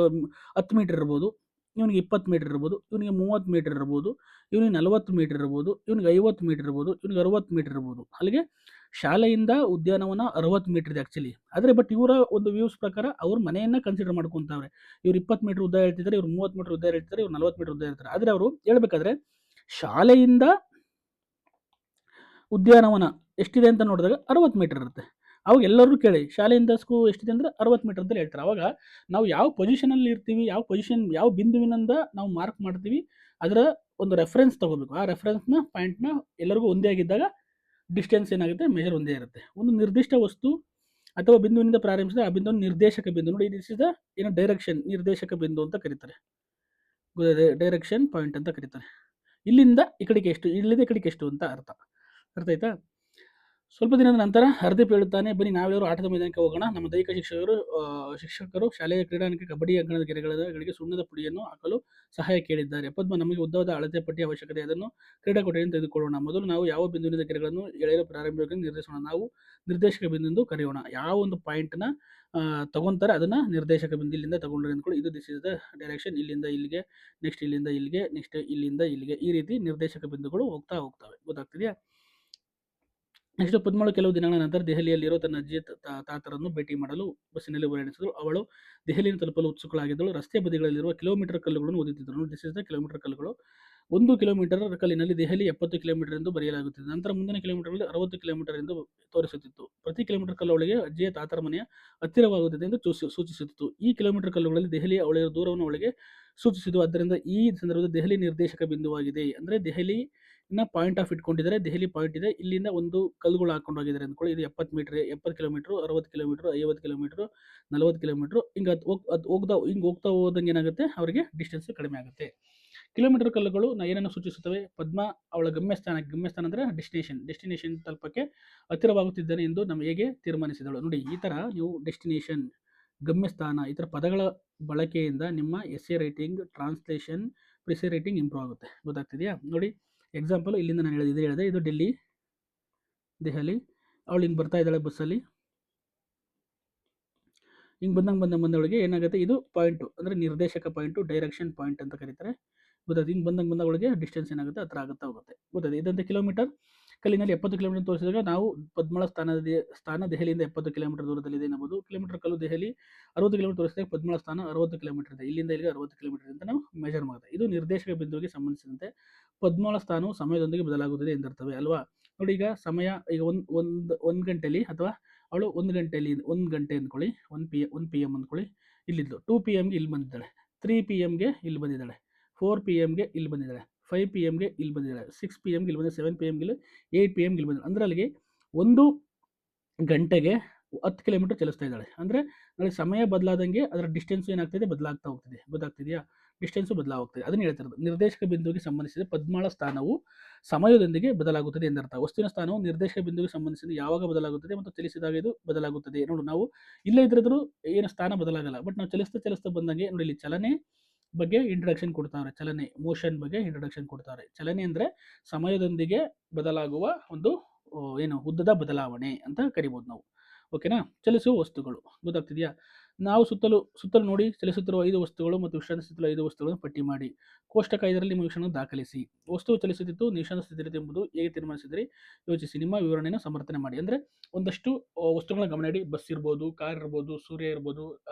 10 ಮೀಟರ್ ಇರ್ಬೋದು, ಇವನಿಗೆ 20 ಮೀಟರ್ ಇರ್ಬೋದು, ಇವನಿಗೆ 30 ಮೀಟರ್ ಇರ್ಬೋದು, ಇವನಿಗೆ 40 ಮೀಟರ್ ಇರ್ಬೋದು, ಇವನಿಗೆ 50 ಮೀಟರ್ ಇರ್ಬೋದು, ಇವನಿಗೆ 60 ಮೀಟರ್ ಇರ್ಬೋದು. ಅಲ್ಲಿಗೆ ಶಾಲೆಯಿಂದ ಉದ್ಯಾನವನ 60 ಮೀಟರ್ ಇದೆ ಆ್ಯಕ್ಚುಲಿ. ಆದರೆ ಬಟ್ ಇವರ ಒಂದು ವ್ಯೂಸ್ ಪ್ರಕಾರ ಅವ್ರ ಮನೆಯನ್ನು ಕನ್ಸಿಡರ್ ಮಾಡ್ಕೊತಾವ್ರೆ. ಇವ್ರು 20 ಮೀಟರ್ ಉದ್ದ ಹೇಳ್ತಿದ್ದಾರೆ, ಇವ್ರು 30 ಮೀಟರ್ ಉದ್ದ ಹೇಳ್ತಿದ್ದಾರೆ, ಇವ್ರು 40 ಮೀಟರ್ ಉದ್ದ ಹೇಳ್ತಾರೆ. ಆದರೆ ಅವರು ಹೇಳ್ಬೇಕಾದ್ರೆ ಶಾಲೆಯಿಂದ ಉದ್ಯಾನವನ ಎಷ್ಟಿದೆ ಅಂತ ನೋಡಿದಾಗ 60 ಮೀಟರ್ ಇರುತ್ತೆ. ಅವಾಗ ಎಲ್ಲರೂ ಕೇಳಿ, ಶಾಲೆಯಿಂದ ಎಷ್ಟಿದೆ ಅಂದರೆ 60 ಮೀಟರ್ ಅಂತ ಹೇಳ್ತಾರೆ. ಅವಾಗ ನಾವು ಯಾವ ಪೊಸಿಷನಲ್ಲಿ ಇರ್ತೀವಿ, ಯಾವ ಬಿಂದುವಿನಿಂದ ನಾವು ಮಾರ್ಕ್ ಮಾಡ್ತೀವಿ, ಅದರ ಒಂದು ರೆಫರೆನ್ಸ್ ತಗೋಬೇಕು. ಆ ರೆಫರೆನ್ಸ್ನ ಪಾಯಿಂಟ್ನ ಎಲ್ಲರಿಗೂ ಒಂದೇ ಆಗಿದ್ದಾಗ ಡಿಸ್ಟೆನ್ಸ್ ಏನಾಗುತ್ತೆ, ಮೆಜರ್ ಒಂದೇ ಇರುತ್ತೆ. ಒಂದು ನಿರ್ದಿಷ್ಟ ವಸ್ತು ಅಥವಾ ಬಿಂದುವಿನಿಂದ ಪ್ರಾರಂಭಿಸಿದ ಆ ಬಿಂದುವನ್ನು ನಿರ್ದೇಶಕ ಬಿಂದು, ನೋಡಿ ದಿಸ್ ಇಸ್ ದ ಡೈರೆಕ್ಷನ್, ನಿರ್ದೇಶಕ ಬಿಂದು ಅಂತ ಕರೀತಾರೆ. ಡೈರೆಕ್ಷನ್ ಪಾಯಿಂಟ್ ಅಂತ ಕರೀತಾರೆ. ಇಲ್ಲಿಂದ ಈ ಕಡೆಗೆ ಎಷ್ಟು, ಇಲ್ಲಿಂದ ಈ ಕಡೆಗೆ ಎಷ್ಟು ಅಂತ ಅರ್ಥ ಆಯ್ತಾ? ಸ್ವಲ್ಪ ದಿನದ ನಂತರ ಹರ್ದೀಪ್ ಹೇಳುತ್ತಾನೆ, ಬನ್ನಿ ನಾವೆಲ್ಲರೂ ಆಟದ ಮೈದಾನಕ್ಕೆ ಹೋಗೋಣ. ನಮ್ಮ ದೈಹಿಕ ಶಿಕ್ಷಕರು ಶಾಲೆಯ ಕ್ರೀಡಾಂಗಣಕ್ಕೆ ಕಬಡ್ಡಿ ಅಂಗಣದ ಗೆರೆಗಳಿಗೆ ಸುಣ್ಣದ ಪುಡಿಯನ್ನು ಹಾಕಲು ಸಹಾಯ ಕೇಳಿದ್ದಾರೆ. ಪದ್ಮ, ನಮಗೆ ಉದ್ದವಾದ ಅಳತೆ ಪಟ್ಟಿ ಅವಶ್ಯಕತೆ, ಅದನ್ನು ಕ್ರೀಡಾಕೋಟೆಯನ್ನು ತೆಗೆದುಕೊಳ್ಳೋಣ. ಮೊದಲು ನಾವು ಯಾವ ಬಿಂದುವಿನಿಂದ ಗೆರೆಗಳನ್ನು ಎಳೆಯಲು ಪ್ರಾರಂಭಿಸಬೇಕೆಂದು ನಿರ್ದೇಶಿಸೋಣ. ನಾವು ನಿರ್ದೇಶಕ ಬಿಂದು ಕರೆಯೋಣ. ಯಾವ ಒಂದು ಪಾಯಿಂಟ್ನ ತಗೊಂತಾರೆ ಅದನ್ನು ನಿರ್ದೇಶಕ ಬಿಂದು, ಇಲ್ಲಿಂದ ತಗೊಂಡ್ರೆ ಅಂದ್ಕೊಳ್ಳಿ. ಇದು ದಿಸ್ ಇಸ್ ದ ಡೈರೆಕ್ಷನ್, ಇಲ್ಲಿಂದ ಇಲ್ಲಿಗೆ, ನೆಕ್ಸ್ಟ್ ಇಲ್ಲಿಂದ ಇಲ್ಲಿಗೆ, ನೆಕ್ಸ್ಟ್ ಇಲ್ಲಿಂದ ಇಲ್ಲಿಗೆ, ಈ ರೀತಿ ನಿರ್ದೇಶಕ ಬಿಂದುಗಳು ಹೋಗ್ತವೆ. ಗೊತ್ತಾಗ್ತಿದೆಯಾ? ನೆಕ್ಸ್ಟ್ ಪದ್ಮಳು ಕೆಲವು ದಿನಗಳ ನಂತರ ದೆಹಲಿಯಲ್ಲಿರೋ ತನ್ನ ಅಜ್ಜಿಯ ತಾತರನ್ನು ಭೇಟಿ ಮಾಡಲು ಬಸ್ಸಿನಲ್ಲಿ ಪ್ರಯಾಣಿಸಿದಳು. ಅವಳು ದೆಹಲಿಯನ್ನು ತಲುಪಲು ಉತ್ಸುಕಳಾಗಿದ್ದಳು. ರಸ್ತೆ ಬದಿಗಳಲ್ಲಿರುವ ಕಿಲೋಮೀಟರ್ ಕಲ್ಲುಗಳನ್ನು ಓದುತ್ತಿದ್ದಳು. ದಿಸ್ ಇಸ್ ದ ಕಿಲೋಮೀಟರ್ ಕಲ್ಲುಗಳು. 1 ಕಿಲೋಮೀಟರ್ ಕಲ್ಲಿನಲ್ಲಿ ದೆಹಲಿ 70 ಕಿಲೋಮೀಟರ್ ಎಂದು ಬರೆಯಲಾಗುತ್ತಿದೆ. ನಂತರ ಮುಂದಿನ ಕಿಲೋಮೀಟರ್ಗಳಲ್ಲಿ 60 ಕಿಲೋಮೀಟರ್ ಎಂದು ತೋರಿಸುತ್ತಿತ್ತು. ಪ್ರತಿ ಕಿಲೋಮೀಟರ್ ಕಲ್ಲು ಅವಳಿಗೆ ಅಜ್ಜಿಯ ತಾತರ ಮನೆಯ ಹತ್ತಿರವಾಗುತ್ತದೆ ಎಂದು ಸೂಚಿಸುತ್ತಿತ್ತು. ಈ ಕಿಲೋಮೀಟರ್ ಕಲ್ಲುಗಳಲ್ಲಿ ದೆಹಲಿಯ ಅವಳಿಗೆ ದೂರವನ್ನು ಅವಳಿಗೆ ಸೂಚಿಸಿತು. ಆದ್ದರಿಂದ ಈ ಸಂದರ್ಭದಲ್ಲಿ ದೆಹಲಿ ನಿರ್ದೇಶಕ ಬಿಂದುವಾಗಿದೆ. ಅಂದರೆ ದೆಹಲಿ ಪಾಯಿಂಟ್ ಆಫ್ ಇಟ್ಕೊಂಡಿದ್ದಾರೆ, ದೆಹಲಿ ಪಾಯಿಂಟ್ ಇದೆ, ಇಲ್ಲಿಂದ ಒಂದು ಕಲ್ಲುಗಳು ಹಾಕೊಂಡು ಹೋಗಿದ್ದಾರೆ ಅಂದ್ಕೊಳ್ಳಿ. ಇದು 70 metre, 70 kilometre, 60 kilometre, 50 kilometre, 40 kilometre, ಹಿಂಗೆ ಹೋಗ್ತಾ ಹೋದಂಗೆ ಏನಾಗುತ್ತೆ, ಅವರಿಗೆ ಡಿಸ್ಟೆನ್ಸ್ ಕಡಿಮೆ ಆಗುತ್ತೆ. ಕಿಲೋಮೀಟರ್ ಕಲ್ಲುಗಳು ಏನನ್ನು ಸೂಚಿಸುತ್ತವೆ? ಪದ್ಮ ಅವಳ ಗಮ್ಯಸ್ಥಾನ ಅಂದರೆ ಡೆಸ್ಟಿನೇಷನ್ ತಲುಪಕ್ಕೆ ಹತ್ತಿರವಾಗುತ್ತಿದ್ದಾನೆ ಎಂದು ಹೇಗೆ ತೀರ್ಮಾನಿಸಿದಳು. ನೋಡಿ, ಈ ಥರ ನೀವು ಡೆಸ್ಟಿನೇಷನ್, ಗಮ್ಯಸ್ಥಾನ ಈ ಥರ ಪದಗಳ ಬಳಕೆಯಿಂದ ನಿಮ್ಮ essay writing, translation, precis writing improve ಆಗುತ್ತೆ. ಗೊತ್ತಾಗ್ತಿದೆಯಾ? ನೋಡಿ ಎಕ್ಸಾಂಪಲ್ ಇಲ್ಲಿಂದ ನಾನು ಹೇಳಿದೆ ಇದು ದೆಹಲಿ. ಅವಳು ಹಿಂಗೆ ಬರ್ತಾ ಇದ್ದಾಳೆ ಬಸ್ಸಲ್ಲಿ, ಹಿಂಗೆ ಬಂದಂಗೆ ಏನಾಗುತ್ತೆ, ಇದು ಪಾಯಿಂಟು ಅಂದರೆ ನಿರ್ದೇಶಕ ಪಾಯಿಂಟು, ಡೈರೆಕ್ಷನ್ ಪಾಯಿಂಟ್ ಅಂತ ಕರೀತಾರೆ. ಗೊತ್ತಾಯ್ತು? ಹಿಂಗೆ ಬಂದಂಗೆ ಒಳಗೆ ಡಿಸ್ಟೆನ್ಸ್ ಏನಾಗುತ್ತೆ ಹತ್ರ ಆಗುತ್ತಾ ಹೋಗುತ್ತೆ. ಗೊತ್ತಾಯ್ತು? ಇದಂತೆ ಕಿಲೋಮೀಟರ್ ಕಲ್ಲಿನಲ್ಲಿ 70 ಕಿಲೋಮೀಟರ್ ತೋರಿಸಿದಾಗ ನಾವು ಪದ್ಮಳ ಸ್ಥಾನ ದೆಹಲಿಯಿಂದ 70 ಕಿಲೋಮೀಟರ್ ದೂರದಲ್ಲಿದೆ ಎನ್ನಬಹುದು. ಕಿಲೋಮೀಟರ್ ಕಲ್ಲು ದೆಹಲಿ 60 ಕಿಲೋಮೀಟರ್ ತೋರಿಸಿದಾಗ ಪದ್ಮಳ ಸ್ಥಾನ 60 ಕಿಲೋಮೀಟರ್ ಇದೆ. ಇಲ್ಲಿಂದ ಇಲ್ಲಿಗೆ 60 ಕಿಲೋಮೀಟರ್ ಅಂತ ನಾವು ಮೆಜರ್ ಮಾಡುತ್ತೆ. ಇದು ನಿರ್ದೇಶಕ ಬಿಂದುವಿಗೆ ಸಂಬಂಧಿಸಿದಂತೆ ಪದ್ಮಳ ಸ್ಥಾನವು ಸಮಯದೊಂದಿಗೆ ಬದಲಾಗುತ್ತದೆ ಎಂದರ್ಥವೇ ಅಲ್ವಾ? ನೋಡಿ ಈಗ ಸಮಯ ಈಗ ಒಂದು ಗಂಟೆಯಲ್ಲಿ ಅಥವಾ ಅವಳು 1 ಗಂಟೆ ಅಂದ್ಕೊಳ್ಳಿ, 1 PM ಅಂದ್ಕೊಳ್ಳಿ, ಇಲ್ಲಿದ್ಲು 2 PM ಇಲ್ಲಿ ಬಂದಿದ್ದಾಳೆ, 3 PMಗೆ ಇಲ್ಲಿ ಬಂದಿದ್ದಾಳೆ, 4 PMಗೆ ಇಲ್ಲಿ ಬಂದಿದ್ದಾಳೆ, 5 PMಗೆ ಇಲ್ಲಿ ಬಂದಿದ್ದಾಳೆ, 6 PMಗೆ ಇಲ್ಲಿ ಬಂದಿದ್ದಾಳೆ, 7 PMಗೆ ಇಲ್ಲಿ, 8 PMಗೆ ಇಲ್ಲಿ ಬಂದಿದ್ದಾಳೆ. ಅಂದರೆ ಅಲ್ಲಿಗೆ 1 ಗಂಟೆಗೆ 10 ಕಿಲೋಮೀಟರ್ ಚಲಿಸ್ತಾ ಇದ್ದಾಳೆ. ಅಂದರೆ ನಾಳೆ ಸಮಯ ಬದಲಾದಂಗೆ ಅದರ ಡಿಸ್ಟೆನ್ಸ್ ಏನಾಗ್ತಿದೆ, ಬದಲಾಗ್ತಾ ಹೋಗ್ತಿದೆ. ಗೊತ್ತಾಗ್ತಿದೆಯಾ? ಡಿಸ್ಟೆನ್ಸು ಬದಲಾಗ್ತಿದೆ. ಅದನ್ನು ಹೇಳ್ತಿರೋದು. ನಿರ್ದೇಶಕ ಬಿಂದುವಿಗೆ ಸಂಬಂಧಿಸಿದ ಪದ್ಮಳ ಸ್ಥಾನವು ಸಮಯದೊಂದಿಗೆ ಬದಲಾಗುತ್ತದೆ ಎಂದರ್ಥ. ವಸ್ತುವಿನ ಸ್ಥಾನವು ನಿರ್ದೇಶಕ ಬಿಂದುವಿಗೆ ಸಂಬಂಧಿಸಿದ ಯಾವಾಗ ಬದಲಾಗುತ್ತದೆ ಮತ್ತು ಚಲಿಸಿದಾಗ ಇದು ಬದಲಾಗುತ್ತದೆ. ನೋಡು, ನಾವು ಇಲ್ಲೇ ಇದ್ರೂ ಏನು ಸ್ಥಾನ ಬದಲಾಗಲ್ಲ, ಬಟ್ ನಾವು ಚಲಿಸ್ತಾ ಬಂದಂಗೆ ನೋಡಿ ಇಲ್ಲಿ ಚಲನೆ ಬಗ್ಗೆ ಇಂಟ್ರಡಕ್ಷನ್ ಕೊಡ್ತಾರೆ. ಚಲನೆ, ಮೋಷನ್ ಬಗ್ಗೆ ಇಂಟ್ರಡಕ್ಷನ್ ಕೊಡ್ತಾರೆ. ಚಲನೆ ಅಂದರೆ ಸಮಯದೊಂದಿಗೆ ಬದಲಾಗುವ ಒಂದು ಉದ್ದದ ಬದಲಾವಣೆ ಅಂತ ಕರಿಬೋದು ನಾವು. ಓಕೆನಾ? ಚಲಿಸುವ ವಸ್ತುಗಳು. ಗೊತ್ತಾಗ್ತಿದೆಯಾ? ನಾವು ಸುತ್ತಲೂ ನೋಡಿ ಚಲಿಸುತ್ತಿರುವ 5 ವಸ್ತುಗಳು ಮತ್ತು ವಿಶ್ರಾಂತಿ ಸ್ಥಿತಿಯಲ್ಲಿ 5 ವಸ್ತುಗಳನ್ನು ಪಟ್ಟಿ ಮಾಡಿ ಕೋಷ್ಟಕ 5ರಲ್ಲಿ ನಿಮ್ಮ ವೀಕ್ಷಣೆಯನ್ನು ದಾಖಲಿಸಿ. ವಸ್ತುವು ಚಲಿಸುತ್ತಿದ್ದು ನಿಶಾಂತ ಸ್ಥಿತಿಯಲ್ಲಿ ಎಂಬುದು ಹೇಗೆ ತೀರ್ಮಾನಿಸಿದರೆ ಯೋಚಿಸಿ, ನಿಮ್ಮ ವಿವರಣೆಯನ್ನು ಸಮರ್ಥನೆ ಮಾಡಿ. ಅಂದರೆ ಒಂದಷ್ಟು ವಸ್ತುಗಳನ್ನ ಗಮನ ಇಡಿ. ಬಸ್ ಇರ್ಬೋದು, ಕಾರ್ ಇರ್ಬೋದು, ಸೂರ್ಯ ಇರ್ಬೋದು,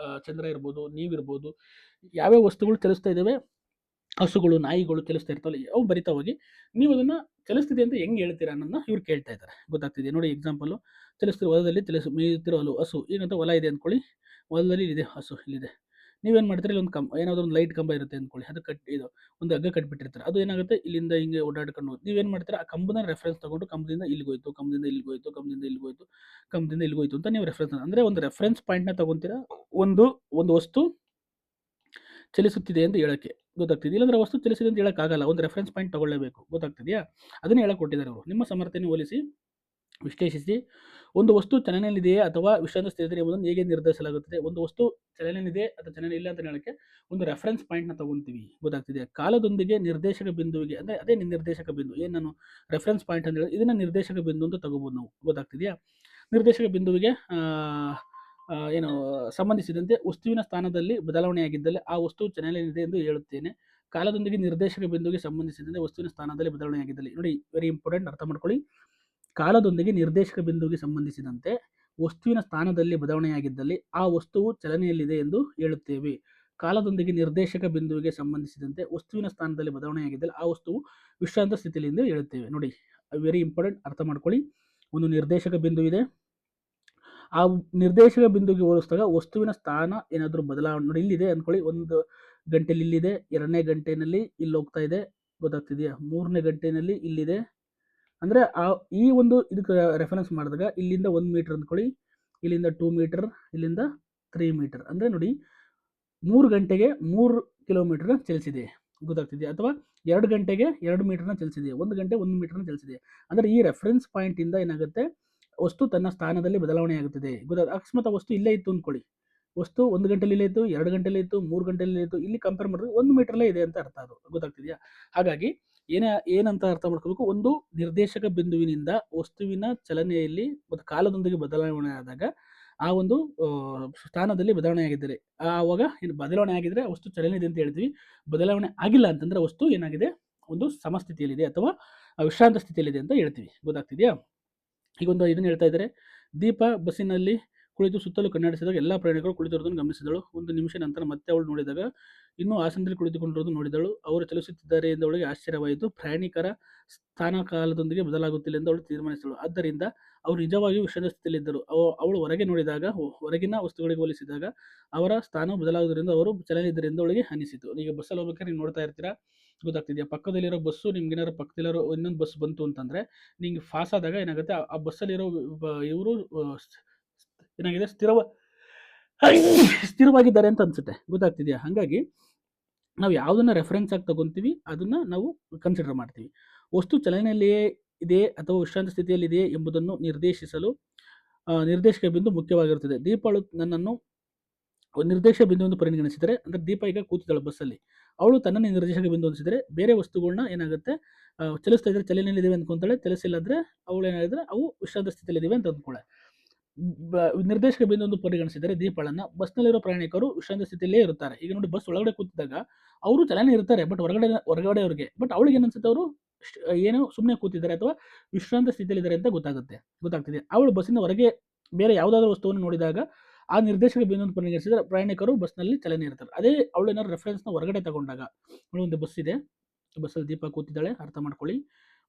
ಚಂದ್ರ ಇರ್ಬೋದು, ನೀವಿರ್ಬೋದು, ಯಾವ್ಯಾವ ವಸ್ತುಗಳು ಚಲಿಸ್ತಾ ಇದ್ದಾವೆ, ಹಸುಗಳು, ನಾಯಿಗಳು ಚಲಿಸ್ತಾ ಇರ್ತಾವಲ್ಲ, ಅವು ಬರಿತಾ ಹೋಗಿ ನೀವು ಅದನ್ನು ಚಲಿಸ್ತಿದೆ ಅಂತ ಹೆಂಗೆ ಹೇಳ್ತೀರಾ ಅನ್ನೋದನ್ನ ಇವ್ರು ಕೇಳ್ತಾ ಇದ್ದಾರೆ. ಗೊತ್ತಾಗ್ತಿದೆ? ನೋಡಿ ಎಕ್ಸಾಂಪಲು, ಚಲಿಸ್ತಿರೋ ಹೊಲದಲ್ಲಿ ಮೇಯುತ್ತಿರೋ ಹಸು. ಈಗಂತ ಹೊಲ ಇದೆ ಅಂದ್ಕೊಳ್ಳಿ, ಹೊಲದಲ್ಲಿ ಇದೆ ಹಸು, ಇಲ್ಲಿದೆ. ನೀವೇನು ಮಾಡ್ತೀರಿ, ಇಲ್ಲಿ ಒಂದು ಏನಾದರೂ ಒಂದು ಲೈಟ್ ಕಂಬ ಇರುತ್ತೆ ಅಂದ್ಕೊಳ್ಳಿ, ಅದು ಒಂದು ಹಗ್ಗ ಕಟ್ಟಿಬಿಟ್ಟಿರ್ತಾರೆ. ಅದು ಏನಾಗುತ್ತೆ, ಇಲ್ಲಿಂದ ಹಿಂಗೆ ಓಡಾಡ್ಕೊಂಡು ನೀವೇನು ಮಾಡ್ತೀರಾ, ಆ ಕಂಬನ ರೆಫರೆನ್ಸ್ ತಗೊಂಡು ಕಂಬದಿಂದ ಇಲ್ಲಿಗೋಯ್ತು, ಕಂಬದಿಂದ ಇಲ್ಲಿಗೋಯ್ತು, ಕಂಬದಿಂದ ಇಲ್ಲಿಗೋಯ್ತು, ಕಂಬದಿಂದ ಇಲ್ಲಿಗೋಯ್ತು ಅಂತ ನೀವು ರೆಫರೆನ್ಸ್, ಅಂದರೆ ಒಂದು ರೆಫರೆನ್ಸ್ ಪಾಯಿಂಟ್ನ ತಗೊಂತೀರಾ ಒಂದು ವಸ್ತು ಚಲಿಸುತ್ತಿದೆ ಅಂತ ಹೇಳಕ್ಕೆ. ಗೊತ್ತಾಗ್ತಿದೆ? ಇಲ್ಲಾಂದ್ರೆ ವಸ್ತು ಚಲಿಸಿದೆ ಅಂತ ಹೇಳೋಕ್ಕಾಗಲ್ಲ, ಒಂದು ರೆಫರೆನ್ಸ್ ಪಾಯಿಂಟ್ ತಗೊಳ್ಳೇಬೇಕು. ಗೊತ್ತಾಗ್ತಿದೆಯಾ? ಅದನ್ನೇ ಹೇಳಕ್ಕೆ ಕೊಟ್ಟಿದ್ದಾರೆ ಅವರು. ನಿಮ್ಮ ಸಮರ್ಥನೆ ಹೋಲಿಸಿ ವಿಶ್ಲೇಷಿಸಿ. ಒಂದು ವಸ್ತು ಚಲನೆಯಲ್ಲಿದೆಯೇ ಅಥವಾ ವಿಶ್ರಾಂತ ಸ್ಥಿತಿಯಲ್ಲಿ ಎಂಬುದನ್ನು ಹೇಗೆ ನಿರ್ಧರಿಸಲಾಗುತ್ತದೆ? ಒಂದು ವಸ್ತು ಚಲನೆಯಲ್ಲಿದೆ ಅಥವಾ ಚಲನೆ ಇಲ್ಲ ಅಂತ ಹೇಳಕ್ಕೆ ಒಂದು ರೆಫರೆನ್ಸ್ ಪಾಯಿಂಟ್ನ ತಗೊಂತೀವಿ. ಗೊತ್ತಾಗ್ತಿದೆ? ಕಾಲದೊಂದಿಗೆ ನಿರ್ದೇಶಕ ಬಿಂದುವಿಗೆ, ಅಂದರೆ ಅದೇ ನಿರ್ದೇಶಕ ಬಿಂದು, ಏನು ನಾನು ರೆಫರೆನ್ಸ್ ಪಾಯಿಂಟ್ ಅಂತ ಹೇಳಿ ಇದನ್ನ ನಿರ್ದೇಶಕ ಬಿಂದು ಅಂತ ತಗೋಬೋದು ನಾವು. ಗೊತ್ತಾಗ್ತಿದೆಯಾ? ನಿರ್ದೇಶಕ ಬಿಂದುವಿಗೆ ಸಂಬಂಧಿಸಿದಂತೆ ವಸ್ತುವಿನ ಸ್ಥಾನದಲ್ಲಿ ಬದಲಾವಣೆಯಾಗಿದ್ದಲ್ಲಿ ಆ ವಸ್ತು ಚಲನೆಯಲ್ಲಿದೆ ಎಂದು ಹೇಳುತ್ತೇನೆ. ಕಾಲದೊಂದಿಗೆ ನಿರ್ದೇಶಕ ಬಿಂದುವಿಗೆ ಸಂಬಂಧಿಸಿದಂತೆ ವಸ್ತುವಿನ ಸ್ಥಾನದಲ್ಲಿ ಬದಲಾವಣೆಯಾಗಿದ್ದಲ್ಲಿ, ನೋಡಿ ವೆರಿ ಇಂಪಾರ್ಟೆಂಟ್, ಅರ್ಥ ಮಾಡ್ಕೊಳ್ಳಿ. ಕಾಲದೊಂದಿಗೆ ನಿರ್ದೇಶಕ ಬಿಂದುವಿಗೆ ಸಂಬಂಧಿಸಿದಂತೆ ವಸ್ತುವಿನ ಸ್ಥಾನದಲ್ಲಿ ಬದಲಾವಣೆಯಾಗಿದ್ದಲ್ಲಿ ಆ ವಸ್ತುವು ಚಲನೆಯಲ್ಲಿದೆ ಎಂದು ಹೇಳುತ್ತೇವೆ. ಕಾಲದೊಂದಿಗೆ ನಿರ್ದೇಶಕ ಬಿಂದುವಿಗೆ ಸಂಬಂಧಿಸಿದಂತೆ ವಸ್ತುವಿನ ಸ್ಥಾನದಲ್ಲಿ ಬದಲಾವಣೆಯಾಗಿದ್ದಲ್ಲಿ ಆ ವಸ್ತುವು ವಿಶ್ರಾಂತ ಸ್ಥಿತಿಯಲ್ಲಿ ಎಂದು ಹೇಳುತ್ತೇವೆ. ನೋಡಿ ವೆರಿ ಇಂಪಾರ್ಟೆಂಟ್, ಅರ್ಥ ಮಾಡ್ಕೊಳ್ಳಿ. ಒಂದು ನಿರ್ದೇಶಕ ಬಿಂದು ಇದೆ, ಆ ನಿರ್ದೇಶಕ ಬಿಂದುವಿಗೆ ಹೋಲಿಸಿದಾಗ ವಸ್ತುವಿನ ಸ್ಥಾನ ಏನಾದರೂ ಬದಲಾವಣೆ, ನೋಡಿ ಇಲ್ಲಿದೆ ಅಂದ್ಕೊಳ್ಳಿ, 1 ಗಂಟೆಯಲ್ಲಿ ಇಲ್ಲಿದೆ, 2ನೇ ಗಂಟೆಯಲ್ಲಿ ಇಲ್ಲಿ ಹೋಗ್ತಾ ಇದೆ. ಗೊತ್ತಾಗ್ತಿದೆಯಾ? 3ನೇ ಗಂಟೆಯಲ್ಲಿ ಇಲ್ಲಿದೆ. ಅಂದರೆ ಈ ಒಂದು ಇದಕ್ಕೆ ರೆಫರೆನ್ಸ್ ಮಾಡಿದಾಗ ಇಲ್ಲಿಂದ 1 ಮೀಟರ್ ಅಂದ್ಕೊಳ್ಳಿ, ಇಲ್ಲಿಂದ 2 ಮೀಟರ್, ಇಲ್ಲಿಂದ 3 ಮೀಟರ್. ಅಂದರೆ ನೋಡಿ 3 ಗಂಟೆಗೆ 3 ಕಿಲೋಮೀಟರ್ನ ಚಲಿಸಿದೆ. ಗೊತ್ತಾಗ್ತಿದೆಯಾ? ಅಥವಾ 2 ಗಂಟೆಗೆ 2 ಮೀಟರ್ನ ಚಲಿಸಿದೆ, 1 ಗಂಟೆ 1 ಮೀಟರ್ನ ಚಲಿಸಿದೆ. ಅಂದರೆ ಈ ರೆಫರೆನ್ಸ್ ಪಾಯಿಂಟಿಂದ ಏನಾಗುತ್ತೆ, ವಸ್ತು ತನ್ನ ಸ್ಥಾನದಲ್ಲಿ ಬದಲಾವಣೆ ಆಗುತ್ತದೆ. ಅಕಸ್ಮಾತ್ ವಸ್ತು ಇಲ್ಲೇ ಇತ್ತು ಅಂದ್ಕೊಳ್ಳಿ, ವಸ್ತು 1 ಗಂಟೆಲಿ ಇಲ್ಲೇ ಇತ್ತು, 2 ಗಂಟೆಲಿ ಇತ್ತು, 3 ಗಂಟೆಲಿ ಇತ್ತು, ಇಲ್ಲಿ ಕಂಪೇರ್ ಮಾಡಿದ್ರೆ 1 ಮೀಟರ್ಲೇ ಇದೆ ಅಂತ ಅರ್ಥ. ಅದು ಗೊತ್ತಾಗ್ತಿದೆಯಾ? ಹಾಗಾಗಿ ಏನಂತ ಅರ್ಥ ಮಾಡ್ಕೋಬೇಕು, ಒಂದು ನಿರ್ದೇಶಕ ಬಿಂದುವಿನಿಂದ ವಸ್ತುವಿನ ಚಲನೆಯಲ್ಲಿ ಮತ್ತು ಕಾಲದೊಂದಿಗೆ ಬದಲಾವಣೆ ಆದಾಗ ಆ ಒಂದು ಸ್ಥಾನದಲ್ಲಿ ಬದಲಾವಣೆ ಆಗಿದ್ದರೆ ಆವಾಗ ಏನು ಬದಲಾವಣೆ ಆಗಿದ್ರೆ ವಸ್ತು ಚಲನೆ ಇದೆ ಅಂತ ಹೇಳ್ತೀವಿ. ಬದಲಾವಣೆ ಆಗಿಲ್ಲ ಅಂತಂದ್ರೆ ವಸ್ತು ಏನಾಗಿದೆ, ಒಂದು ಸಮಸ್ಥಿತಿಯಲ್ಲಿದೆ ಅಥವಾ ವಿಶ್ರಾಂತ ಸ್ಥಿತಿಯಲ್ಲಿದೆ ಅಂತ ಹೇಳ್ತೀವಿ. ಗೊತ್ತಾಗ್ತಿದೆಯಾ? ಈಗ ಒಂದು ಇದನ್ನು ಹೇಳ್ತಾ ಇದ್ದಾರೆ. ದೀಪ ಬಸ್ಸಿನಲ್ಲಿ ಕುಳಿತು ಸುತ್ತಲೂ ಕಣ್ಣಾಡಿಸಿದಾಗ ಎಲ್ಲ ಪ್ರಯಾಣಿಕರು ಕುಳಿತಿರುವುದನ್ನು ಗಮನಿಸಿದಳು. 1 ನಿಮಿಷ ನಂತರ ಮತ್ತೆ ಅವಳು ನೋಡಿದಾಗ ಇನ್ನೂ ಆಸನದಲ್ಲಿ ಕುಳಿತುಕೊಂಡಿರುವುದು ನೋಡಿದಳು. ಅವರು ಚಲಿಸುತ್ತಿದ್ದಾರೆ ಎಂದು ಅವಳಿಗೆ ಆಶ್ಚರ್ಯವಾಯಿತು. ಪ್ರಯಾಣಿಕರ ಸ್ಥಾನ ಕಾಲದೊಂದಿಗೆ ಬದಲಾಗುತ್ತಿಲ್ಲ ಎಂದು ಅವಳು ತೀರ್ಮಾನಿಸಿದಳು. ಆದ್ದರಿಂದ ಅವರು ನಿಜವಾಗಿಯೂ ವಿಶ್ರಾಂತ ಸ್ಥಿತಿಯಲ್ಲಿದ್ದರು. ಅವಳು ಹೊರಗೆ ನೋಡಿದಾಗ ಹೊರಗಿನ ವಸ್ತುಗಳಿಗೆ ಹೋಲಿಸಿದಾಗ ಅವರ ಸ್ಥಾನವು ಬದಲಾಗುವುದರಿಂದ ಅವರು ಚಲನೆಯಿದ್ದರು ಎಂದು ಅವಳಿಗೆ ಅನಿಸಿತು. ಈಗ ಬಸ್ಸಲ್ಲಿ ಹೋಗ್ಬೇಕಾದ್ರೆ ನೀವು ನೋಡ್ತಾ ಇರ್ತೀರಾ, ಗೊತ್ತಾಗ್ತಿದೆಯಾ? ಪಕ್ಕದಲ್ಲಿರೋ ಬಸ್ಸು ನಿಮ್ಗೇನಾದ್ರು ಪಕ್ಕದಲ್ಲಿರೋ ಇನ್ನೊಂದು ಬಸ್ ಬಂತು ಅಂತಂದರೆ ನಿಂಗೆ ಪಾಸ್ ಆದಾಗ ಏನಾಗುತ್ತೆ, ಆ ಬಸ್ಸಲ್ಲಿರೋ ಇವರು ಏನಾಗಿದೆ, ಸ್ಥಿರವಾಗಿದ್ದಾರೆ ಅಂತ ಅನ್ಸುತ್ತೆ. ಗೊತ್ತಾಗ್ತಿದೆಯಾ? ಹಾಗಾಗಿ ನಾವು ಯಾವುದನ್ನ ರೆಫರೆನ್ಸ್ ಆಗಿ ತಗೊಂತೀವಿ ಅದನ್ನ ನಾವು ಕನ್ಸಿಡರ್ ಮಾಡ್ತೀವಿ. ವಸ್ತು ಚಲನೆಯಲ್ಲಿಯೇ ಇದೆ ಅಥವಾ ವಿಶ್ರಾಂತ ಸ್ಥಿತಿಯಲ್ಲಿದೆಯೇ ಎಂಬುದನ್ನು ನಿರ್ದೇಶಿಸಲು ನಿರ್ದೇಶಕ ಬಿಂದು ಮುಖ್ಯವಾಗಿರುತ್ತದೆ. ದೀಪಾಳು ನನ್ನನ್ನು ಒಂದು ನಿರ್ದೇಶಕ ಬಿಂದುವನ್ನು ಪರಿಗಣಿಸಿದರೆ, ಅಂದರೆ ದೀಪ ಈಗ ಕೂತಿದ್ದಾಳೆ ಬಸ್ಸಲ್ಲಿ, ಅವಳು ತನ್ನನ್ನು ನಿರ್ದೇಶಕ ಬಿಂದು ಅನಿಸಿದರೆ ಬೇರೆ ವಸ್ತುಗಳನ್ನ ಏನಾಗುತ್ತೆ, ಚಲಿಸ್ತಾ ಇದ್ರೆ ಚಲನೆಯಲ್ಲಿದ್ದಾವೆ ಅಂದ್ಕೊಂತಾಳೆ, ಚಲಿಸಿಲ್ಲ ಅಂದರೆ ಅವಳು ಏನಾದ್ರೆ ಅವು ವಿಶ್ರಾಂತ ಸ್ಥಿತಿಯಲ್ಲಿದ್ದಾವೆ ಅಂತ ಅಂದ್ಕೊಳ್ಳೆ. ನಿರ್ದೇಶಕ ಬಿಂದು ಪರಿಗಣಿಸಿದರೆ ದೀಪಳನ್ನ ಬಸ್ನಲ್ಲಿರೋ ಪ್ರಯಾಣಿಕರು ವಿಶ್ರಾಂತ ಸ್ಥಿತಿಯಲ್ಲೇ ಇರುತ್ತಾರೆ. ಈಗ ನೋಡಿ, ಬಸ್ ಒಳಗಡೆ ಕೂತಿದ್ದಾಗ ಅವರು ಚಲನೆ ಇರ್ತಾರೆ, ಬಟ್ ಹೊರಗಡೆ ಅವ್ರಿಗೆ, ಬಟ್ ಅವಳಿಗೆ ಏನನ್ಸುತ್ತೆ, ಅವರು ಏನೋ ಸುಮ್ಮನೆ ಕೂತಿದ್ದಾರೆ ಅಥವಾ ವಿಶ್ರಾಂತ ಸ್ಥಿತಿಯಲ್ಲಿದ್ದಾರೆ ಅಂತ ಗೊತ್ತಾಗ್ತಿದೆ. ಅವಳು ಬಸ್ಸಿನ ಹೊರಗೆ ಬೇರೆ ಯಾವುದಾದ್ರೂ ವಸ್ತುವನ್ನು ನೋಡಿದಾಗ ಆ ನಿರ್ದೇಶಕ ಬಿಂದುವನ್ನು ಪರಿಗಣಿಸಿದರೆ ಪ್ರಯಾಣಿಕರು ಬಸ್ನಲ್ಲಿ ಚಲನೆ ಇರ್ತಾರೆ. ಅದೇ ಅವಳು ಏನಾದ್ರು ರೆಫರೆನ್ಸ್ನ ಹೊರಗಡೆ ತಗೊಂಡಾಗ, ಒಂದು ಬಸ್ ಇದೆ, ಬಸ್ಸಲ್ಲಿ ದೀಪ ಕೂತಿದ್ದಾಳೆ, ಅರ್ಥ ಮಾಡ್ಕೊಳ್ಳಿ,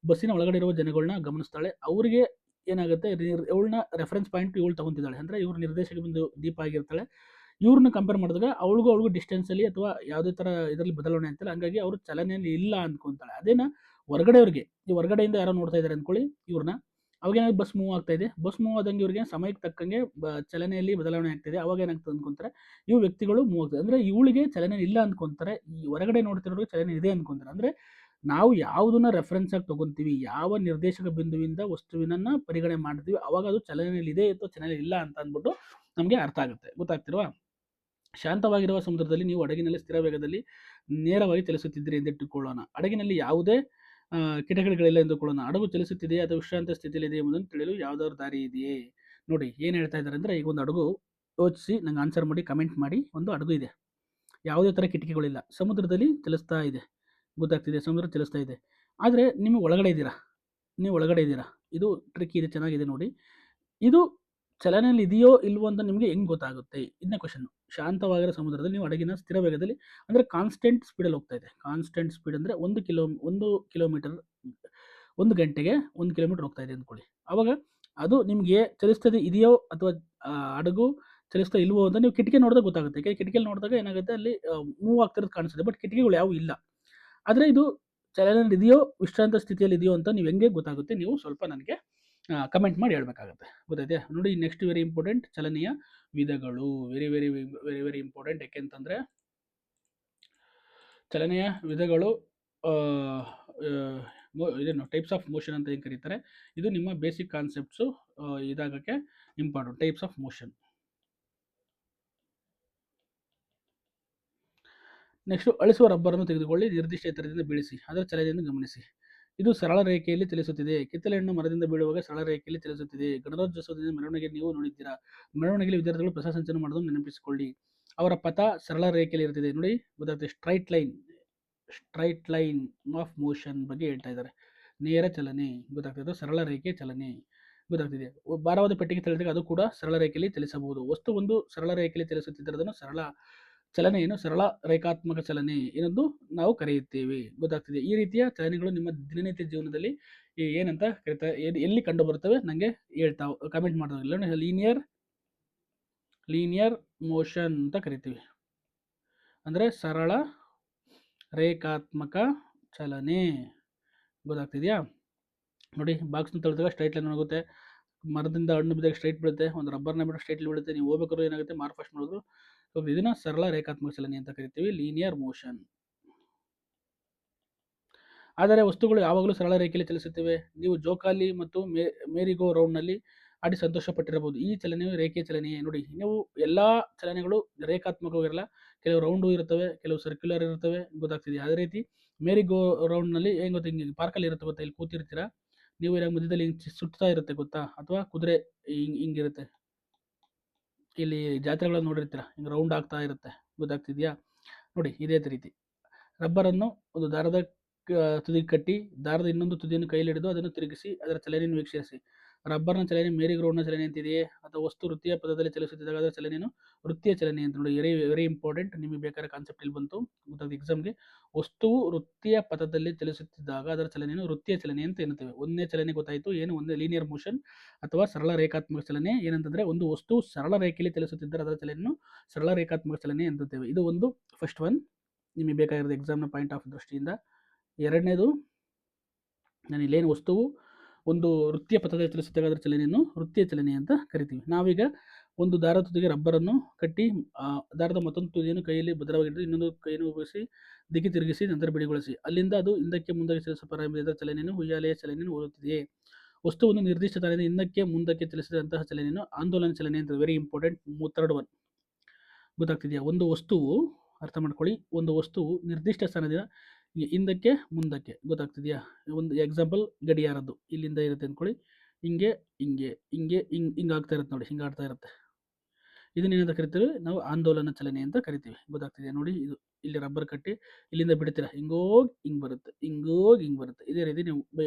ಬಸ್ಸಿನ ಒಳಗಡೆ ಇರುವ ಜನಗಳನ್ನ ಗಮನಿಸ್ತಾಳೆ, ಅವರಿಗೆ ಏನಾಗುತ್ತೆ, ಇವಳನ್ನ ರೆಫರೆನ್ಸ್ ಪಾಯಿಂಟ್ ಇವಳು ತಗೊಂತಿದ್ದಾಳೆ, ಅಂದರೆ ಇವ್ರ ನಿರ್ದೇಶಕ ಬಿಂದು ದೀಪ ಆಗಿರ್ತಾಳೆ, ಇವ್ರನ್ನ ಕಂಪೇರ್ ಮಾಡಿದಾಗ ಅವಳಿಗೂ ಡಿಸ್ಟೆನ್ಸಲ್ಲಿ ಅಥವಾ ಯಾವುದೇ ಥರ ಇದರಲ್ಲಿ ಬದಲಾವಣೆ ಅಂತಿಲ್ಲ, ಹಂಗಾಗಿ ಅವರು ಚಲನೆಯಲ್ಲಿ ಇಲ್ಲ ಅಂದ್ಕೊಂತಾಳೆ. ಅದೇನ ಹೊರಗಡೆಯವ್ರಿಗೆ, ಈ ಹೊರಗಡೆಯಿಂದ ಯಾರೋ ನೋಡ್ತಾ ಇದ್ದಾರೆ ಅಂದ್ಕೊಳ್ಳಿ ಇವ್ರನ್ನ, ಅವಾಗೇನಾದ್ರು ಬಸ್ ಮೂವ್ ಆಗ್ತಾ ಇದೆ, ಬಸ್ ಮೂವ್ ಆದಂಗೆ ಇವ್ರಿಗೆ ಸಮಯಕ್ಕೆ ತಕ್ಕಂಗೆ ಚಲನೆಯಲ್ಲಿ ಬದಲಾವಣೆ ಆಗ್ತಿದೆ, ಅವಾಗ ಏನಾಗ್ತದೆ ಅಂದ್ಕೊಂತಾರೆ, ಇವು ವ್ಯಕ್ತಿಗಳು ಮೂವ್ ಆಗ್ತದೆ, ಅಂದರೆ ಇವಳಿಗೆ ಚಲನೆ ಇಲ್ಲ ಅಂದ್ಕೊಂತಾರೆ, ಈ ಹೊರಗಡೆ ನೋಡ್ತಿರೋರಿಗೆ ಚಲನೆ ಇದೆ ಅಂದ್ಕೊಂತಾರೆ. ಅಂದರೆ ನಾವು ಯಾವುದನ್ನ ರೆಫರೆನ್ಸ್ ಆಗಿ ತಗೊಂತೀವಿ, ಯಾವ ನಿರ್ದೇಶಕ ಬಿಂದುವಿಂದ ವಸ್ತುವಿನನ್ನ ಪರಿಗಣನೆ ಮಾಡ್ತೀವಿ, ಅವಾಗ ಅದು ಚಲನೆಯಲ್ಲಿ ಇದೆ ಅಥವಾ ಚಲನೆ ಇಲ್ಲ ಅಂತ ಅಂದ್ಬಿಟ್ಟು ನಮಗೆ ಅರ್ಥ ಆಗುತ್ತೆ. ಗೊತ್ತಾಗ್ತಿಲ್ವಾ? ಶಾಂತವಾಗಿರುವ ಸಮುದ್ರದಲ್ಲಿ ನೀವು ಹಡಗಿನಲ್ಲಿ ಸ್ಥಿರ ವೇಗದಲ್ಲಿ ನೇರವಾಗಿ ಚಲಿಸುತ್ತಿದ್ದೀರಿ ಎಂದಿಟ್ಟುಕೊಳ್ಳೋಣ. ಹಡಗಿನಲ್ಲಿ ಯಾವುದೇ ಕಿಟಕಿಗಳಿಲ್ಲ ಎಂದುಕೊಳ್ಳೋಣ. ಹಡಗು ಚಲಿಸುತ್ತಿದೆಯೇ ಅಥವಾ ವಿಶ್ರಾಂತ ಸ್ಥಿತಿಯಲ್ಲಿದೆ ಎಂಬುದನ್ನು ತಿಳಿಯಲು ಯಾವುದಾದ್ರು ದಾರಿ ಇದೆಯೇ? ನೋಡಿ ಏನು ಹೇಳ್ತಾ ಇದ್ದಾರೆ ಅಂದರೆ, ಈಗ ಒಂದು ಹಡಗು, ಯೋಚಿಸಿ ನಂಗೆ ಆನ್ಸರ್ ಮಾಡಿ, ಕಮೆಂಟ್ ಮಾಡಿ. ಒಂದು ಹಡಗು ಇದೆ, ಯಾವುದೇ ಥರ ಕಿಟಕಿಗಳಿಲ್ಲ, ಸಮುದ್ರದಲ್ಲಿ ಚಲಿಸ್ತಾ ಇದೆ, ಗೊತ್ತಾಗ್ತಿದೆ, ಸಮುದ್ರ ಚಲಿಸ್ತಾ ಇದೆ. ಆದರೆ ನೀವು ಒಳಗಡೆ ಇದ್ದೀರಾ, ಇದು ಟ್ರಿಕ್ ಇದೆ, ಚೆನ್ನಾಗಿದೆ ನೋಡಿ. ಇದು ಚಲನೆಯಲ್ಲಿ ಇದೆಯೋ ಇಲ್ವೋ ಅಂತ ನಿಮಗೆ ಹೆಂಗೆ ಗೊತ್ತಾಗುತ್ತೆ? ಇದನ್ನ ಕ್ವಶನ್. ಶಾಂತವಾಗಿರೋ ಸಮುದ್ರದಲ್ಲಿ ನೀವು ಹಡಗಿನ ಸ್ಥಿರ ವೇಗದಲ್ಲಿ, ಅಂದರೆ ಕಾನ್ಸ್ಟೆಂಟ್ ಸ್ಪೀಡಲ್ಲಿ ಹೋಗ್ತಾ ಇದೆ. ಕಾನ್ಸ್ಟೆಂಟ್ ಸ್ಪೀಡ್ ಅಂದರೆ 1 ಕಿಲೋಮೀಟರ್ 1 ಗಂಟೆಗೆ 1 ಕಿಲೋಮೀಟರ್ ಹೋಗ್ತಾ ಇದೆ ಅಂದ್ಕೊಳ್ಳಿ. ಆವಾಗ ಅದು ನಿಮಗೆ ಚಲಿಸ್ತದೆ ಇದೆಯೋ ಅಥವಾ ಹಡಗು ಚಲಿಸ್ತಾ ಇಲ್ವೋ ಅಂತ ನೀವು ಕಿಟಕಿ ನೋಡಿದಾಗ ಗೊತ್ತಾಗುತ್ತೆ. ಯಾಕೆ ಕಿಟಕಿಯಲ್ಲಿ ನೋಡಿದಾಗ ಏನಾಗುತ್ತೆ, ಅಲ್ಲಿ ಮೂವ್ ಆಗ್ತಿರೋದು ಕಾಣಿಸುತ್ತೆ, ಬಟ್ ಕಿಟಕಿಗಳು ಯಾವೂ ಇಲ್ಲ. ಆದರೆ ಇದು ಚಲನೆಯಲ್ಲಿ ಇದೆಯೋ ವಿಶ್ರಾಂತ ಸ್ಥಿತಿಯಲ್ಲಿ ಇದೆಯೋ ಅಂತ ನೀವು ಹೆಂಗೆ ಗೊತ್ತಾಗುತ್ತೆ? ನೀವು ಸ್ವಲ್ಪ ನನಗೆ ಕಮೆಂಟ್ ಮಾಡಿ ಹೇಳ್ಬೇಕಾಗುತ್ತೆ. ಗೊತ್ತೈತೆ ನೋಡಿ. ನೆಕ್ಸ್ಟ್ ವೆರಿ ಇಂಪಾರ್ಟೆಂಟ್, ಚಲನೆಯ ವಿಧಗಳು. Very very very very important. ಯಾಕೆಂತಂದರೆ ಚಲನೆಯ ವಿಧಗಳು ಇದೇನು ಟೈಪ್ಸ್ ಆಫ್ ಮೋಷನ್ ಅಂತ ಏನು ಕರೀತಾರೆ, ಇದು ನಿಮ್ಮ ಬೇಸಿಕ್ ಕಾನ್ಸೆಪ್ಟ್ಸು ಇದಾಗಕ್ಕೆ important. Types of motion. Next, ಅಳಿಸುವ ರಬ್ಬರನ್ನು ತೆಗೆದುಕೊಳ್ಳಿ, ನಿರ್ದಿಷ್ಟ ಎತ್ತರದಿಂದ ಬೀಳಿಸಿ, ಅದರ ಚಲನೆಯನ್ನು ಗಮನಿಸಿ. ಇದು ಸರಳ ರೇಖೆಯಲ್ಲಿ ಚಲಿಸುತ್ತಿದೆ. ಕಿತ್ತಳೆ ಹಣ್ಣು ಮರದಿಂದ ಬೀಳುವಾಗ ಸರಳ ರೇಖೆಯಲ್ಲಿ ಚಲಿಸುತ್ತಿದೆ. ಗಣರಾಜ್ಯೋತ್ಸವದಿಂದ ಮೆರವಣಿಗೆ ನೀವು ನೋಡಿದ್ದೀರಾ? ಮೆರವಣಿಗೆಯಲ್ಲಿ ವಿದ್ಯಾರ್ಥಿಗಳು ಪ್ರಶಂಸನೆ ಮಾಡೋದನ್ನು ನೆನಪಿಸಿಕೊಳ್ಳಿ. ಅವರ ಪಥ ಸರಳ ರೇಖೆಯಲ್ಲಿ ಇರುತ್ತದೆ. ನೋಡಿ, ಗೊತ್ತಾಗ್ತದೆ. ಸ್ಟ್ರೈಟ್ ಲೈನ್ ಆಫ್ ಮೋಷನ್ ಬಗ್ಗೆ ಹೇಳ್ತಾ ಇದ್ದಾರೆ. ನೇರ ಚಲನೆ, ಗೊತ್ತಾಗ್ತದೆ. ಸರಳ ರೇಖೆ ಚಲನೆ, ಗೊತ್ತಾಗ್ತಿದೆ. ಭಾರವಾದ ಪೆಟ್ಟಿಗೆ ತಳ್ಳಿದಾಗ ಅದು ಕೂಡ ಸರಳ ರೇಖೆಯಲ್ಲಿ ಚಲಿಸಬಹುದು. ವಸ್ತು ಒಂದು ಸರಳ ರೇಖೆಯಲ್ಲಿ ಚಲಿಸುತ್ತಿದ್ದರದನ್ನು ಸರಳ ಚಲನೆಯನ್ನು ಸರಳ ರೇಖಾತ್ಮಕ ಚಲನೆ ಎಂದು ನಾವು ಕರೆಯುತ್ತೇವೆ. ಗೊತ್ತಾಗ್ತಿದೆ. ಈ ರೀತಿಯ ಚಲನೆಗಳು ನಿಮ್ಮ ದಿನನಿತ್ಯ ಜೀವನದಲ್ಲಿ ಏನಂತ ಕರೀತಾರೆ, ಎಲ್ಲಿ ಕಂಡು ಬರುತ್ತವೆ ನನಗೆ ಕಮೆಂಟ್ ಮಾಡೋದಿಲ್ಲ. ಲೀನಿಯರ್ ಮೋಷನ್ ಅಂತ ಕರಿತೀವಿ, ಅಂದರೆ ಸರಳ ರೇಖಾತ್ಮಕ ಚಲನೆ. ಗೊತ್ತಾಗ್ತಿದೆಯಾ? ನೋಡಿ, ಬಾಕ್ಸ್ನ ತಳ್ಳಿದಾಗ ಸ್ಟ್ರೈಟ್ ಲೈನ್ ಆಗುತ್ತೆ, ಮರದಿಂದ ಹಣ್ಣು ಬಿದ್ದಾಗ ಸ್ಟ್ರೈಟ್ ಬೀಳುತ್ತೆ, ಒಂದು ರಬ್ಬರ್ನ ಬಿಟ್ಟು ಸ್ಟ್ರೈಟ್ ಬೀಳುತ್ತೆ. ನೀವು ಹೋಗ್ಬೇಕಾದ್ರೂ ಏನಾಗುತ್ತೆ, ಮಾರ್ಕ್ ಫಾಸ್ಟ್ ಮಾಡೋದು. ಸೊ ಇದನ್ನ ಸರಳ ರೇಖಾತ್ಮಕ ಚಲನೆ ಅಂತ ಕರಿತೀವಿ, ಲೀನಿಯರ್ ಮೋಷನ್. ಆದರೆ ವಸ್ತುಗಳು ಯಾವಾಗಲೂ ಸರಳ ರೇಖೆಯಲ್ಲಿ ಚಲಿಸುತ್ತವೆ. ನೀವು ಜೋಕಾಲಿ ಮತ್ತು ಮೇರಿಗೋ ರೌಂಡ್ನಲ್ಲಿ ಆಡಿ ಸಂತೋಷ ಪಟ್ಟಿರಬಹುದು. ಈ ಚಲನೆಯು ರೇಖೆಯ ಚಲನೆಯೇ. ನೋಡಿ, ನೀವು ಎಲ್ಲ ಚಲನೆಗಳು ರೇಖಾತ್ಮಕವಾಗಿರಲ್ಲ, ಕೆಲವು ರೌಂಡು ಇರುತ್ತವೆ, ಕೆಲವು ಸರ್ಕ್ಯುಲರ್ ಇರುತ್ತವೆ. ಗೊತ್ತಾಗ್ತಿದೆ. ಅದೇ ರೀತಿ ಮೇರಿಗೋ ರೌಂಡ್ನಲ್ಲಿ ಏನು ಗೊತ್ತಾ, ಹಿಂಗೆ ಪಾರ್ಕಲ್ಲಿ ಇರುತ್ತೆ ಗೊತ್ತಾ, ಇಲ್ಲಿ ಕೂತಿರ್ತೀರಾ ನೀವು, ಇರೋ ಮಧ್ಯದಲ್ಲಿ ಹಿಂಗೆ ಸುತ್ತಾ ಇರುತ್ತೆ ಗೊತ್ತಾ, ಅಥವಾ ಕುದುರೆ ಹಿಂಗಿರುತ್ತೆ, ಇಲ್ಲಿ ಜಾತ್ರೆಗಳನ್ನು ನೋಡಿರ್ತೀರ, ಹಿಂಗೆ ರೌಂಡ್ ಆಗ್ತಾ ಇರುತ್ತೆ. ಗೊತ್ತಾಗ್ತಿದೆಯಾ? ನೋಡಿ, ಇದೇ ರೀತಿ ರಬ್ಬರನ್ನು ಒಂದು ದಾರದ ತುದಿ ಕಟ್ಟಿ, ದಾರದ ಇನ್ನೊಂದು ತುದಿಯನ್ನು ಕೈಯಲ್ಲಿ ಹಿಡಿದು ಅದನ್ನು ತಿರುಗಿಸಿ ಅದರ ಚಲನೆಯನ್ನು ವೀಕ್ಷಿಸಿ. ರಬ್ಬರ್ನ ಚಲನೆ ಮೇರಿ ಗ್ರೌಂಡ್ನ ಚಲನೆ ಅಂತಿದೆಯೇ, ಅಥವಾ ವಸ್ತು ವೃತ್ತಿಯ ಪದದಲ್ಲಿ ಚಲಿಸುತ್ತಿದ್ದಾಗ ಅದರ ಚಲನೆಯನ್ನು ವೃತ್ತಿಯ ಚಲನೆ ಅಂತ. ನೋಡಿ, ವೆರಿ ವೆರಿ ಇಂಪಾರ್ಟೆಂಟ್. ನಿಮಗೆ ಬೇಕಾದ್ರೆ ಕಾನ್ಸೆಪ್ಟ್ ಇಲ್ಲಿ ಬಂತು, ಗೊತ್ತಾಗ್ತದೆ ಎಕ್ಸಾಮ್ಗೆ. ವಸ್ತುವು ವೃತ್ತಿಯ ಪಥದಲ್ಲಿ ಚಲಿಸುತ್ತಿದ್ದಾಗ ಅದರ ಚಲನೆಯನ್ನು ವೃತ್ತಿಯ ಚಲನೆ ಅಂತ ಎನ್ನುತ್ತೇವೆ. ಒಂದೇ ಚಲನೆ ಗೊತ್ತಾಯಿತು, ಏನು? ಒಂದೇ ಲೀನಿಯರ್ ಮೋಷನ್ ಅಥವಾ ಸರಳ ರೇಖಾತ್ಮಕ ಚಲನೆ. ಏನಂತಂದರೆ, ಒಂದು ವಸ್ತು ಸರಳ ರೇಖೆಯಲ್ಲಿ ಚಲಿಸುತ್ತಿದ್ದರೆ ಅದರ ಚಲನೆಯನ್ನು ಸರಳ ರೇಖಾತ್ಮಕ ಚಲನೆ ಎನ್ನುತ್ತೇವೆ. ಇದು ಒಂದು ಫಸ್ಟ್ ಒನ್, ನಿಮಗೆ ಬೇಕಾಗಿರೋದು ಎಕ್ಸಾಮ್ನ ಪಾಯಿಂಟ್ ಆಫ್ ದೃಷ್ಟಿಯಿಂದ. ಎರಡನೇದು, ನಾನು ಇಲ್ಲೇನು ವಸ್ತುವು ಒಂದು ವೃತ್ತಿಯ ಪಥದಲ್ಲಿ ಚಲಿಸುತ್ತಾಗ ಅದರ ಚಲನೆಯನ್ನು ವೃತ್ತಿಯ ಚಲನೆ ಅಂತ ಕರಿತೀವಿ. ನಾವೀಗ ಒಂದು ದಾರದ ತುದಿಗೆ ರಬ್ಬರನ್ನು ಕಟ್ಟಿ, ದಾರದ ಮತ್ತೊಂದು ತುದಿಯನ್ನು ಕೈಯಲ್ಲಿ ಭದ್ರವಾಗಿಟ್ಟು ಇನ್ನೊಂದು ಕೈಯನ್ನು ಉಪಯೋಗಿಸಿ ದಿಕ್ಕಿ ತಿರುಗಿಸಿ ನಂತರ ಬಿಡಿಗೊಳಿಸಿ, ಅಲ್ಲಿಂದ ಅದು ಹಿಂದಕ್ಕೆ ಮುಂದಕ್ಕೆ ಚಲಿಸುವ ಪ್ರಾರಂಭಿಸಿದ ಚಲನೆಯನ್ನು ಉಯ್ಯಾಲೆಯ ಚಲನೆಯನ್ನು ಹೋಲುತ್ತಿದೆ. ವಸ್ತುವನ್ನು ನಿರ್ದಿಷ್ಟ ತಾಣದಿಂದ ಹಿಂದಕ್ಕೆ ಮುಂದಕ್ಕೆ ಚಲಿಸಿದಂತಹ ಚಲನೆಯನ್ನು ಆಂದೋಲನ ಚಲನೆ ಅಂತ. Very important, third one. ಗೊತ್ತಾಗ್ತಿದೆಯಾ? ಒಂದು ವಸ್ತುವು ಅರ್ಥ ಮಾಡ್ಕೊಳ್ಳಿ, ಒಂದು ವಸ್ತುವು ನಿರ್ದಿಷ್ಟ ಸ್ಥಾನದಿಂದ ಹಿಂದಕ್ಕೆ ಮುಂದಕ್ಕೆ, ಗೊತ್ತಾಗ್ತಿದೆಯಾ? ಒಂದು ಎಕ್ಸಾಂಪಲ್ ಗಡಿಯಾರದ್ದು ಇಲ್ಲಿಂದ ಇರುತ್ತೆ ಅಂದ್ಕೊಳ್ಳಿ, ಹಿಂಗೆ ಹಿಂಗೆ ಹಿಂಗೆ ಹಿಂಗೆ ಆಗ್ತಾ ಇರುತ್ತೆ ನೋಡಿ, ಹಿಂಗೆ ಆಡ್ತಾ ಇರುತ್ತೆ. ಇದನ್ನೇನಂತ ಕರಿತೀವಿ ನಾವು? ಆಂದೋಲನ ಚಲನೆ ಅಂತ ಕರಿತೀವಿ. ಗೊತ್ತಾಗ್ತಿದೆಯಾ ನೋಡಿ? ಇದು ಇಲ್ಲಿ ರಬ್ಬರ್ ಕಟ್ಟಿ ಇಲ್ಲಿಂದ ಬಿಡ್ತೀರಾ, ಹಿಂಗೋಗಿ ಹಿಂಗೆ ಬರುತ್ತೆ, ಹಿಂಗೋಗಿ ಹಿಂಗೆ ಬರುತ್ತೆ. ಇದೇ ರೀತಿ ನೀವು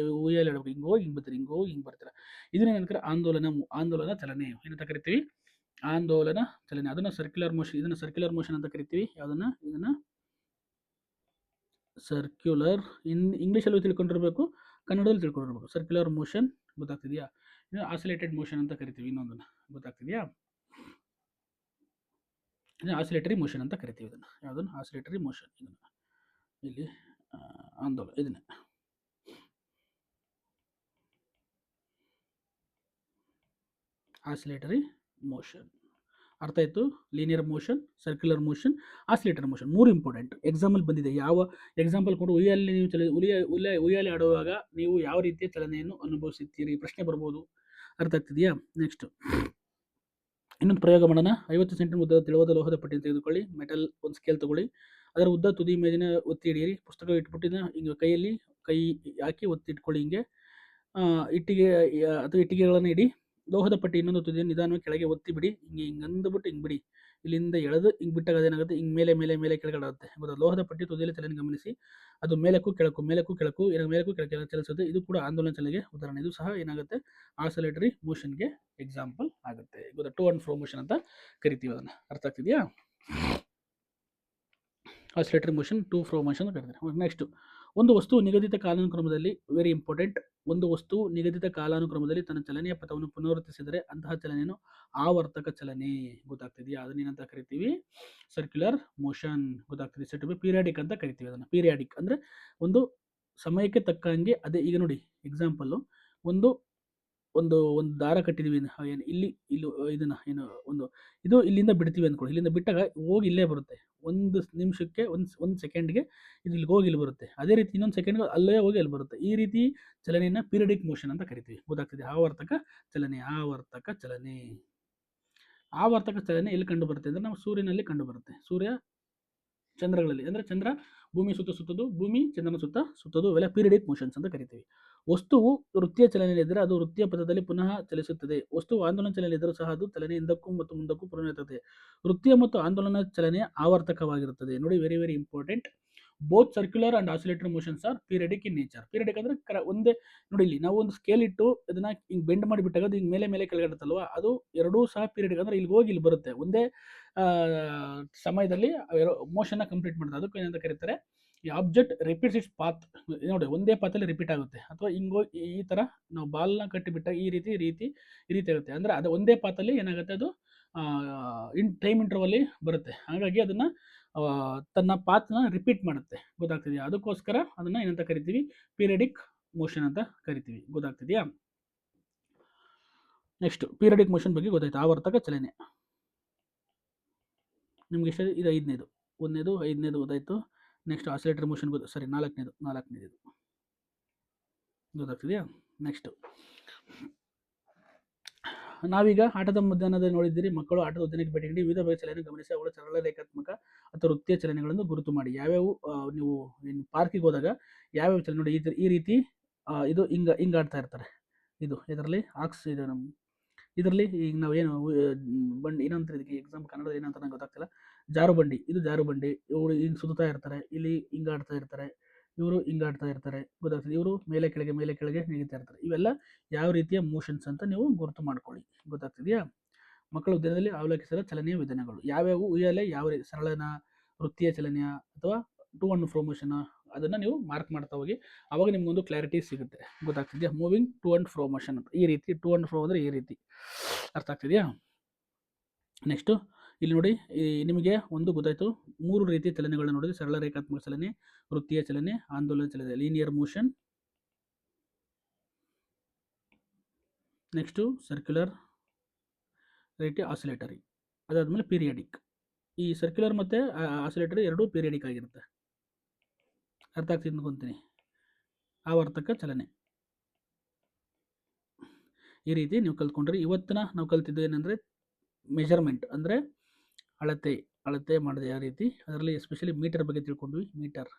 ಉಯ್ಯಾಲೆ ಆಡಬೇಕು, ಹಿಂಗೋಗಿ ಹಿಂಗೆ ಬರ್ತೀರಿ, ಹಿಂಗೋಗಿ ಹಿಂಗೆ ಬರ್ತೀರಾ. ಇದನ್ನೇನಂತಾರೆ? ಆಂದೋಲನ ಚಲನೆ ಏನಂತ ಕರಿತೀವಿ? ಆಂದೋಲನ ಚಲನೆ. ಅದನ್ನ ಸರ್ಕ್ಯುಲರ್ ಮೋಷನ್, ಇದನ್ನ ಸರ್ಕ್ಯುಲರ್ ಮೋಷನ್ ಅಂತ ಕರಿತೀವಿ. ಯಾವುದನ್ನ? ಇದನ್ನ ಸರ್ಕ್ಯುಲರ್. ಇಂಗ್ಲೀಷಲ್ಲೂ ತಿಳ್ಕೊಂಡಿರ್ಬೇಕು, ಕನ್ನಡದಲ್ಲಿ ತಿಳ್ಕೊಂಡಿರ್ಬೇಕು. Circular motion, ಗೊತ್ತಾಗ್ತಿದೆಯಾ? ಇನ್ನು ಆಸಿಲೇಟೆಡ್ ಮೋಷನ್ ಅಂತ ಕರಿತೀವಿ ಇನ್ನೊಂದನ್ನ, ಗೊತ್ತಾಗ್ತಿದೆಯಾ? ಇದನ್ನ ಆಸಿಲೇಟರಿ ಮೋಷನ್ ಅಂತ ಕರಿತೀವಿ. ಇದನ್ನು ಯಾವುದನ್ನು? Oscillatory motion. ಇದನ್ನು ಇಲ್ಲಿ ಆಂದೋಲನ, ಇದನ್ನ ಆಸಿಲೇಟರಿ ಮೋಷನ್. ಅರ್ಥ ಆಯಿತು? Linear motion, circular motion, oscillator motion, 3 important. Example ಬಂದಿದೆ. ಯಾವ ಎಕ್ಸಾಂಪಲ್ ಕೊಡು? ಉಯ್ಯಾಲೆ ನೀವು ಉಯ್ಯಾಲೆ ಆಡುವಾಗ ನೀವು ಯಾವ ರೀತಿಯ ಚಲನೆಯನ್ನು ಅನುಭವಿಸುತ್ತೀರಿ? ಪ್ರಶ್ನೆ ಬರ್ಬೋದು. ಅರ್ಥ ಆಗ್ತಿದೆಯಾ? ನೆಕ್ಸ್ಟ್ ಇನ್ನೊಂದು ಪ್ರಯೋಗ ಮಾಡೋಣ. 50 ಸೆಂಟಿಮೀಟರ್ ಉದ್ದದ ತೆಳುವಾದ ಲೋಹದ ಪಟ್ಟಿಯನ್ನು ತೆಗೆದುಕೊಳ್ಳಿ. ಮೆಟಲ್ ಒಂದು ಸ್ಕೇಲ್ ತಗೊಳ್ಳಿ. ಅದರ ಉದ್ದ ತುದಿ ಮೇಜಿನ ಒತ್ತಿ ಹಿಡಿಯಿರಿ. ಪುಸ್ತಕ ಇಟ್ಬಿಟ್ಟಿನ ಹಿಂಗೆ ಕೈಯಲ್ಲಿ ಕೈ ಹಾಕಿ ಒತ್ತಿ ಇಟ್ಕೊಳ್ಳಿ. ಹಿಂಗೆ ಇಟ್ಟಿಗೆ ಅಥವಾ ಇಟ್ಟಿಗೆಗಳನ್ನು ಇಡಿ. ಲೋಹದ ಪಟ್ಟಿ ಇನ್ನೊಂದು ತುದಿಯನ್ನು ನಿಧಾನವಾಗಿ ಕೆಳಗೆ ಒತ್ತಿ ಬಿಡಿ. ಹಿಂಗೆ ಅಂದುಬಿಟ್ಟು ಹಿಂಗೆ ಬಿಡಿ. ಇಲ್ಲಿಂದ ಎಳೆದು ಹಿಂಗೆ ಬಿಟ್ಟಾಗ ಅದೇನಾಗುತ್ತೆ? ಹಿಂಗೆ ಮೇಲೆ ಮೇಲೆ ಮೇಲೆ ಕೆಳಗಡೆ. ಗೊತ್ತಾ? ಲೋಹದ ಪಟ್ಟಿ ತುದಿಯಲ್ಲಿ ಚಲನೆ ಗಮನಿಸಿ. ಅದು ಮೇಲಕ್ಕೂ ಕೆಳಕ್ಕೂ ಮೇಲಕ್ಕೂ ಕೆಳಕ್ಕೂ ಮೇಲಕ್ಕೂ ಕೆಳಕ್ಕೆ ಚಲಿಸುತ್ತೆ. ಇದು ಕೂಡ ಆಂದೋಲನ ಚಲನೆಗೆ ಉದಾಹರಣೆ. ಇದು ಸಹ ಏನಾಗುತ್ತೆ? ಆಸಿಲೇಟರಿ ಮೋಷನ್ಗೆ ಎಕ್ಸಾಂಪಲ್ ಆಗುತ್ತೆ. ಗೊತ್ತಾ? ಟು ಅಂಡ್ ಫ್ರೋ ಮೋಷನ್ ಅಂತ ಕರಿತೀವಿ ಅದನ್ನು. ಅರ್ಥ ಆಗ್ತಿದೆಯಾ? Oscillatory motion, to fro motion ಅಂತ ಕರಿತಾರೆ. ನೆಕ್ಸ್ಟ್, ಒಂದು ವಸ್ತು ನಿಗದಿತ ಕಾಲಾನುಕ್ರಮದಲ್ಲಿ, ವೆರಿ ಇಂಪಾರ್ಟೆಂಟ್, ಒಂದು ವಸ್ತು ನಿಗದಿತ ಕಾಲಾನುಕ್ರಮದಲ್ಲಿ ತನ್ನ ಚಲನೆಯ ಪಥವನ್ನು ಪುನರಾವರ್ತಿಸಿದರೆ ಅಂತಹ ಚಲನೆಯನ್ನು ಆವರ್ತಕ ಚಲನೆ. ಗೊತ್ತಾಗ್ತಿದೆಯಾ? ಅದನ್ನೇನಂತ ಕರಿತೀವಿ? Circular motion. ಗೊತ್ತಾಗ್ತಿದೆ? ಸೆಟ್ ಬಿ ಪೀರಿಯಾಡಿಕ್ ಅಂತ ಕರಿತೀವಿ ಅದನ್ನು. ಪೀರಿಯಾಡಿಕ್ ಅಂದರೆ ಒಂದು ಸಮಯಕ್ಕೆ ತಕ್ಕಂಗೆ. ಅದೇ ಈಗ ನೋಡಿ ಎಕ್ಸಾಂಪಲ್ಲು, ಒಂದು ಒಂದು ಒಂದು ದಾರ ಕಟ್ಟಿದೀವಿ, ಏನು ಇಲ್ಲಿ ಇದನ್ನ ಏನು ಒಂದು ಇದು ಇಲ್ಲಿಂದ ಬಿಡ್ತೀವಿ ಅಂದ್ಕೊಳ್ಳಿ. ಇಲ್ಲಿಂದ ಬಿಟ್ಟಾಗ ಹೋಗಿ ಇಲ್ಲೇ ಬರುತ್ತೆ. ಒಂದು ನಿಮಿಷಕ್ಕೆ ಒಂದು ಸೆಕೆಂಡ್ಗೆ ಇದು ಇಲ್ಲಿಗೆ ಹೋಗಿ ಇಲ್ಲಿ ಬರುತ್ತೆ. ಅದೇ ರೀತಿ ಇನ್ನೊಂದು ಸೆಕೆಂಡ್ಗೆ ಅಲ್ಲೇ ಹೋಗಿ ಅಲ್ಲಿ ಬರುತ್ತೆ. ಈ ರೀತಿ ಚಲನೆಯನ್ನು ಪೀರಿಯಡಿಕ್ ಮೋಷನ್ ಅಂತ ಕರಿತೀವಿ. ಗೊತ್ತಾಗ್ತಿದೆ? ಆವರ್ತಕ ಚಲನೆ. ಆವರ್ತಕ ಚಲನೆ. ಆವರ್ತಕ ಚಲನೆ ಎಲ್ಲಿ ಕಂಡು ಬರುತ್ತೆ ಅಂದರೆ ನಾವು ಸೂರ್ಯನಲ್ಲಿ ಕಂಡು ಬರುತ್ತೆ. ಸೂರ್ಯ ಚಂದ್ರಗಳಲ್ಲಿ, ಅಂದರೆ ಚಂದ್ರ ಭೂಮಿ ಸುತ್ತ ಸುತ್ತೋದು, ಭೂಮಿ ಚಂದ್ರನ ಸುತ್ತ ಸುತ್ತೋದು, ಇವೆಲ್ಲ ಪೀರಿಯಡಿಕ್ ಮೋಷನ್ಸ್ ಅಂತ ಕರಿತೀವಿ. ವಸ್ತುವು ವೃತ್ತೀಯ ಚಲನೆಯಲ್ಲಿದ್ದರೆ ಅದು ವೃತ್ತೀಯ ಪಥದಲ್ಲಿ ಪುನಃ ಚಲಿಸುತ್ತದೆ. ವಸ್ತುವು ಆಂದೋಲನ ಚಲನೆಯಲ್ಲಿದ್ದರೂ ಸಹ ಅದು ಚಲನೆ ಹಿಂದಕ್ಕೂ ಮತ್ತು ಮುಂದಕ್ಕೂ ಪುನರಾವರ್ತದೆ. ವೃತ್ತೀಯ ಮತ್ತು ಆಂದೋಲನ ಚಲನೆ ಆವರ್ತಕವಾಗಿರುತ್ತದೆ. ನೋಡಿ, very very important. Both circular and oscillatory motions are periodic in nature. Periodic ಅಂದರೆ ಒಂದೇ. ನೋಡಿ, ಇಲ್ಲಿ ನಾವು ಒಂದು ಸ್ಕೇಲ್ ಇಟ್ಟು ಅದನ್ನ ಹಿಂಗೆ ಬೆಂಡ್ ಮಾಡಿಬಿಟ್ಟಾಗ ಅದು ಹಿಂಗೆ ಮೇಲೆ ಮೇಲೆ ಕೆಳಗಡುತ್ತಲ್ವಾ, ಅದು ಎರಡೂ ಸಹ ಪೀರಿಯಡಿಕ್. ಅಂದರೆ ಇಲ್ಲಿ ಹೋಗಿ ಇಲ್ಲಿ ಬರುತ್ತೆ. ಒಂದೇ ಸಮಯದಲ್ಲಿ ಮೋಷನ್ನ ಕಂಪ್ಲೀಟ್ ಮಾಡುತ್ತೆ. ಅದಕ್ಕೆ ಏನಂತ ಕರೀತಾರೆ? ಈ ಆಬ್ಜೆಕ್ಟ್ ರಿಪೀಟ್ಸ್ ಇಟ್ಸ್ ಪಾತ್. ನೋಡಿ, ಒಂದೇ ಪಾತಲ್ಲಿ ರಿಪೀಟ್ ಆಗುತ್ತೆ. ಅಥವಾ ಹಿಂಗೋಗಿ ಈ ಥರ ನಾವು ಬಾಲ್ನ ಕಟ್ಟಿಬಿಟ್ಟಾಗ ಈ ರೀತಿ ಆಗುತ್ತೆ. ಅಂದರೆ ಅದು ಒಂದೇ ಪಾತಲ್ಲಿ ಏನಾಗುತ್ತೆ? ಅದು ಟೈಮ್ ಇಂಟರ್ವಲ್ಲಿ ಬರುತ್ತೆ. ಹಾಗಾಗಿ ಅದನ್ನು ತನ್ನ ಪಾತ್ನ ರಿಪೀಟ್ ಮಾಡುತ್ತೆ. ಗೊತ್ತಾಗ್ತಿದೆಯಾ? ಅದಕ್ಕೋಸ್ಕರ ಅದನ್ನು ಏನಂತ ಕರಿತೀವಿ? ಪೀರಿಯಡಿಕ್ ಮೋಷನ್ ಅಂತ ಕರಿತೀವಿ. ಗೊತ್ತಾಗ್ತಿದೆಯಾ? ನೆಕ್ಸ್ಟ್, ಪೀರಿಯಡಿಕ್ ಮೋಷನ್ ಬಗ್ಗೆ ಗೊತ್ತಾಯ್ತು. ಆವರ್ತಕ ಚಲನೆ ನಿಮ್ಗೆ ಎಷ್ಟು? ಇದು 5ನೇದು. 1ನೇದು 5ನೇದು ಗೊತ್ತಾಯಿತು. ನೆಕ್ಸ್ಟ್ ಆಸಿಲೇಟರಿ ಮೋಷನ್ ಸರಿ, 4ನೇದು ಇದು ಗೊತ್ತಾಗ್ತಿದೆಯಾ? ನೆಕ್ಸ್ಟ್, ನಾವೀಗ ಆಟದ ಮಧ್ಯಾಹ್ನದಲ್ಲಿ ನೋಡಿದ್ದೀರಿ. ಮಕ್ಕಳು ಆಟದ ಉದ್ಯಾನಕ್ಕೆ ಭೇಟಿ ನೀಡಿ ವಿವಿಧ ಬಗೆಯ ಚಲನೆ ಗಮನಿಸಿ ಅವುಗಳ ಸರಳ ರೇಖಾತ್ಮಕ ಅಥವಾ ವೃತ್ತೀಯ ಚಲನೆಗಳನ್ನು ಗುರುತು ಮಾಡಿ. ಯಾವ್ಯಾವ ನೀವು ಪಾರ್ಕಿಗೆ ಹೋದಾಗ ಯಾವ್ಯಾವ ಚಲನೆ ನೋಡಿ, ಈ ರೀತಿ ಇದು ಹಿಂಗೆ ಆಡ್ತಾ ಇರ್ತಾರೆ. ಇದು ಇದರಲ್ಲಿ ಆಕ್ಸ್ ಇದೆ ನಮ್ಮ ಇದರಲ್ಲಿ. ಈಗ ನಾವು ಏನು ಬಂಡಿ ಇನ್ನೊಂದು ಇದಕ್ಕೆ ಎಕ್ಸಾಂಪಲ್ ಕನ್ನಡದ ಏನಂತ ನಂಗೆ ಗೊತ್ತಾಗ್ತಿಲ್ಲ. ಜಾರು ಬಂಡಿ. ಇದು ಜಾರು ಬಂಡಿ. ಇವರು ಹಿಂಗೆ ಸುತ್ತಾ ಇರ್ತಾರೆ, ಇಲ್ಲಿ ಹಿಂಗೆ ಆಡ್ತಾ ಇರ್ತಾರೆ, ಇವರು ಹಿಂಗೆ ಆಡ್ತಾ ಇರ್ತಾರೆ. ಗೊತ್ತಾಗ್ತದೆ? ಇವರು ಮೇಲೆ ಕೆಳಗೆ ನೆಗಿತಾ ಇರ್ತಾರೆ. ಇವೆಲ್ಲ ಯಾವ ರೀತಿಯ ಮೋಷನ್ಸ್ ಅಂತ ನೀವು ಗುರುತು ಮಾಡ್ಕೊಳ್ಳಿ. ಗೊತ್ತಾಗ್ತಿದೆಯಾ? ಮಕ್ಕಳ ಉದ್ಯಾನದಲ್ಲಿ ಅವಲೋಕಿಸಿದ ಚಲನೆಯ ವಿಧಾನಗಳು ಯಾವ್ಯಾವು? ಉಯ್ಯಾಲೆ ಯಾವ ಸರಳನ, ವೃತ್ತೀಯ ಚಲನೆಯ, ಅಥವಾ ಟು ಅಂಡ್ ಫ್ರೋ ಮೋಷನ್, ಅದನ್ನು ನೀವು ಮಾರ್ಕ್ ಮಾಡ್ತಾ ಹೋಗಿ. ಅವಾಗ ನಿಮ್ಗೊಂದು ಕ್ಲಾರಿಟಿ ಸಿಗುತ್ತೆ. ಗೊತ್ತಾಗ್ತಿದೆಯಾ? Moving to and fro motion ಅಂತ. ಈ ರೀತಿ ಟು ಅಂಡ್ ಫ್ರೋ ಅಂದರೆ ಈ ರೀತಿ. ಅರ್ಥ ಆಗ್ತಿದೆಯಾ? ನೆಕ್ಸ್ಟು ಇಲ್ಲಿ ನೋಡಿ, ನಿಮಗೆ ಒಂದು ಗೊತ್ತಾಯಿತು. 3 ರೀತಿಯ ಚಲನೆಗಳನ್ನ ನೋಡಿದ್ರೆ: ಸರಳ ರೇಖಾತ್ಮಕ ಚಲನೆ, ವೃತ್ತೀಯ ಚಲನೆ, ಆಂದೋಲನ ಚಲನೆ, ಲೀನಿಯರ್ ಮೋಷನ್. ನೆಕ್ಸ್ಟು ಸರ್ಕ್ಯುಲರ್, ರೀತಿ ಆಸಿಲೇಟರಿ. ಅದಾದಮೇಲೆ ಪೀರಿಯಡಿಕ್. ಈ ಸರ್ಕ್ಯುಲರ್ ಮತ್ತು ಆಸಿಲೇಟರಿ ಎರಡೂ ಪೀರಿಯಡಿಕ್ ಆಗಿರುತ್ತೆ. ಅರ್ಥ ಆಗ್ತಿದೆ ಅನ್ಕೊಂತೀನಿ. ಆವರ್ತಕ ಚಲನೆ. ಈ ರೀತಿ ನೀವು ಕಲ್ತ್ಕೊಂಡ್ರಿ. ಇವತ್ತಿನ ನಾವು ಕಲ್ತಿದ್ದು ಏನಂದರೆ ಮೆಜರ್ಮೆಂಟ್ ಅಂದರೆ ಅಳತೆ. ಅಳತೆ ಮಾಡಿದೆ ಯಾವ ರೀತಿ, ಅದರಲ್ಲಿ ಎಸ್ಪೆಷಲಿ ಮೀಟರ್ ಬಗ್ಗೆ ತಿಳ್ಕೊಂಡ್ವಿ. ಮೀಟರ್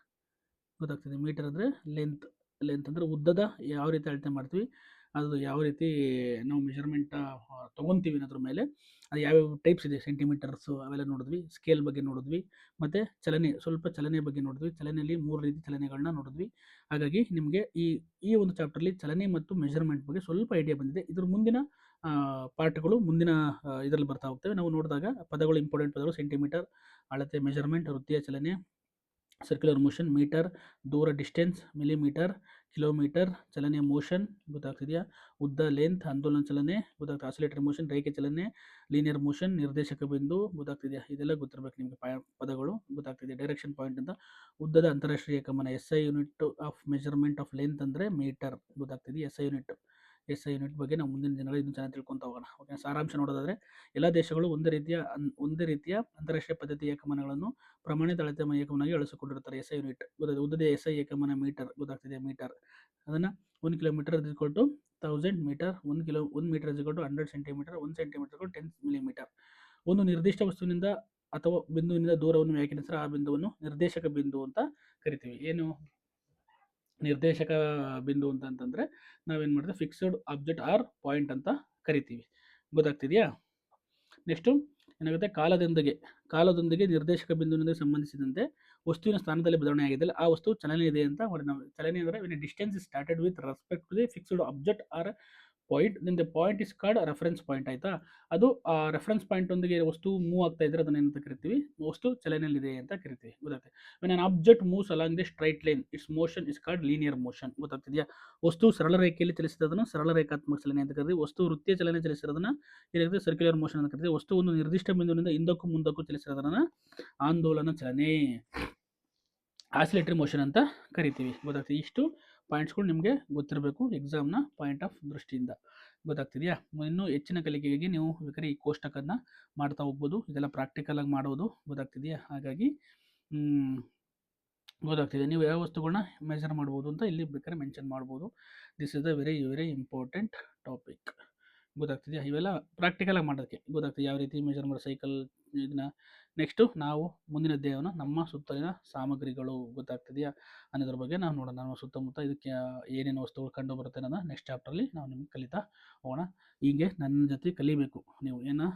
ಗೊತ್ತಾಗ್ತದೆ. ಮೀಟರ್ ಅಂದರೆ ಲೆಂತ್ ಅಂದರೆ ಉದ್ದದ ಯಾವ ರೀತಿ ಅಳತೆ ಮಾಡ್ತೀವಿ, ಅದು ಯಾವ ರೀತಿ ನಾವು ಮೆಜರ್ಮೆಂಟ್ ತೊಗೊತೀವಿ ಅನ್ನೋದ್ರ ಮೇಲೆ ಅದು ಯಾವ್ಯಾವ ಟೈಪ್ಸ್ ಇದೆ, ಸೆಂಟಿಮೀಟರ್ಸು ಅವೆಲ್ಲ ನೋಡಿದ್ವಿ. ಸ್ಕೇಲ್ ಬಗ್ಗೆ ನೋಡಿದ್ವಿ, ಮತ್ತು ಸ್ವಲ್ಪ ಚಲನೆ ಬಗ್ಗೆ ನೋಡಿದ್ವಿ. ಚಲನೆಯಲ್ಲಿ 3 ರೀತಿ ಚಲನೆಗಳನ್ನ ನೋಡಿದ್ವಿ. ಹಾಗಾಗಿ ನಿಮಗೆ ಈ ಒಂದು ಚಾಪ್ಟರ್ಲಿ ಚಲನೆ ಮತ್ತು ಮೆಜರ್ಮೆಂಟ್ ಬಗ್ಗೆ ಸ್ವಲ್ಪ ಐಡಿಯಾ ಬಂದಿದೆ. ಇದ್ರ ಮುಂದಿನ ಪಾರ್ಟ್ಗಳು ಮುಂದಿನ ಇದರಲ್ಲಿ ಬರ್ತಾ ಹೋಗ್ತವೆ. ನಾವು ನೋಡಿದಾಗ ಪದಗಳು, ಇಂಪಾರ್ಟೆಂಟ್ ಪದಗಳು: ಸೆಂಟಿಮೀಟರ್ ಅಳತೆ, ಮೆಜರ್ಮೆಂಟ್, ವೃತ್ತೀಯ ಚಲನೆ, ಸರ್ಕ್ಯುಲರ್ ಮೋಷನ್, ಮೀಟರ್ ದೂರ ಡಿಸ್ಟೆನ್ಸ್, ಮಿಲಿಮೀಟರ್, ಕಿಲೋಮೀಟರ್, ಚಲನೆ ಮೋಷನ್ ಗೊತ್ತಾಗ್ತಿದೆಯಾ, ಉದ್ದ ಲೆಂತ್, ಆಂದೋಲನ ಚಲನೆ ಗೊತ್ತಾಗ್ತದೆ, ಆಸಿಲೇಟರಿ ಮೋಷನ್, ರೇಖೆ ಚಲನೆ, ಲೀನಿಯರ್ ಮೋಷನ್, ನಿರ್ದೇಶಕ ಬಿಂದು ಗೊತ್ತಾಗ್ತಿದೆಯಾ, ಇದೆಲ್ಲ ಗೊತ್ತಿರಬೇಕು ನಿಮಗೆ. ಪದಗಳು ಗೊತ್ತಾಗ್ತಿದೆ. ಡೈರೆಕ್ಷನ್ ಪಾಯಿಂಟ್ ಅಂತ, ಉದ್ದದ ಅಂತಾರಾಷ್ಟ್ರೀಯ ಏಕಮಾನ. SI unit of measurement of length ಅಂದರೆ ಮೀಟರ್ ಗೊತ್ತಾಗ್ತಿದೆ. SI ಯೂನಿಟ್ ಬಗ್ಗೆ ನಾವು ಮುಂದಿನ ದಿನಗಳಲ್ಲಿ ಇನ್ನೂ ಚೆನ್ನಾಗಿ ತಿಳ್ಕೊಂತ ಹೋಗೋಣ. ಓಕೆ, ಸಾರಾಂಶ ನೋಡೋದಾದರೆ ಎಲ್ಲ ದೇಶಗಳು ಒಂದೇ ರೀತಿಯ ಅಂತಾರಾಷ್ಟ್ರೀಯ ಪದ್ಧತಿ ಏಕಮಾನಗಳನ್ನು ಪ್ರಮಾಣಿತ ಅಳತೆ ಏಕಮಾನವಾಗಿ ಅಳಿಸಿಕೊಂಡಿರ್ತಾರೆ. SI ಯೂನಿಟ್ ಗೊತ್ತಾಗಿದೆ. ಉದ್ದದ SI ಏಕಮಾನ ಮೀಟರ್ ಗೊತ್ತಾಗ್ತಿದೆ. ಮೀಟರ್ ಅದನ್ನು 1 kilometre = 1000 metre, 1 metre = 100 centimetre, 1 centimetre = 10 millimetre. ಒಂದು ನಿರ್ದಿಷ್ಟ ವಸ್ತುವಿನಿಂದ ಅಥವಾ ಬಿಂದುವಿನಿಂದ ದೂರವನ್ನು ವ್ಯಾಖ್ಯಾನಿಸಿದರೆ ಆ ಬಿಂದುವನ್ನು ನಿರ್ದೇಶಕ ಬಿಂದು ಅಂತ ಕರಿತೀವಿ. ಏನು ನಿರ್ದೇಶಕ ಬಿಂದು ಅಂತಂದರೆ ನಾವೇನು ಮಾಡ್ತೀವಿ, ಫಿಕ್ಸ್ಡ್ ಆಬ್ಜೆಕ್ಟ್ ಆರ್ ಪಾಯಿಂಟ್ ಅಂತ ಕರಿತೀವಿ. ಗೊತ್ತಾಗ್ತಿದೆಯಾ. ನೆಕ್ಸ್ಟು ಏನಾಗುತ್ತೆ, ಕಾಲದೊಂದಿಗೆ ನಿರ್ದೇಶಕ ಬಿಂದುವಿನಿಂದ ಸಂಬಂಧಿಸಿದಂತೆ ವಸ್ತುವಿನ ಸ್ಥಾನದಲ್ಲಿ ಬದಲಾವಣೆ ಆಗಿದ್ದಲ್ಲಿ ಆ ವಸ್ತು ಚಲನೆ ಇದೆ ಅಂತ ನಾವು. ಚಲನೆ ಅಂದರೆ distance is started with respect to the fixed object or point, then the point is called reference point. ಆಯಿತಾ, ಅದು ಆ ರೆಫರೆನ್ಸ್ ಪಾಯಿಂಟ್ ಒಂದಿಗೆ ವಸ್ತು ಮೂವ್ ಆಗ್ತಾ ಇದ್ರೆ ಅದನ್ನ ಏನಂತ ಕರಿತೀವಿ, ವಸ್ತು ಚಲನೆಯಲ್ಲಿದೆ ಅಂತ ಕರಿತೀವಿ. ಗೊತ್ತಾಗ್ತದೆ. When an object moves along the straight line its motion is called linear motion. ಗೊತ್ತಾಗ್ತಿದೆಯಾ. ವಸ್ತು ಸರಳ ರೇಖೆಯಲ್ಲಿ ಚಲಿಸಿರೋದನ್ನು ಸರಳ ರೇಖಾತ್ಮಕ ಚಲನೆ ಅಂತ ಕರಿತೀವಿ. ವಸ್ತು ವೃತ್ತೀಯ ಚಲನೆ ಚಲಿಸಿರೋದನ್ನ ಏನಾಗುತ್ತೆ, ಸರ್ಕ್ಯುಲರ್ ಮೋಷನ್ ಅಂತ ಕರಿತೀವಿ. ವಸ್ತು ಒಂದು ನಿರ್ದಿಷ್ಟ ಬಿಂದುವಿನಿಂದ ಹಿಂದಕ್ಕೂ ಮುಂದಕ್ಕೂ ಚಲಿಸಿರೋದನ್ನ ಆಂದೋಲನ ಚಲನೆ, ಆಸಿಲೇಟರಿ ಮೋಷನ್ ಅಂತ ಕರಿತೀವಿ. ಗೊತ್ತಾಗ್ತದೆ. ಇಷ್ಟು ಪಾಯಿಂಟ್ಸ್ಗಳು ನಿಮಗೆ ಗೊತ್ತಿರಬೇಕು ಎಕ್ಸಾಮ್ನ ಪಾಯಿಂಟ್ ಆಫ್ ದೃಷ್ಟಿಯಿಂದ. ಗೊತ್ತಾಗ್ತಿದೆಯಾ. ಇನ್ನೂ ಹೆಚ್ಚಿನ ಕಲಿಕೆಗೆ ನೀವು ಬೇಕಾದ್ರೆ ಈ ಕೋಷ್ಟಕನ ಮಾಡ್ತಾ ಹೋಗ್ಬೋದು. ಇದೆಲ್ಲ ಪ್ರಾಕ್ಟಿಕಲ್ ಆಗಿ ಮಾಡೋದು. ಗೊತ್ತಾಗ್ತಿದೆಯಾ. ಹಾಗಾಗಿ ಗೊತ್ತಾಗ್ತಿದೆ. ನೀವು ಯಾವ ವಸ್ತುಗಳನ್ನ ಮೆಜರ್ ಮಾಡ್ಬೋದು ಅಂತ ಇಲ್ಲಿ ಬೇಕಾದ್ರೆ ಮೆನ್ಷನ್ ಮಾಡ್ಬೋದು. This is the very very important topic. ಗೊತ್ತಾಗ್ತಿದೆಯಾ. ಇವೆಲ್ಲ ಪ್ರಾಕ್ಟಿಕಲ್ ಆಗಿ ಮಾಡೋದಕ್ಕೆ ಗೊತ್ತಾಗ್ತದೆ, ಯಾವ ರೀತಿ ಮೆಜರ್ ಮಾಡೋ ಸೈಕಲ್ ಇದನ್ನ. ನೆಕ್ಸ್ಟು ನಾವು ಮುಂದಿನ ಅಧ್ಯಾಯವನ್ನು ನಮ್ಮ ಸುತ್ತಲಿನ ಸಾಮಗ್ರಿಗಳು ಗೊತ್ತಾಗ್ತಿದೆಯಾ ಅನ್ನೋದ್ರ ಬಗ್ಗೆ ನಾವು ನೋಡೋಣ. ನಮ್ಮ ಸುತ್ತಮುತ್ತ ಇದಕ್ಕೆ ಏನೇನು ವಸ್ತುಗಳು ಕಂಡು ಬರುತ್ತೆ ಅನ್ನೋದು ನೆಕ್ಸ್ಟ್ ಚಾಪ್ಟರ್ಲಿ ನಾವು ನಿಮ್ಗೆ ಕಲಿತಾ ಹೋಗೋಣ. ಹೀಗೆ ನನ್ನ ಜೊತೆ ಕಲಿಬೇಕು ನೀವು. ಏನು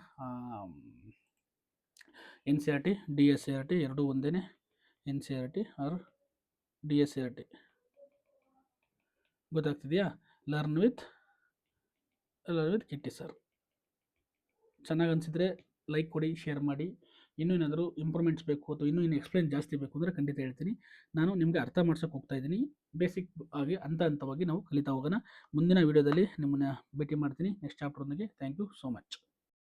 NCERT DSCERT ಎರಡೂ ಒಂದೇ. NCERT ಆರ್ DSCERT ಗೊತ್ತಾಗ್ತಿದೆಯಾ. Learn with Kitti sir. ಚೆನ್ನಾಗಿ ಅನಿಸಿದರೆ ಲೈಕ್ ಕೊಡಿ, ಶೇರ್ ಮಾಡಿ. ಇನ್ನೂ ಏನಾದರೂ ಇಂಪ್ರೂವ್ಮೆಂಟ್ಸ್ ಬೇಕು ಅಥವಾ ಇನ್ನೂ ಎಕ್ಸ್ಪ್ಲೈನ್ ಜಾಸ್ತಿ ಬೇಕು ಅಂದರೆ ಖಂಡಿತ ಹೇಳ್ತೀನಿ. ನಾನು ನಿಮಗೆ ಅರ್ಥ ಮಾಡ್ಸೋಕೆ ಹೋಗ್ತಾ ಇದ್ದೀನಿ. ಬೇಸಿಕ್ ಆಗಿ ಹಂತವಾಗಿ ನಾವು ಕಲಿತಾ ಹೋಗೋಣ. ಮುಂದಿನ ವೀಡಿಯೋದಲ್ಲಿ ನಿಮ್ಮನ್ನು ಭೇಟಿ ಮಾಡ್ತೀನಿ ನೆಕ್ಸ್ಟ್ ಚಾಪ್ಟರ್ನೊಂದಿಗೆ. Thank you so much.